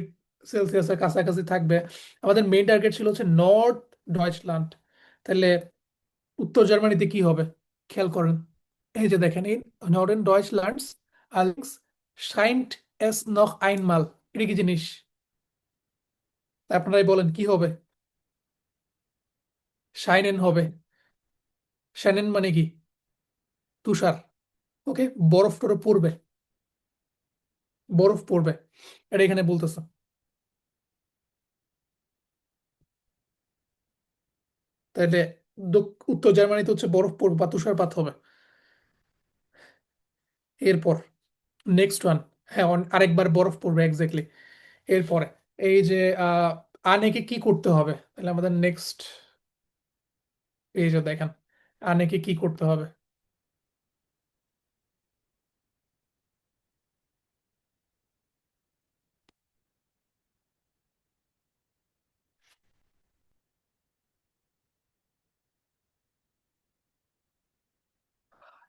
সেলসিয়াসের কাছাকাছি থাকবে। আমাদের মেইন টার্গেট ছিল হচ্ছে নর্থ ডয়েচল্যান্ড, তাহলে উত্তর জার্মানিতে কি হবে খেয়াল করেন। এই যে দেখেন, এই নর্ডেন ডয়েচল্যান্ডস আলেক্স শাইন্ট এস নখ আইনমাল, এটা কি জিনিস? আপনারাই বলেন কি হবে? শাইনেন হবে। শাইনেন মানে কি? তুষার। ওকে, বরফ টরফ পড়বে, বরফ পড়বে, এটা এখানে বলতেছে। তাহলে উত্তর জার্মানিতে হচ্ছে বরফ পড়বে বা তুষারপাত হবে। এরপর নেক্সট ওয়ান, হ্যাঁ আরেকবার বরফ পড়বে এক্স্যাক্টলি। এরপরে এই যে আনেকে কি করতে হবে, তাহলে আমাদের নেক্সট এই যে দেখেন, আনেকে কি করতে হবে।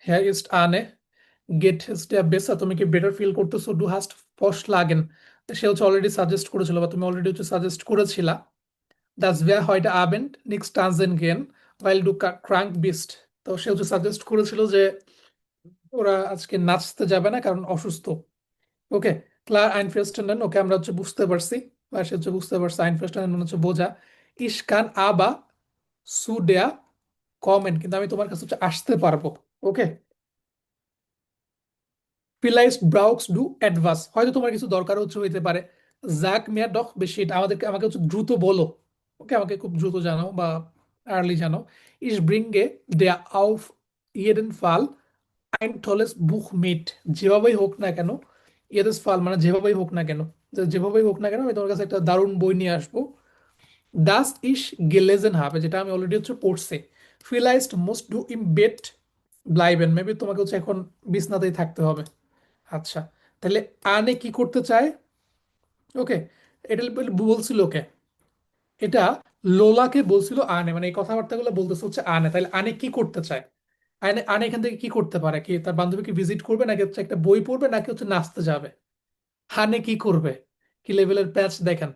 হ্যাঁ ইস্ট আনে গেট ইস্ট বেসা, তুমি কি বেটার ফিল করতেছো? ডু হাস্ট ফস লাগেন, সে হচ্ছে অলরেডি সাজেস্ট করেছিল বা তুমি অলরেডি হচ্ছে suggest করেছিলা। Das wäre heute Abend nichts tanzen gehen, weil du krank bist। তো সে হচ্ছে সাজেস্ট করেছিল যে ওরা আজকে নাচতে যাবে না কারণ অসুস্থ। ওকে, ক্লার আইনফেস্টেন্ডেন, ওকে আমরা হচ্ছে বুঝতে পারছি, বা সে হচ্ছে বুঝতে পারছে, আইনফেস্টেন্ডেন মানে হচ্ছে বোঝা। ইস কান আবা সু দেয়া কমেন্ট, কিন্তু আমি তোমার কাছে হচ্ছে আসতে পারবো। ওকে, ফিলাইস্ট ব্রাউক্স ডু অ্যাডভাস, হয়তো তোমার কিছু দরকার হচ্ছে হইতে পারে। জাক মিয়া ডক বেশি, আমাকে হচ্ছে দ্রুত বলো। ওকে, আমাকে খুব দ্রুত জানাও বা আর্লি জানাও। ইস ব্রিঙ্গে দেয়া আউফ ইয়েডেন ফাল ein tolles Buch mit, যেভাবেই হোক না কেন, jedes Fall মানে যেভাবেই হোক না কেন, যেভাবেই হোক না কেন আমি তোমার কাছে একটা দারুণ বই নিয়ে আসবো, das ich gelesen habe, যেটা আমি অলরেডি হচ্ছে পড়ছি, vielleicht musst du im Bett bleiben, maybe তোমাকে হচ্ছে এখন বিছনাতেই থাকতে হবে। আচ্ছা, তাহলে আনে কি করতে চায়? ওকে, এটা বলছিল ওকে, এটা লোলাকে বলছিল আনে, মানে এই কথাবার্তাগুলো বলতেছে হচ্ছে আনে, তাহলে আনে কি করতে চায়? আনে আনে এখান থেকে কি করতে পারে, কি তার বান্ধবীকে ভিজিট করবে, নাকি হচ্ছে একটা বই পড়বে, নাকি হচ্ছে নাচতে যাবে? আনে কি করবে? কি লেভেলের প্যাচ দেখেন!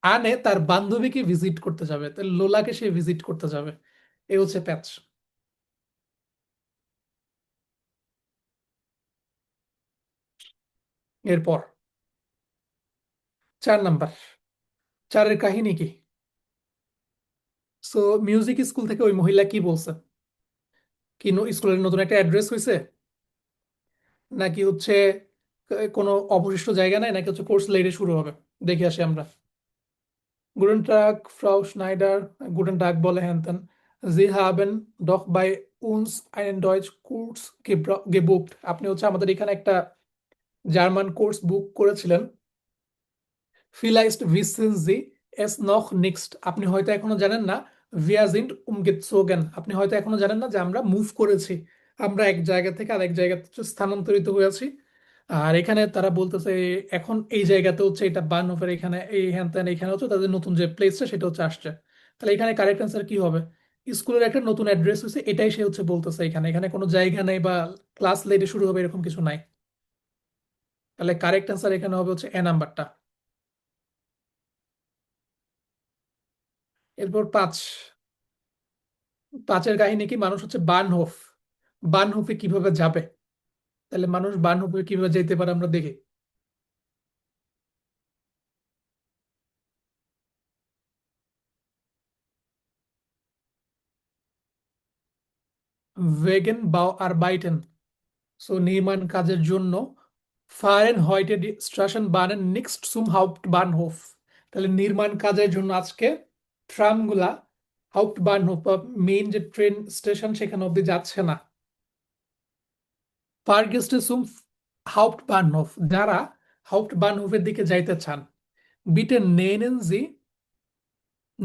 আনে তার বান্ধবীকে ভিজিট করতে যাবে, তাহলে লোলাকে সে ভিজিট করতে যাবে, এ হচ্ছে প্যাচ। এরপর 4 নাম্বার, চারের কাহিনী কি? সো মিউজিক স্কুল থেকে ওই মহিলা কি বলছে? কি স্কুলের নতুন একটা অ্যাড্রেস হয়েছে, নাকি হচ্ছে কোনো অবশিষ্ট জায়গা নাই, নাকি হচ্ছে কোর্স লেটে শুরু হবে? দেখে আসি আমরা। Guten Tag, Frau Schneider. Guten Tag বলে হ্যান। Sie haben doch bei uns einen Deutschkurs gebucht. আপনি হচ্ছে আমাদের এখানে একটা জার্মান কোর্স বুক করেছিলেন। Vielleicht wissen Sie es noch nicht. আপনি হয়তো এখনো জানেন না। Wir sind umgezogen. আপনি হয়তো এখনো জানেন না যে আমরা মুভ করেছি। আমরা এক জায়গা থেকে আরেক জায়গাতে স্থানান্তরিত হয়েছি। আর এখানে তারা বলতেছে এখন এই জায়গাতে হচ্ছে এটা বার্নহোফের এখানে এই হ্যান ত্যান, এখানে হচ্ছে তাদের নতুন যে প্লেসটা সেটা হচ্ছে আসছে। তাহলে এখানে কারেক্ট অ্যান্সার কি হবে? স্কুলের একটা নতুন অ্যাড্রেস হচ্ছে, এটাই সে হচ্ছে বলতেছে, এখানে এখানে কোনো জায়গা নেই বা ক্লাস লেটে শুরু হবে এরকম কিছু নাই। তাহলে কারেক্ট অ্যান্সার এখানে হবে হচ্ছে এ নাম্বারটা। এরপর 5, 5-এর কাহিনী কি? মানুষ হচ্ছে বার্নহোফ, বার্নহোফে কিভাবে যাবে? তাহলে মানুষ বার্নহোফে কিভাবে যেতে পারে আমরা দেখি। ওয়েগেন বাও আরবাইটেন, সো নির্মাণ কাজের জন্য, ফারেন হয়টে স্ট্রাশন বার্নেন নিক্সট সুম হাউপ্ট বার্নহোফ, তাহলে নির্মাণ কাজের জন্য আজকে ট্রামগুলা হাউপ্ট বার্নহোফ বা মেইন যে ট্রেন স্টেশন সেখানে অব্দি যাচ্ছে না। ফারগেস্টে সুম হাউপ্ট বার্নহোফ, যারা হাউপ্ট বার্নহোফের দিকে যাইতে চান, বিটে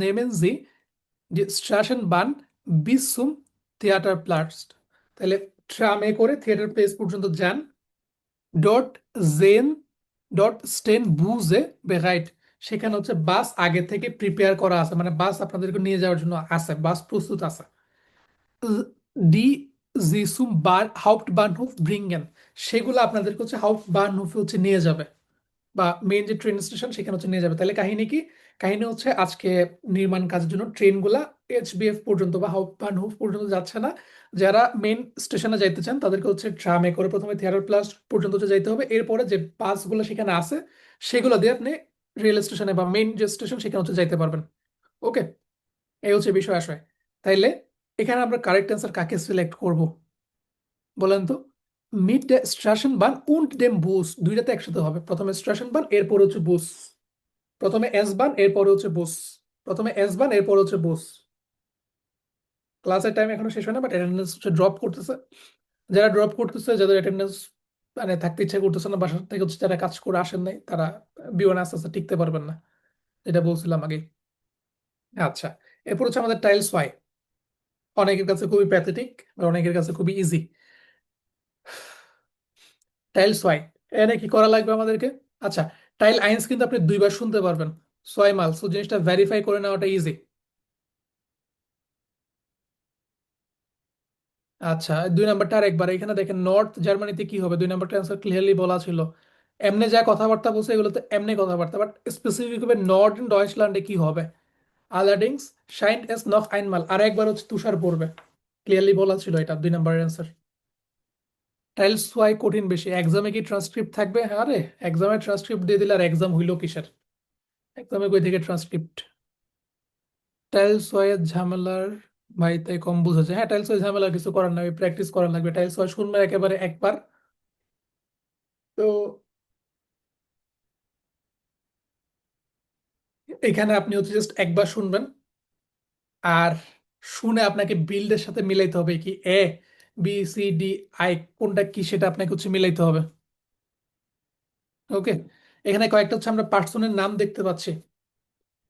নেমেন জি যে স্টেশন বান বিস সুম থিয়েটার প্লাটস, তাহলে ট্রামে করে থিয়েটার প্লেস পর্যন্ত যান। ডট জেন ডট স্টেন বুজে বেরাইট, সেখানে হচ্ছে বাস আগে থেকে প্রিপেয়ার করা আছে, মানে বাস আপনাদেরকে নিয়ে যাওয়ার জন্য আছে, বাস প্রস্তুত আছে। ডি জিসুম বার হাউপ্ট বার্নহোফ ব্রিঙ্গেন, সেগুলো আপনাদেরকে হচ্ছে হাউপ্ট বার্নহোফে হচ্ছে নিয়ে যাবে, বা মেইন যে ট্রেন স্টেশন সেখানে হচ্ছে নিয়ে যাবে। তাহলে কাহিনী কি? কাহিনী হচ্ছে আজকে নির্মাণ কাজের জন্য ট্রেনগুলা এইচবিএফ পর্যন্ত বা বার্নহোফ পর্যন্ত যাচ্ছে না। যারা মেইন স্টেশনে যাইতে চান তাদেরকে হচ্ছে ট্রামে করে প্রথমে থিয়েটার প্লাস পর্যন্ত হচ্ছে যাইতে হবে, এরপরে যে বাসগুলো সেখানে আছে সেগুলো দিয়ে আপনি রেল স্টেশনে বা মেইন যে স্টেশন সেখানে হচ্ছে যাইতে পারবেন। ওকে, এই হচ্ছে বিষয় আসয়। তাইলে এখানে আমরা কারেক্ট অ্যান্সার কাকে সিলেক্ট করব বলেন তো? মিড দ্য স্টেশন বান উন্ড দেম বুস, দুইটাতে একসাথে হবে, প্রথমে স্টেশন বান এরপর হচ্ছে বুস, প্রথমে এস বান এরপরে হচ্ছে বুস, প্রথমে এস বান এরপর হচ্ছে বুস। ক্লাসের টাইম এখনো শেষ হয় না, বাট অ্যাটেন্ডেন্স হচ্ছে ড্রপ করতেছে। যারা ড্রপ করতেছে, যাদের অ্যাটেন্ডেন্স মানে থাকতে ইচ্ছা করতেছে না, বাসা থেকে হচ্ছে যারা কাজ করে আসেন নাই, তারা বিমানে আস্তে আস্তে টিকতে পারবেন না, যেটা বলছিলাম আগে। আচ্ছা, এরপর হচ্ছে আমাদের টাইলস ওয়াই, অনেকের কাছে খুবই প্যাথেটিক, অনেকের কাছে খুবই ইজি। টাইলস ওয়াই, এনে কি করা লাগবে আমাদেরকে? আচ্ছা, টাইল আইন্স কিন্তু আপনি দুইবার শুনতে পারবেন, সোয়াই মাল, সো জিনিসটা ভেরিফাই করে নেওয়াটা ইজি। আচ্ছা, 2 নাম্বারটা আর একবার এখানে দেখেন, নর্থ জার্মানিতে কি হবে? 2 নাম্বারটা অ্যান্সার ক্লিয়ারলি বলা ছিল। এমনি যা কথাবার্তা বলছে এগুলো তো এমনি কথাবার্তা, বাট স্পেসিফিক ভাবে নর্থ ডয়েচল্যান্ডে কি হবে? আলাডিংস শাইন্ট এস নফ আইনমাল, আর একবার হচ্ছে তুষার পড়বে, ক্লিয়ারলি বলা ছিল এটা 2 নাম্বারের অ্যান্সার। টাইলস ওয়াই কঠিন বেশি, এক্সামে কি ট্রান্সক্রিপ্ট থাকবে? আরে এক্সামে ট্রান্সক্রিপ্ট দিয়ে দিলে আর এক্সাম হইলো কিসের? এক্সামে কই থেকে ট্রান্সক্রিপ্ট? টাইলস ওয়াই এর ঝামেলার, ভাই তাই কম বুঝেছে। হ্যাঁ, টাইলস ওয়াই ঝামেলার কিছু করার নাই, প্র্যাকটিস করার লাগবে। টাইলস ওয়াই শুনবে একেবারে একবার, তো এখানে আপনি হচ্ছে জাস্ট একবার শুনবেন, আর শুনে আপনাকে বিল্ডের সাথে মিলাইতে হবে কি A B C D I কোনটা কি সেটা আপনাকে হচ্ছে মিলাইতে হবে। ওকে, এখানে কয়েকটা হচ্ছে আমরা পার্সনের নাম দেখতে পাচ্ছি,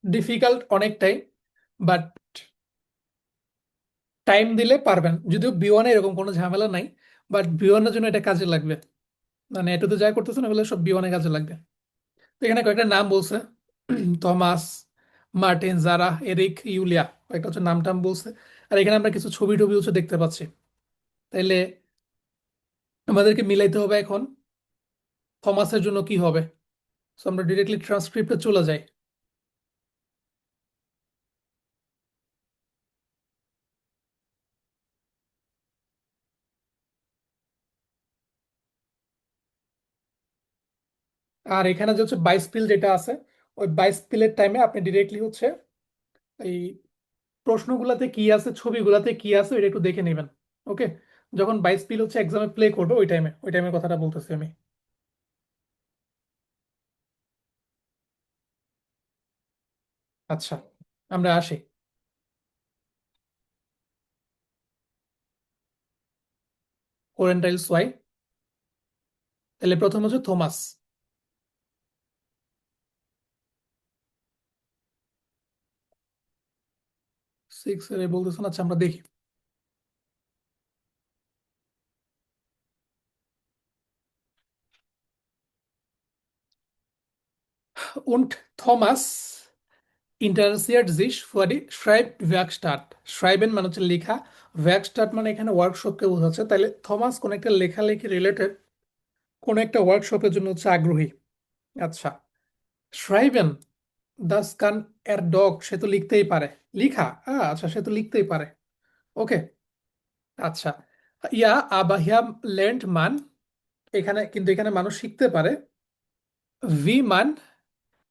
ডিফিকাল্ট অনেকটাই, বাট টাইম দিলে পারবেন। যদিও বি ওয়ানে এরকম কোনো ঝামেলা নাই, বাট বি ওয়ানের জন্য এটা কাজে লাগবে। মানে এটাতে যা করতেছেন ওগুলো সব বি ওয়ানে কাজে লাগবে। তো এখানে কয়েকটা নাম বলছে, থমাস, মার্টিন, জারা, এরিক, ইউলিয়া, কয়েকটা হচ্ছে নাম টাম বলছে। আর এখানে আমরা কিছু ছবি টবি হচ্ছে দেখতে পাচ্ছি। তাইলে আমাদেরকে মিলাইতে হবে এখন থমাসের জন্য কি হবে। সো আমরা ডিরেক্টলি ট্রান্সক্রিপ্টে চলে যাই। আর এখানে যে হচ্ছে বাইশ পিল যেটা আছে, ওই বাইশ পিলের টাইমে আপনি ডিরেক্টলি হচ্ছে এই প্রশ্নগুলাতে কি আছে ছবিগুলাতে কি আছে এটা একটু দেখে নেবেন। ওকে, যখন বাইশ পিল হচ্ছে এক্সামে প্লে করবে ওই টাইমের কথাটা বলতেছি আমি। আচ্ছা, আমরা আসি। কোরেন্টাইলস ওয়াই, তাহলে প্রথম হচ্ছে থমাস। 6 এর বলতেছেন, আচ্ছা আমরা দেখি। Und Thomas interessiert sich für die Schreibwerkstatt. Schreiben মানে হচ্ছে লেখা, ওয়ার্কস্টাট মানে এখানে ওয়ার্কশপকে বোঝাচ্ছে। তাহলে থমাস কোন একটা লেখালেখি রিলেটেড কোন একটা ওয়ার্কশপের জন্য হচ্ছে আগ্রহী। আচ্ছা, শ্রাইবেন দাস কান এর ডগ, সে তো লিখতেই পারে। লিখা, আচ্ছা সে তো লিখতেই পারে। ওকে, আচ্ছা। ইয়া আবাহিয়া লেন্ট মান, এখানে কিন্তু এখানে মানুষ শিখতে পারে। ভি মান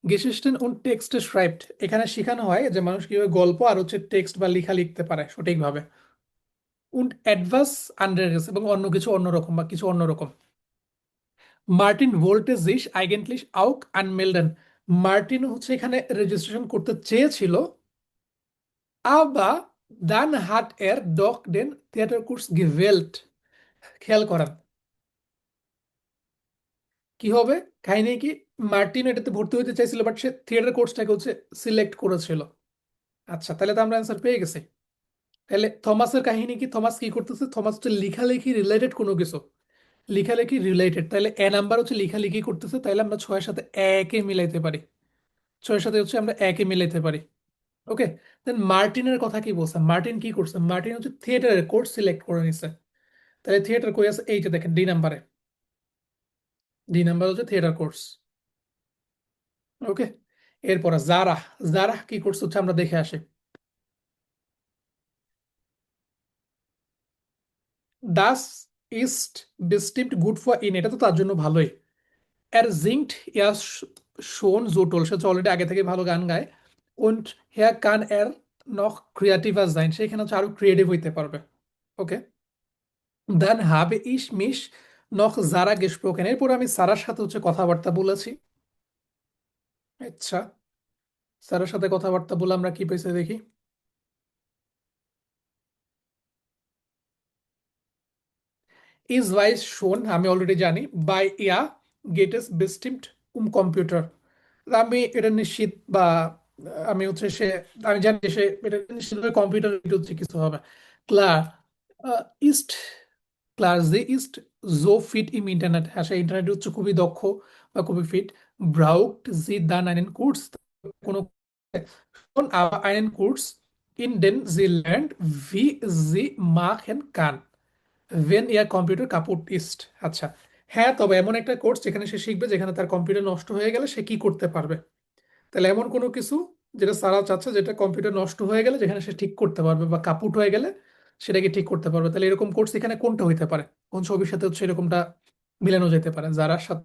গেসিস্টেন উন টেক্সট schreibt, এখানে শেখানো হয় যে মানুষ কিভাবে গল্প আর হচ্ছে টেক্সট বা লেখা লিখতে পারে সঠিকভাবে। উন অ্যাডভাস আন্ডারগেস, এবং অন্য কিছু অন্যরকম বা কিছু অন্যরকম। মার্টিন ভোল্টে sich eigentlich auch anmelden, Martin হচ্ছে এখানে রেজিস্ট্রেশন করতে চেয়েছিল, aber dann hat er doch den Theaterkurs gewählt। খেয়াল করেন কি হবে, কাহিনী কি, মার্টিন এটাতে ভর্তি হতে চাইছিল বাট সে থিয়েটার কোর্সটাকে হচ্ছে সিলেক্ট করেছিল। আচ্ছা, তাহলে তো আমরা অ্যান্সার পেয়ে গেছি। তাহলে থমাসের কাহিনী কি, থমাস কি করতেছে, থমাস হচ্ছে লেখালেখি রিলেটেড কোনো কিছু, লেখালেখি রিলেটেড, তাহলে এ নাম্বার হচ্ছে লেখালেখি করতেছে, তাহলে আমরা ছয়ের সাথে একে মিলাইতে পারি। ছয়ের সাথে হচ্ছে আমরা একে মিলাইতে পারি। ওকে, দেন মার্টিনের কথা কি বলছে, মার্টিন কি করছে, মার্টিন হচ্ছে থিয়েটারের কোর্স সিলেক্ট করে নিছে। তাহলে থিয়েটার কই আছে, এই যে দেখেন ডি নাম্বারে, ডি নাম্বার হচ্ছে থিয়েটার কোর্স। ওকে, এরপরে জারা, জারা কি করছে হচ্ছে আমরা দেখে আসি। Das east bestimmt gut für ihn, এটা তো তার জন্য ভালোই। Er singt ja schon so toll, সে অলরেডি আগে থেকে ভালো গান গায়। Und hier kann er noch kreativer sein, সেখানে হচ্ছে আরো ক্রিয়েটিভ হইতে পারবে। ওকে, dann habe ich mich noch Sarah gesprochen, এরপর আমি সারার সাথে হচ্ছে কথাবার্তা বলেছি। আচ্ছা, সারার সাথে কথাবার্তা বলে আমরা কি পেয়েছি দেখি। ইজ ওয়াইজ শোন আমি অলরেডি জানি, বাই ইয়া গেটেস বেস্টিমড কম্পিউটার, আমি এটা নিশ্চিত বা আমি হচ্ছে সে, আমি জানি যে সে এটা নিশ্চিত কম্পিউটার হচ্ছে কিছু হবে। ক্লার ইস্ট, ক্লার যে ইস্ট জো ফিট ইম ইন্টারনেট, হ্যাঁ সে ইন্টারনেট হচ্ছে খুবই দক্ষ বা খুবই ফিট। ব্রাউট জি দান আইনেন কোর্স, কোনো আইনেন কোর্স ইন ডেন জি ল্যান্ড ভি জি machen kann ভেন ইয়ার কম্পিউটার কাপুট ইস্ট। আচ্ছা, হ্যাঁ তবে এমন একটা কোর্স যেখানে সে শিখবে, যেখানে তার কম্পিউটার নষ্ট হয়ে গেলে সে কি করতে পারবে। তাহলে এমন কোনো কিছু যেটা সারা চাচ্ছে, যেটা কম্পিউটার নষ্ট হয়ে গেলে যেখানে সে ঠিক করতে পারবে বা কাপুট হয়ে গেলে সেটাকে ঠিক করতে পারবে। তাহলে এরকম কোর্স এখানে কোনটা হইতে পারে, কোন ছবির সাথে হচ্ছে এরকমটা মিলানো যেতে পারে যারা সাথে।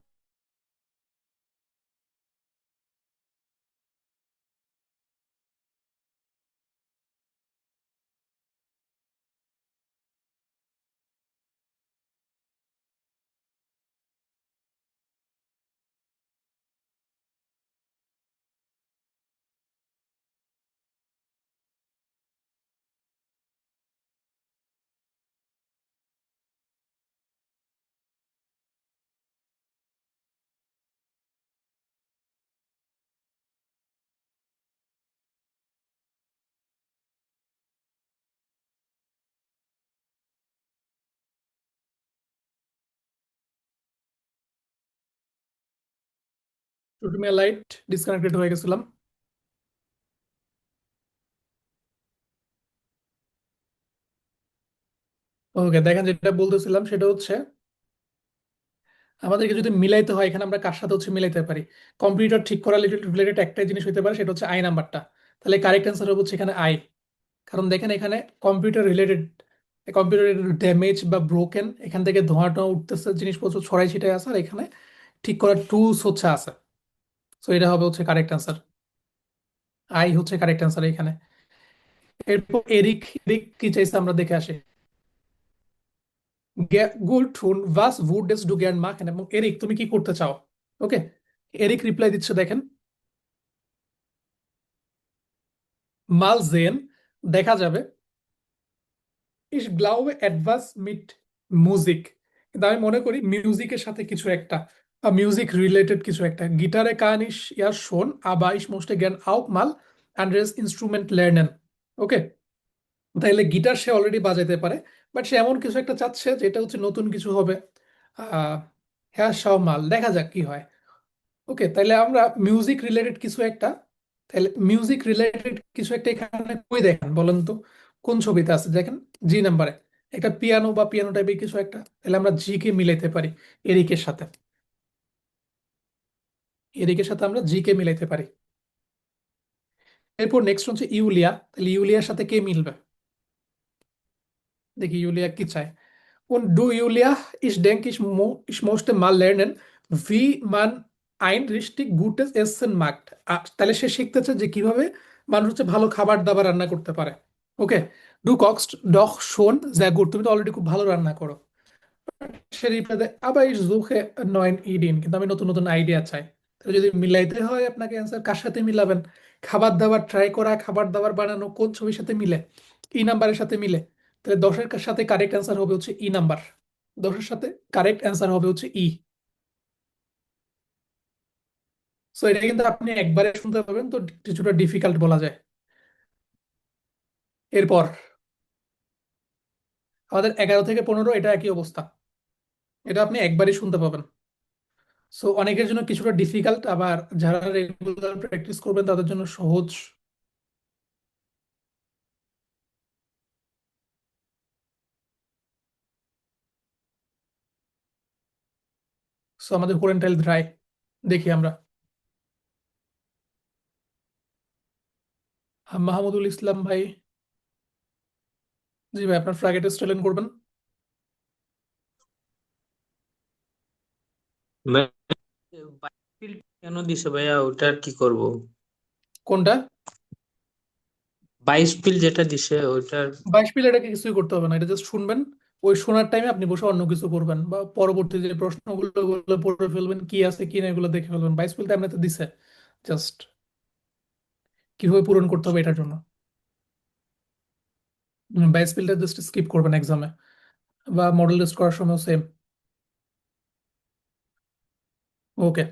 টুটুমিয়া লাইট ডিসকানেক্টেড হয়ে গেছিলাম। ওকে, দেখেন যেটা বলতেছিলাম সেটা হচ্ছে আমাদেরকে যদি মিলাইতে হয়, এখানে আমরা কার সাথে হচ্ছে মিলাইতে পারি? কম্পিউটার ঠিক করা রিলেটেড একটাই জিনিস হতে পারে, সেটা হচ্ছে আই নাম্বারটা। তাহলে কারেক্ট অ্যান্সার হবে হচ্ছে এখানে আই। কারণ দেখেন এখানে কম্পিউটার রিলেটেড, কম্পিউটার ড্যামেজ বা ব্রোকেন, এখান থেকে ধোঁয়া টোয়া উঠতেছে, জিনিসপত্র ছড়াই ছিটাই আছে, আর এখানে ঠিক করার টুলস হচ্ছে আছে। সো এটা হবে হচ্ছে কারেক্ট অ্যান্সার। আই হচ্ছে কারেক্ট অ্যান্সার এখানে। এরপর এরিক, এরিক কি চাইছে আমরা দেখে আসি। গুড টুন ভাস উডেস ডু গ্যান মাখেন, এবং এরিক তুমি কি করতে চাও? ওকে, এরিক রিপ্লাই দিচ্ছে দেখেন, মাল জেন, দেখা যাবে, ইস গ্লাউবে অ্যাডভান্স মিট মিউজিক। কিন্তু আমি মনে করি মিউজিকের সাথে কিছু একটা, মিউজিক রিলেটেড কিছু একটা। গিটারে কান ইস ইয়ার শোন, আবা ইস মোস্টে জ্ঞান আউক মাল আন্ডারেস ইনস্ট্রুমেন্ট লার্নেন। ওকে, তাইলে গিটার সে অলরেডি বাজাইতে পারে, বাট সে এমন কিছু একটা চাচ্ছে যেটা হচ্ছে নতুন কিছু হবে। আহ হ্যাঁ, সব মাল, দেখা যাক কি হয়। ওকে, তাইলে আমরা মিউজিক রিলেটেড কিছু একটা, তাহলে মিউজিক রিলেটেড কিছু একটা এখানে কই দেখেন বলেন তো, কোন ছবিতে আছে দেখেন? জি নাম্বারে একটা পিয়ানো বা পিয়ানো টাইপের কিছু একটা, তাহলে আমরা জি কে মিলাইতে পারি এরিকের সাথে। এরিকের সাথে আমরা জি কে মিলাইতে পারি। এরপর নেক্সট হচ্ছে ইউলিয়া, তাহলে ইউলিয়ার সাথে কে মিলবে? দেখি ইউলিয়া কি চায়। Und du, Julia, ich denke, ich möchte mal lernen, wie man ein richtig gutes Essen macht. তাহলে সে শিখতেছে যে কিভাবে মানুষ হচ্ছে ভালো খাবার দাবার রান্না করতে পারে। ওকে, ডু কক্সট ডখ শোন sehr gut, তুমি তো অলরেডি খুব ভালো রান্না করো। সে রিপ্লাই দেয়, আবার ich suche neuen Ideen, কিন্তু আমি নতুন নতুন আইডিয়া চাই। তাহলে যদি মিলাইতে হয় আপনাকে অ্যান্সার কার সাথে মিলাবেন? খাবার দাবার ট্রাই করা, খাবার দাবার বানানো কোন ছবির সাথে মিলে? ই নাম্বারের সাথে মিলে। তাহলে 10-এর সাথে কারেক্ট অ্যান্সার হবে হচ্ছে ই নাম্বার। 10-এর সাথে কারেক্ট অ্যান্সার হবে হচ্ছে ই। সো এটা কিন্তু আপনি একবারে শুনতে পাবেন তো কিছুটা ডিফিকাল্ট বলা যায়। এরপর আমাদের 11 থেকে 15 এটা একই অবস্থা, এটা আপনি একবারই শুনতে পাবেন। সো অনেকের জন্য কিছুটা ডিফিকাল্ট, আবার যারা রেগুলার প্র্যাকটিস করবেন তাদের জন্য সহজ। সো আমাদের কোরেন্টাইল ড্রাই, দেখি আমরা। মাহমুদুল ইসলাম ভাই, জি ভাই, আপনার ফ্ল্যাগ স্টাইলেন করবেন ভাই, 22 কেন দিছে ভাইয়া, ওটার কি করব? কোনটা? 22 যেটা দিছে ওটার। 22 পিল, এটাকে কিছুই করতে হবে না, এটা জাস্ট শুনবেন। ওই শোনার টাইমে আপনি বসে অন্য কিছু করবেন, বা পরবর্তী যে প্রশ্নগুলো ওগুলো পড়ে ফেলবেন, কি আছে কি না এগুলো দেখে ফেলবেন। 22 পিলটা আপনাকে দিছে, জাস্ট কিভাবে পূরণ করতে হবে এটার জন্য। 22 পিলটা জাস্ট স্কিপ করবেন এক্সামে, বা মডেল টেস্ট করার সময় সেম। ওকে,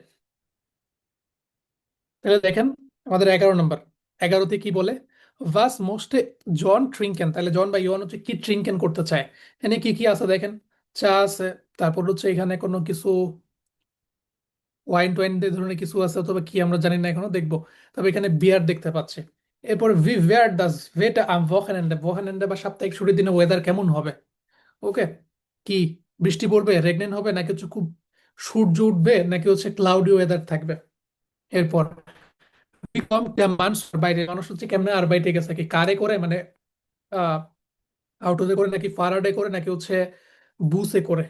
তাহলে দেখেন আমাদের 11 নম্বর। 11তে কি বলে? ভাস মোস্টে জন ট্রিঙ্কেন, তাহলে জন বা ইওয়ান হচ্ছে কি ট্রিঙ্কেন করতে চায়। এখানে কি কি আছে দেখেন, চা আছে, তারপর হচ্ছে এখানে কোনো কিছু ওয়াইন টোয়াইন এই ধরনের কিছু আছে, অথবা কি আমরা জানি না, এখনো দেখবো। তবে এখানে বিয়ার দেখতে পাচ্ছি। এরপর ভি ওয়্যার ডাজ ওয়েটা আম ভোখানেন্ডে, ভোখানেন্ডে বা সাপ্তাহিক ছুটির দিনে ওয়েদার কেমন হবে? ওকে, কি বৃষ্টি পড়বে, রেগনেন্ট হবে, নাকি হচ্ছে খুব সূর্য উঠবে, নাকি হচ্ছে ক্লাউডি ওয়েদার থাকবে? এরপর বিকম মানুষ বাইরে, মানুষ হচ্ছে কেমনে আর বাইরে গেছে, কি কারে করে, মানে আহ আউটোতে করে, নাকি ফারাডে করে, নাকি হচ্ছে বুসে করে?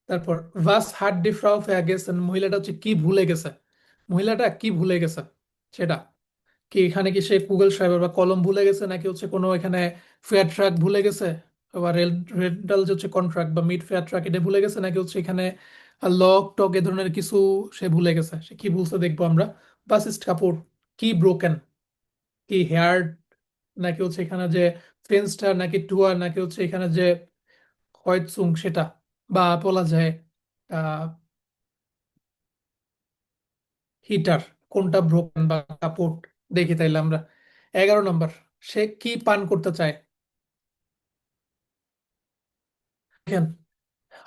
তারপর ভাস হার্ট ডি ফ্রাউ গেছেন, মহিলাটা হচ্ছে কি ভুলে গেছে? মহিলাটা কি ভুলে গেছে সেটা কি? এখানে কি সে গুগল ড্রাইভার বা কলম ভুলে গেছে, নাকি হচ্ছে কোনো এখানে ফেয়ার ট্রাক ভুলে গেছে, বা রেন্টাল যে হচ্ছে কন্ট্রাক্ট বা মিড ফেয়ার ট্রাক এটা ভুলে গেছে, নাকি হচ্ছে এখানে লক টক এ ধরনের কিছু সে ভুলে গেছে? সে কি ভুলছে দেখবো আমরা। বাসিস্ট কাপড় কি ব্রোকেন, কি হেয়ার, নাকি হচ্ছে এখানে যে ফেন্সটা, নাকি টুয়ার, নাকি হচ্ছে এখানে যে হয়চুং সেটা, বা বলা যায় হিটার, কোনটা ব্রোকেন বা কাপড়? দেখি তাইলে আমরা। 11 নম্বর, সে কি পান করতে চায়? দেখেন,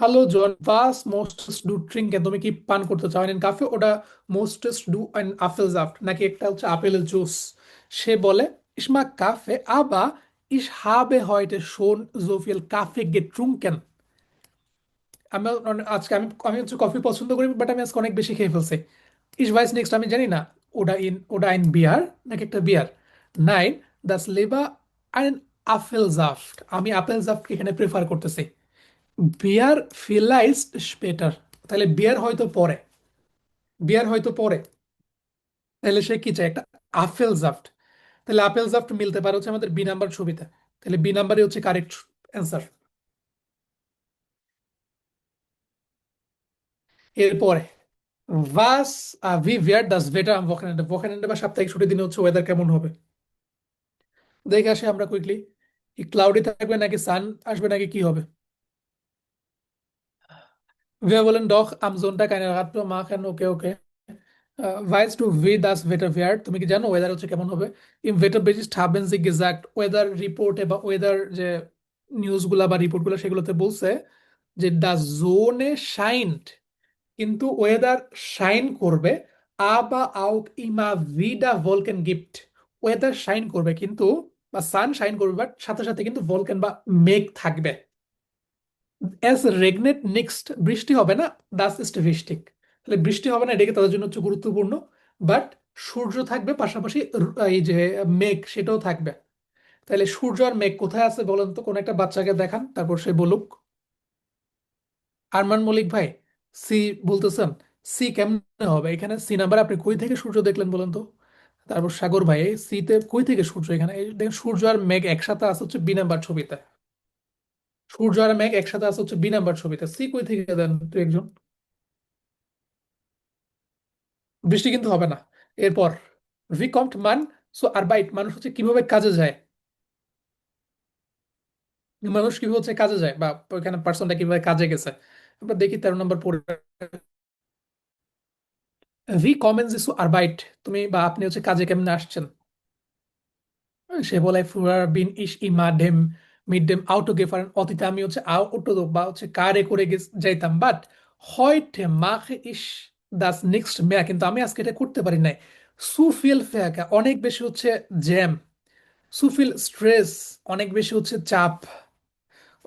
হ্যালো জন, was মোস্টেস্ট ডু ট্রিঙ্কেন, তুমি কি পান করতে চাও ইন কাফে? ওটা মোস্টেস্ট ডু ein Apfelsaft নাকি একটা হচ্ছে আপেলের জুস? সে বলে, ich mag Kaffee, aber ich habe heute schon so viel Kaffee getrunken. আজকে আমি আমি হচ্ছে কফি পছন্দ করি, বাট আমি আজকে অনেক বেশি খেয়ে ফেলছি। ich weiß নেক্সট, আমি জানি না ওটা ein বিয়ার নাকি একটা বিয়ার। নাইন, das lieber ein Apfelsaft, আমি আপেল জাফট এখানে প্রেফার করতেছি। বিয়ার ফিলাইস্ট স্পেটার, তাহলে বিয়ার হয়তো পরে, তাহলে সে কি চায়? একটা আপেল জাফট। তাহলে আপেল জাফট মিলতে পারে হচ্ছে আমাদের বি নাম্বার ছবিতে। তাহলে বি নাম্বারই হচ্ছে কারেক্ট অ্যান্সার। এরপরে ভাস ভি ভিয়ার ডাস ভেটার আম ভোকানেন্ডে, ভোকানেন্ডে বা সাপ্তাহিক ছুটির দিনে হচ্ছে ওয়েদার কেমন হবে? দেখে আসি আমরা কুইকলি। কি ক্লাউডি থাকবে নাকি সান আসবে নাকি কি হবে? Wir wollen doch am Sonntag eine Radtour machen. Okay okay. weißt du wie das Wetter wird? তুমি কি জানো ওয়েদার হচ্ছে কেমন হবে? Im Wetterbericht haben sie gesagt, weather রিপোর্টে বা ওয়েদার যে নিউজগুলা বা রিপোর্টগুলো সেগুলোতে বলছে যে দা জোনে শাইন্ট, কিন্তু ওয়েদার শাইন করবে। আবা আউক ইমা ভিডা ভলকেন গিফট, ওয়েদার শাইন করবে কিন্তু, বা সান শাইন করবে, বাট সাথে সাথে কিন্তু ভলকেন বা মেঘ থাকবে। এস রেগনেট নেক্সট, বৃষ্টি হবে না। দাস ইস্ট বৃষ্টিক, তাহলে বৃষ্টি হবে না, এটাকে তাদের জন্য হচ্ছে গুরুত্বপূর্ণ। বাট সূর্য থাকবে, পাশাপাশি এই যে মেঘ সেটাও থাকবে। তাহলে সূর্য আর মেঘ কোথায় আছে বলেন তো? কোন একটা বাচ্চাকে দেখান, তারপর সে বলুক। আরমান মলিক ভাই, সি বলতেছেন? সি কেমনে হবে? এখানে সি নাম্বার আপনি কই থেকে সূর্য দেখলেন বলেন তো? তারপর সাগর ভাই, সিতে কই থেকে সূর্য? এখানে এই দেখেন সূর্য আর মেঘ একসাথে আছে হচ্ছে বি নাম্বার ছবিতে। সূর্য আর মেঘ একসাথে আছে হচ্ছে বি নাম্বার ছবিতে, সি কই থেকে দেন তুই একজন? বৃষ্টি কিন্তু হবে না। এরপর ভি কম্ট মান সো আরবাইট, মানুষ হচ্ছে কিভাবে কাজে যায়? মানুষ কিভাবে হচ্ছে কাজে যায়, বা ওইখানে পার্সনটা কিভাবে কাজে গেছে? আমরা দেখি 13 নম্বর পড়ে। ভি কমেন সো আরবাইট, তুমি বা আপনি হচ্ছে কাজে কেমনে আসছেন? সে বলে ফ্রুয়ার বিন ইস ইমা ডেম মিড ডেম আউটো গেফারেন, অতীতে আমি হচ্ছে অটো বা হচ্ছে কারে করে যাইতাম, but heute mache ich das nicht mehr, কিন্তু আমি আজকে এটা করতে পারি নাই। সুফিল ফেয়াকা, অনেক বেশি হচ্ছে জ্যাম। সুফিল স্ট্রেস, অনেক বেশি হচ্ছে চাপ।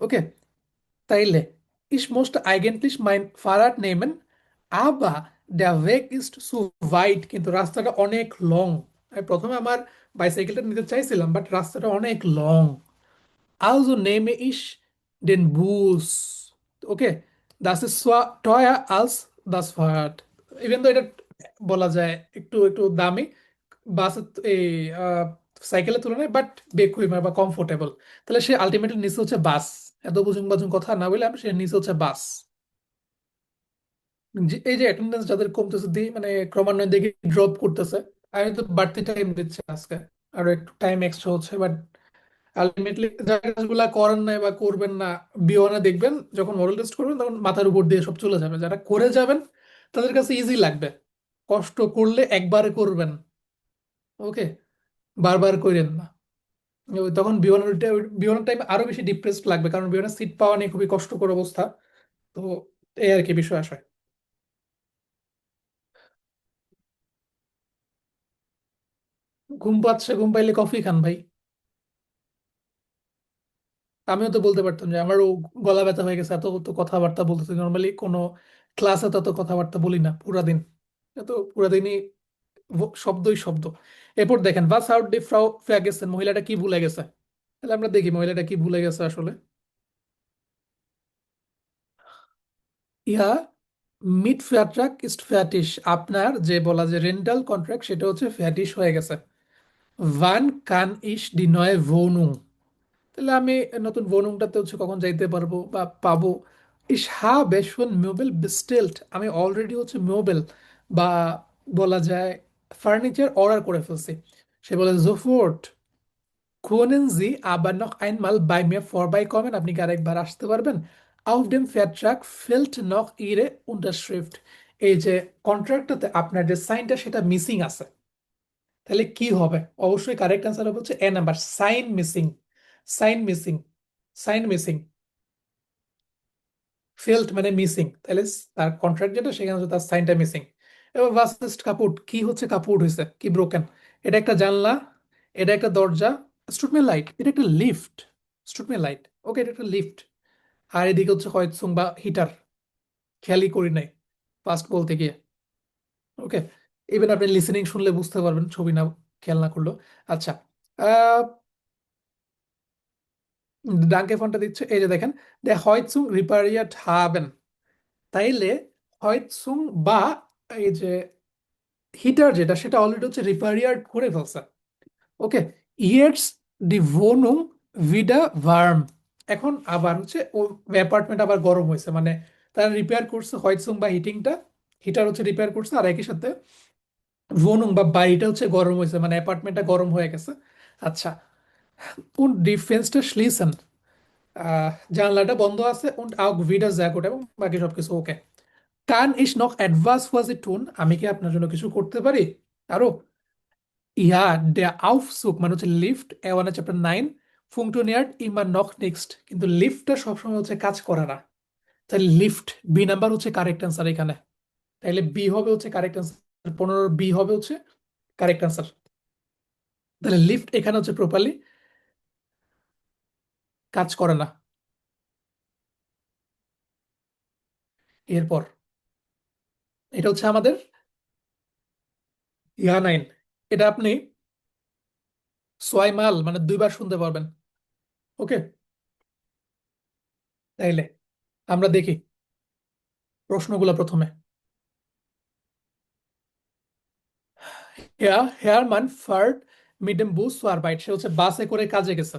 ওকে, তাইলে ich musste eigentlich mein Fahrrad nehmen, aber der Weg ist zu weit, কিন্তু রাস্তাটা অনেক লং। আমি প্রথমে আমার বাইসাইকেলটা নিতে চাইছিলাম, বাট রাস্তাটা অনেক long. Also nehme ich den Bus. Okay, das ist zwar teuer als das Fahrrad. Even তো এটা বলা যায় একটু একটু দামি বাসের এই সাইকেলের তুলনায়, বাট বেকুইমার বা কমফোর্টেবল। তাহলে সে আলটিমেটলি নিচে হচ্ছে বাস। এত বুঝুন বাজুন কথা না বললাম, সে নিচে হচ্ছে বাস। এই যে অ্যাটেন্ডেন্স যাদের কমতেছে মানে ক্রমান্বয়ে দেখি ড্রপ করতেছে। আমি তো বাড়তি টাইম দিচ্ছি আজকে, আরো একটু টাইম এক্সট্রা হচ্ছে, বাট আলটিমেটলি যারা কাজগুলা করেন নাই বা করবেন না, বিওয়ানে দেখবেন যখন মডেল টেস্ট করবেন তখন মাথার উপর দিয়ে সব চলে যাবে। যারা করে যাবেন তাদের কাছে ইজি লাগবে। কষ্ট করলে একবারে করবেন, ওকে, বারবার করেন না। তখন বিওয়ানের টাইম আরো বেশি ডিপ্রেসড লাগবে, কারণ বিওয়ানের সিট পাওয়া নিয়ে খুবই কষ্টকর অবস্থা। তো এই আর কি বিষয় আসে। ঘুম পাচ্ছে, ঘুম পাইলে কফি খান ভাই। আমিও তো বলতে পারতাম যে আমারও গলা ব্যথা হয়ে গেছে, এত তো কথাবার্তা বলতেছি। নর্মালি কোনো ক্লাসে তত কথাবার্তা বলি না পুরা দিন, এত পুরা দিনই শব্দই শব্দ। এরপর দেখেন ভাস আউট ডি ফ্রাউ ফ্রাগেসেন, মহিলাটা কি ভুলে গেছে? তাহলে আমরা দেখি মহিলাটা কি ভুলে গেছে আসলে। ইহা মিড ফ্যাট্রাক ইস্ট ফ্যাটিস, আপনার যে বলা যে রেন্টাল কন্ট্রাক্ট সেটা হচ্ছে ফ্যাটিস হয়ে গেছে। ভান কান ইস ডি নয় ভোনুং, তাহলে আমি নতুন ভোনুংটাতে হচ্ছে কখন যাইতে পারবো বা পাবো? ইস হা বেশন মোবেল বিস্টেলড, আমি অলরেডি হচ্ছে মোবেল বা বলা যায় ফার্নিচার অর্ডার করে ফেলছি। সে বলে জোফোর্ট können Sie aber noch einmal bei mir vorbeikommen, আপনি কি আরেকবার আসতে পারবেন? auf dem Vertrag fehlt noch Ihre Unterschrift, এই যে কন্ট্রাক্টটাতে আপনার যে সাইনটা সেটা মিসিং আছে। তাহলে কি হবে? অবশ্যই কারেক্ট অ্যান্সার হবে হচ্ছে A number, sign missing. Sign missing, sign missing. ফেল্ট মানে মিসিং, তাহলে তার কন্ট্রাক্ট যেটা সেখানে হচ্ছে তার সাইনটা মিসিং। এবার ভার্স ইস্ট কাপুট, কি হচ্ছে কাপুট হয়েছে, কি ব্রোকেন? এটা একটা জানলা, এটা একটা দরজা, স্টুডমেন্ট লাইট, এটা একটা লিফট, স্টুডমেন্ট লাইট, ওকে, এটা একটা লিফট। আর এদিকে হচ্ছে হয়তসুং বা হিটার, খেয়ালই করি নাই ফার্স্ট বলতে গিয়ে। ওকে, ইভেন আপনি লিসেনিং শুনলে বুঝতে পারবেন, ছবি না খেয়াল না করলেও। আচ্ছা, আহ ডাঙ্কে ফোনটা দিচ্ছে, এই যে দেখেন, দে হয়তসুং রিপারিয়াট হাবেন, তাইলে হয়তসুং বা এই যে হিটার যেটা সেটা অলরেডি হচ্ছে রিপেয়ার করে ফেলছে। ওকে, ইয়েটস ডি ভোনুং ভিডা ভার্ম, এখন আবার হচ্ছে ও অ্যাপার্টমেন্ট আবার গরম হয়েছে, মানে তারা রিপেয়ার করছে হয়তসুং বা হিটিংটা, হিটার হচ্ছে রিপেয়ার করছে, আর একই সাথে ভোনুং বা বাড়িটা হচ্ছে গরম হয়েছে, মানে অ্যাপার্টমেন্টটা গরম হয়ে গেছে। আচ্ছা, und die Fenster schließen, জানলাটা বন্ধ আছে, und auch wieder sehr gut, এবং বাকি সবকিছু ওকে। Kann ich noch etwas für Sie tun, আমি কি আপনার জন্য কিছু করতে পারি আরো? ইয়া, der Aufzug মানে হচ্ছে lift, এওয়ানা chapter 9, funktioniert immer noch nicht, কিন্তু লিফটটা সবসময় হচ্ছে কাজ করে না। তাহলে লিফট, বি নাম্বার হচ্ছে কারেক্ট অ্যান্সার এখানে, তাহলে বি হবে হচ্ছে কারেক্ট অ্যান্সার, 15 বি হবে হচ্ছে কারেক্ট অ্যান্সার। তাহলে লিফট এখানে হচ্ছে প্রপারলি কাজ করে না। এরপর এটা হচ্ছে আমাদের ইয়া 9, এটা আপনি 6 মাল মানে 2 বার শুনতে পারবেন। ওকে, তাইলে আমরা দেখি প্রশ্নগুলো প্রথমে। হেয়ারমান ফার্ড মিডেম বুস আরবাইট, সে হচ্ছে বাসে করে কাজে গেছে,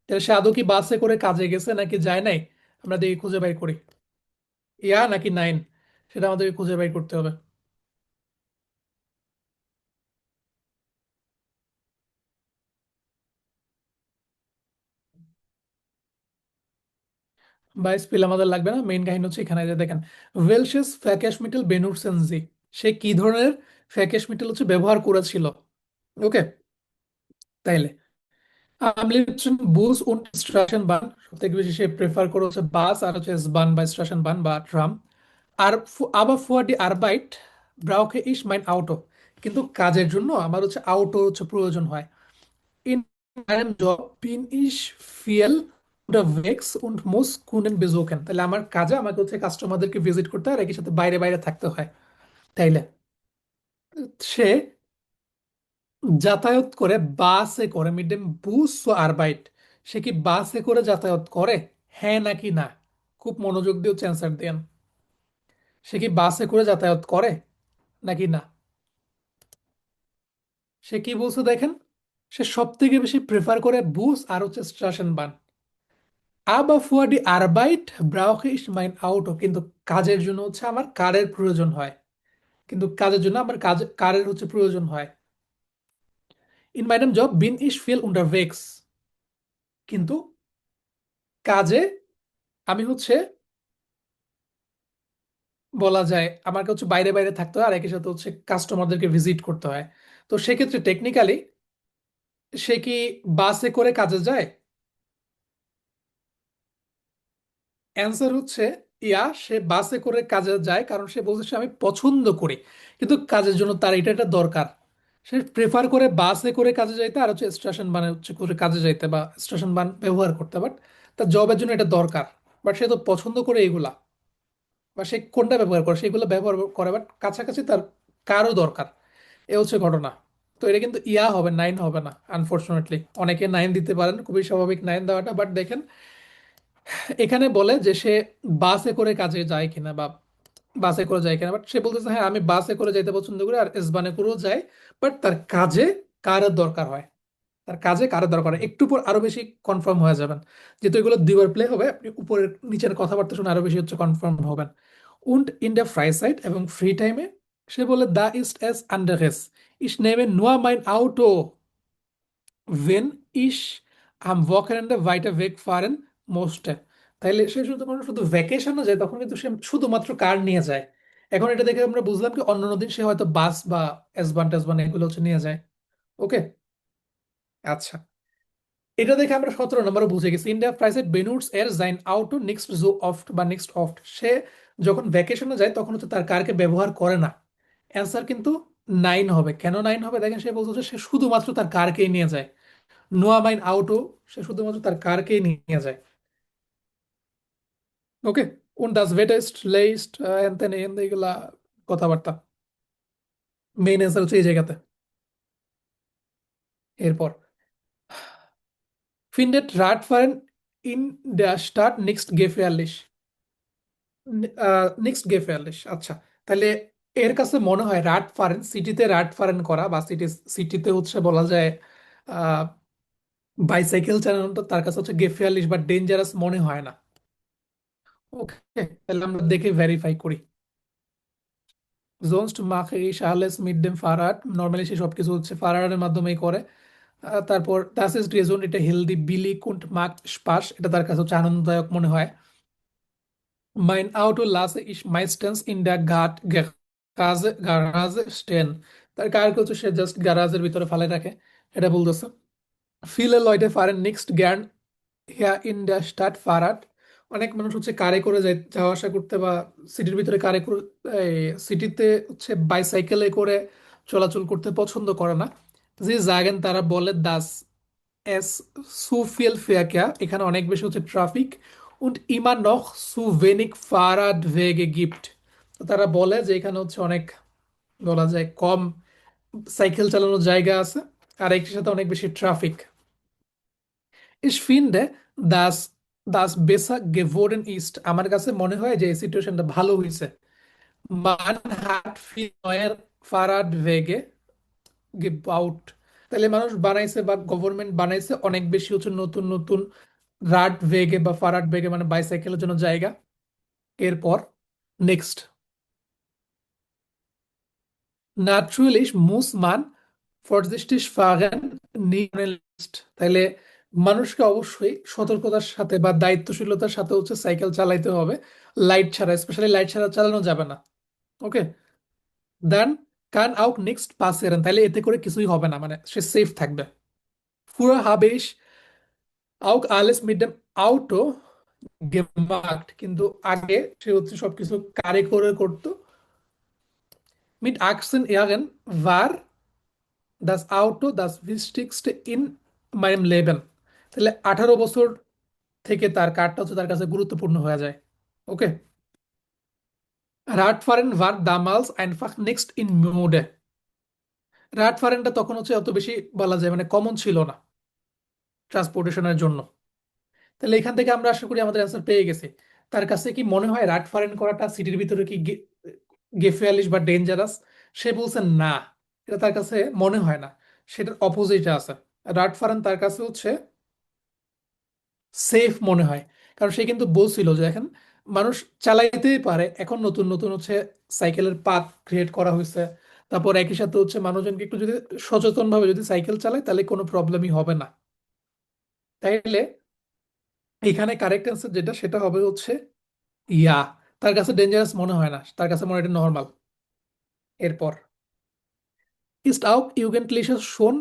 তাহলে সে আদৌ কি বাসে করে কাজে গেছে নাকি যায় নাই, আমরা দেখি খুঁজে বাই করি। ইয়া নাকি 9, সেটা আমাদেরকে খুঁজে বাই করতে হবে। বা স্পেল আমাদের লাগবে না, মেইন কাহিনী হচ্ছে এখানে, যে দেখেন, ওয়েলশেস ফ্যাকেশমিটেল বেনুরসেনজি, সে কি ধরনের ফ্যাকেশমিটেল হচ্ছে ব্যবহার করেছিল। ওকে, তাইলে আমলি হচ্ছে বুস und স্ট্রাশন বান, সবথেকে বেশি সে প্রেফার করে হচ্ছে বাস আর হচ্ছে বান বা স্ট্রাশন বান বা ট্রাম। আর আবার ফুয়ার ডি আরবাইট ব্রাউকে ইস মাইন আউটো, কিন্তু কাজের জন্য আমার হচ্ছে আউটো হচ্ছে প্রয়োজন হয়। In einem Job bin ich viel unterwegs und muss Kunden besuchen, তাহলে আমার কাজে আমাকে হচ্ছে কাস্টমারদেরকে ভিজিট করতে হয় আর একই সাথে বাইরে বাইরে থাকতে হয়। তাইলে সে যাতায়াত করে বাসে করে, মিড ডে বুস আরবাইট, সে কি বাসে করে যাতায়াত করে, হ্যাঁ নাকি না? খুব মনোযোগ দিয়ে হচ্ছে অ্যান্সার দেন, সে কি বাসে করে যাতায়াত করে নাকি না? সে কি বলছে দেখেন, সে সব থেকে বেশি প্রেফার করে বুস আর হচ্ছে স্টেশন বান। Aber für die Arbeit brauche ich mein Auto, কিন্তু কাজের জন্য হচ্ছে আমার কারের প্রয়োজন হয়, কিন্তু কাজের জন্য আমার কারের হচ্ছে প্রয়োজন হয়। In meinem Job bin ich viel unterwegs, কিন্তু কাজে আমি হচ্ছে বলা যায় আমাকে হচ্ছে বাইরে বাইরে থাকতে হয় আর একই সাথে হচ্ছে কাস্টমারদেরকে ভিজিট করতে হয়। তো সেক্ষেত্রে টেকনিক্যালি সে কি বাসে করে কাজে যায়? অ্যান্সার হচ্ছে ইয়া, সে বাসে করে কাজে যায় কারণ সে বলছে সে আমি পছন্দ করি, কিন্তু কাজের জন্য তার এটা দরকার। সে প্রেফার করে বাসে করে কাজে যাইতে আর হচ্ছে স্টেশন বানে হচ্ছে করে কাজে যাইতে বা স্টেশন বান ব্যবহার করতে, বাট তার জবের জন্য এটা দরকার, বাট সে তো পছন্দ করে এগুলা, বা সে কোনটা ব্যবহার করে সেগুলো ব্যবহার করে, বাট কাছাকাছি তার কারও দরকার। এ হচ্ছে ঘটনা। তো এটা কিন্তু ইয়া হবে, 9 হবে না আনফরচুনেটলি। অনেকে 9 দিতে পারেন, খুবই স্বাভাবিক 9 দেওয়াটা, বাট দেখেন এখানে বলে যে সে বাসে করে কাজে যায় কিনা বা বাসে করে যায় কিনা, বাট সে বলতেছে হ্যাঁ আমি বাসে করে যাইতে পছন্দ করি আর এসবানে করেও যাই, বাট তার কাজে কারের দরকার হয়, তার কাজে কারের দরকার হয়। একটু পর আরো বেশি কনফার্ম হয়ে যাবেন, যেহেতু এগুলো 2 বার প্লে হবে, আপনি উপরের নিচের কথাবার্তা শুনে আরো বেশি হচ্ছে কনফার্ম হবেন। উন্ড ইন দ্য ফ্রাইসাইড, এবং ফ্রি টাইমে সে বলে দা ইস্ট এস আন্ডারেস, ইস নেমে নোয়া মাইন আউটো ভেন ইস আম ওয়াকেন্ডে ভাইটা ভেক ফারেন মোস্টে, তাইলে সে শুধু শুধু ভ্যাকেশনে যায় তখন কিন্তু সে শুধুমাত্র কার নিয়ে যায়। এখন এটা দেখে আমরা বুঝলাম কি অন্যান্য দিন সে হয়তো বাস বা এসবান টেসবান এগুলো হচ্ছে নিয়ে যায়। ওকে, আচ্ছা, এটা দেখে আমরা 17 নম্বরে বুঝে গেছি ইন্ডিয়া প্রাইসেট বেনুটস এর জাইন আউটো নেক্সট জো অফট বা নেক্সট অফট, সে যখন ভ্যাকেশনে যায় তখন হচ্ছে তার কারকে ব্যবহার করে না। অ্যান্সার কিন্তু 9 হবে। কেন 9 হবে দেখেন, সে বলছে সে শুধুমাত্র তার কারকেই নিয়ে যায়। নোয়া মাইন আউটো, সে শুধুমাত্র তার কারকেই নিয়ে যায়। ওকে, কোন ডাস ভেটেস্ট লেইস্ট এনতেন এগুলা কথাবার্তা, মেইন অ্যান্সার হচ্ছে এই জায়গাতে। এরপর ফিন্ডেট রাট ফারেন ইন দ্য স্টার্ট নেক্সট গেফেয়ারলিশ, নেক্সট গেফেয়ারলিশ। আচ্ছা, তাহলে এর কাছে মনে হয় রাট ফারেন, সিটিতে রাট ফারেন করা বা সিটিতে হচ্ছে বলা যায় বাইসাইকেল চালানোটা তার কাছে হচ্ছে গেফেয়ারলিশ বা ডেঞ্জারাস মনে হয় না। ওকে, তাহলে আমরা দেখে ভেরিফাই করি। জোনস্ট মাখে এই শাহলেস মিড ডেম ফারাট, নর্মালি সে সবকিছু হচ্ছে ফারাটের মাধ্যমেই করে। তারপর দাস ইজ রেজন, এটা হেলদি বিলি কুন্ট মাক স্পাস, এটা তার কাছে হচ্ছে আনন্দদায়ক মনে হয়। মাইন আউটো লাস ইস মাইস্টেন্স ইন দ্য ঘাট গারাজে স্টেন, তার কার হচ্ছে সে জাস্ট গ্যারাজের ভিতরে ফালে রাখে, এটা বলতেছে। ফিলে লয়টে ফারেন নেক্সট জ্ঞান হিয়া ইন দ্য স্টাড ফারাট, অনেক মানুষ হচ্ছে কারে করে যাওয়া আসা করতে বা সিটির ভিতরে কারে করে, সিটিতে হচ্ছে বাইসাইকেলে করে চলাচল করতে পছন্দ করে না। যে জাগেন তারা বলে দাস এস সুফিল ফেয়াকিয়া, এখানে অনেক বেশি হচ্ছে ট্রাফিক। উন্ড ইমা নখ সু ওয়েনিক ফারাড ভেগে গিফট, তো তারা বলে যে এখানে হচ্ছে অনেক বলা যায় কম সাইকেল চালানোর জায়গা আছে, আর একটির সাথে অনেক বেশি traffic. Ich finde, das besser geworden ist, আমার কাছে মনে হয় যে এই সিচুয়েশনটা ভালো হয়েছে। Man hat viel neue Fahrradwege gebaut, তাহলে মানুষ বানাইছে বা গভর্নমেন্ট বানাইছে অনেক বেশি হচ্ছে নতুন নতুন রাড ভেগে বা ফারাড ভেগে মানে বাইসাইকেলের জন্য জায়গা। এরপর next, Natürlich muss man vorsichtig fahren, nicht, তাইলে মানুষকে অবশ্যই সতর্কতার সাথে বা দায়িত্বশীলতার সাথে হচ্ছে সাইকেল চালাইতে হবে, লাইট ছাড়া, স্পেশালি লাইট ছাড়া চালানো যাবে না। ওকে, দেন কান আউট নেক্সট পাসেরেন, তাইলে এতে করে কিছুই হবে না, মানে সে সেফ থাকবে। Früher habe ich auch alles mit dem Auto gemacht, কিন্তু আগে সে হচ্ছে সবকিছু কারে করে করতো। Mit 18 Jahren war das Auto das Wichtigste in meinem Leben, তাহলে 18 বছর থেকে তার কারটা হচ্ছে তার কাছে গুরুত্বপূর্ণ হয়ে যায়। ওকে, রাটফারেন war damals einfach nicht in Mode, রাটফারেনটা তখন হচ্ছে অত বেশি বলা যায় মানে কমন ছিল না ট্রান্সপোর্টেশনের জন্য। তাহলে এখান থেকে আমরা আশা করি আমাদের অ্যান্সার পেয়ে গেছি। তার কাছে কি মনে হয় রাটফারেন করাটা সিটির ভিতরে কি গেফিয়ালিশ বা ডেঞ্জারাস? সে বলছে না, এটা তার কাছে মনে হয় না, সেটার অপোজিটে আছে। রাটফারেন তার কাছে হচ্ছে সেফ মনে হয়, কারণ সে কিন্তু বলছিল যে এখন মানুষ চালাইতেই পারে, এখন নতুন নতুন হচ্ছে সাইকেলের পাথ ক্রিয়েট করা হয়েছে। তারপর একই সাথে হচ্ছে মানুষজনকে একটু যদি সচেতন ভাবে যদি সাইকেল চালায় তাহলে কোনো প্রবলেমই হবে না। তাইলে এখানে কারেক্ট অ্যান্সার যেটা সেটা হবে হচ্ছে ইয়া, তার কাছে ডেঞ্জারাস মনে হয় না, তার কাছে মনে হয় এটা নর্মাল। এরপর ইস্ট আউট ইউগেন্টলিশে শোন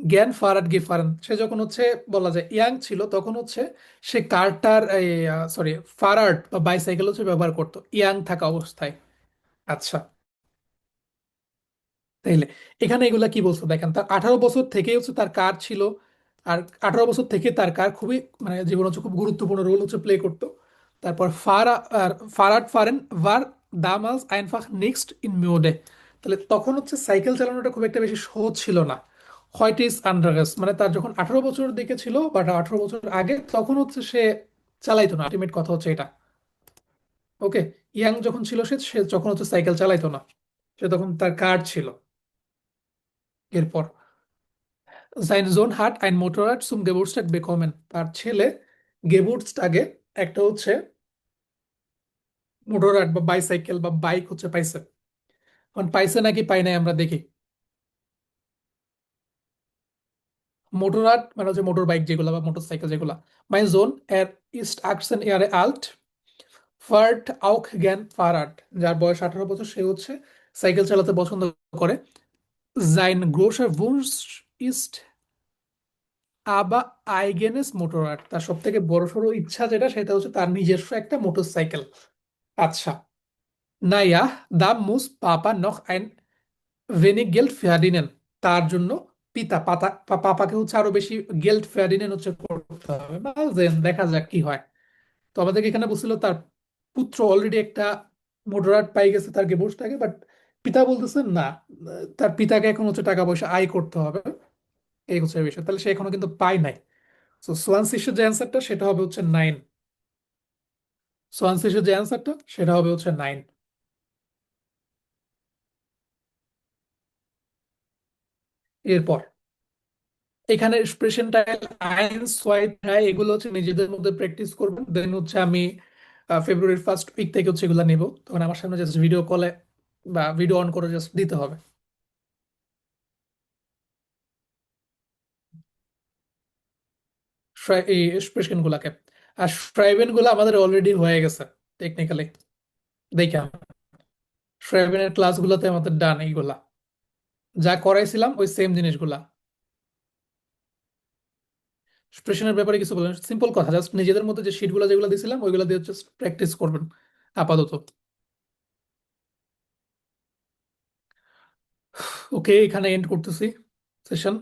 জ্ঞান ফারাদ গেফারেন, সে যখন হচ্ছে বলা যায় ইয়াং ছিল তখন হচ্ছে সে কারটার সরি ফারাড বা বাইসাইকেল হচ্ছে ব্যবহার করতো ইয়াং থাকা অবস্থায়। আচ্ছা, তাইলে এখানে এগুলা কি বলছো দেখেন, তার 18 বছর থেকেই হচ্ছে তার কার ছিল, আর 18 বছর থেকে তার কার খুবই মানে জীবন হচ্ছে খুব গুরুত্বপূর্ণ রোল হচ্ছে প্লে করতো। তারপর ফারাড ফারেন war damals einfach nicht in Mode, তাহলে তখন হচ্ছে সাইকেল চালানোটা খুব একটা বেশি সহজ ছিল না। heute ist anderes, মানে তার যখন 18 বছর দিকে ছিল বা 18 বছর আগে তখন হচ্ছে সে চালাইতো না, আলটিমেট কথা হচ্ছে এটা। ওকে, ইয়াং যখন ছিল সে সে যখন হচ্ছে সাইকেল চালাইতো না, সে তখন তার কার ছিল। এরপর Sein Sohn hat ein Motorrad zum Geburtstag bekommen, তার ছেলে গেবুর্টসটাগে একটা হচ্ছে মোটররাড বা বাইসাইকেল বা বাইক হচ্ছে পাইছে। এখন পাইছে নাকি পাই নাই আমরা দেখি। মোটররাড মানে হচ্ছে মোটর বাইক যেগুলো বা মোটর সাইকেল যেগুলো। Mein Sohn, er ist 18 Jahre alt, fährt auch gern Fahrrad, যার বয়স 18 বছর সে হচ্ছে সাইকেল চালাতে পছন্দ করে। Sein großer Wunsch ist আবা আইগেনেস মোটররাড, তার সব থেকে বড় সড়ো ইচ্ছা যেটা সেটা হচ্ছে তার নিজস্ব একটা মোটরসাইকেল। আচ্ছা, নাইয়া, দা মুস পাপা নখ আইন ভেনিক গেল্ট ফেয়ার্ডিনেন, তার জন্য পাপাকে হচ্ছে আরো বেশি গেল্ট ফেয়ার্ডিনেন হচ্ছে করতে হবে। Mal sehen, দেখা যাক কি হয়। তো আমাদেরকে এখানে বলছিল তার পুত্র অলরেডি একটা মোটররাড পাই গেছে তার গেবোর্সটাকে, বাট পিতা বলতেছেন না, তার পিতাকে এখন হচ্ছে টাকা পয়সা আয় করতে হবে, এই হচ্ছে বিষয়। তাহলে সে এখনো কিন্তু পায় নাই। তো সোয়ানসিসের যে অ্যান্সারটা সেটা হবে হচ্ছে 9। সোয়ানসিসের যে অ্যান্সারটা সেটা হবে হচ্ছে 9। এরপর এখানে প্রেসেন্টাইল, আইনস, হোয়াইট, হ্যাঁ, এগুলো হচ্ছে নিজেদের মধ্যে প্র্যাকটিস করবেন। দেন হচ্ছে আমি ফেব্রুয়ারির ফার্স্ট উইক থেকে হচ্ছে এগুলো নেব। তখন আমার সামনে জাস্ট ভিডিও কলে বা ভিডিও অন করে জাস্ট দিতে হবে। এই এক্সপ্রেশন গুলাকে। আর শ্রাইবেন গুলো আমাদের অলরেডি হয়ে গেছে টেকনিক্যালি, দেখে শ্রাইবেনের ক্লাসগুলোতে আমাদের ডান এইগুলা, যা করাইছিলাম ওই সেম জিনিসগুলা। এক্সপ্রেশনের ব্যাপারে কিছু বলেন, সিম্পল কথা, জাস্ট নিজেদের মধ্যে যে শিটগুলো যেগুলো দিয়েছিলাম ওইগুলো দিয়ে জাস্ট প্র্যাকটিস করবেন আপাতত। ওকে, এখানে এন্ড করতেছি সেশন।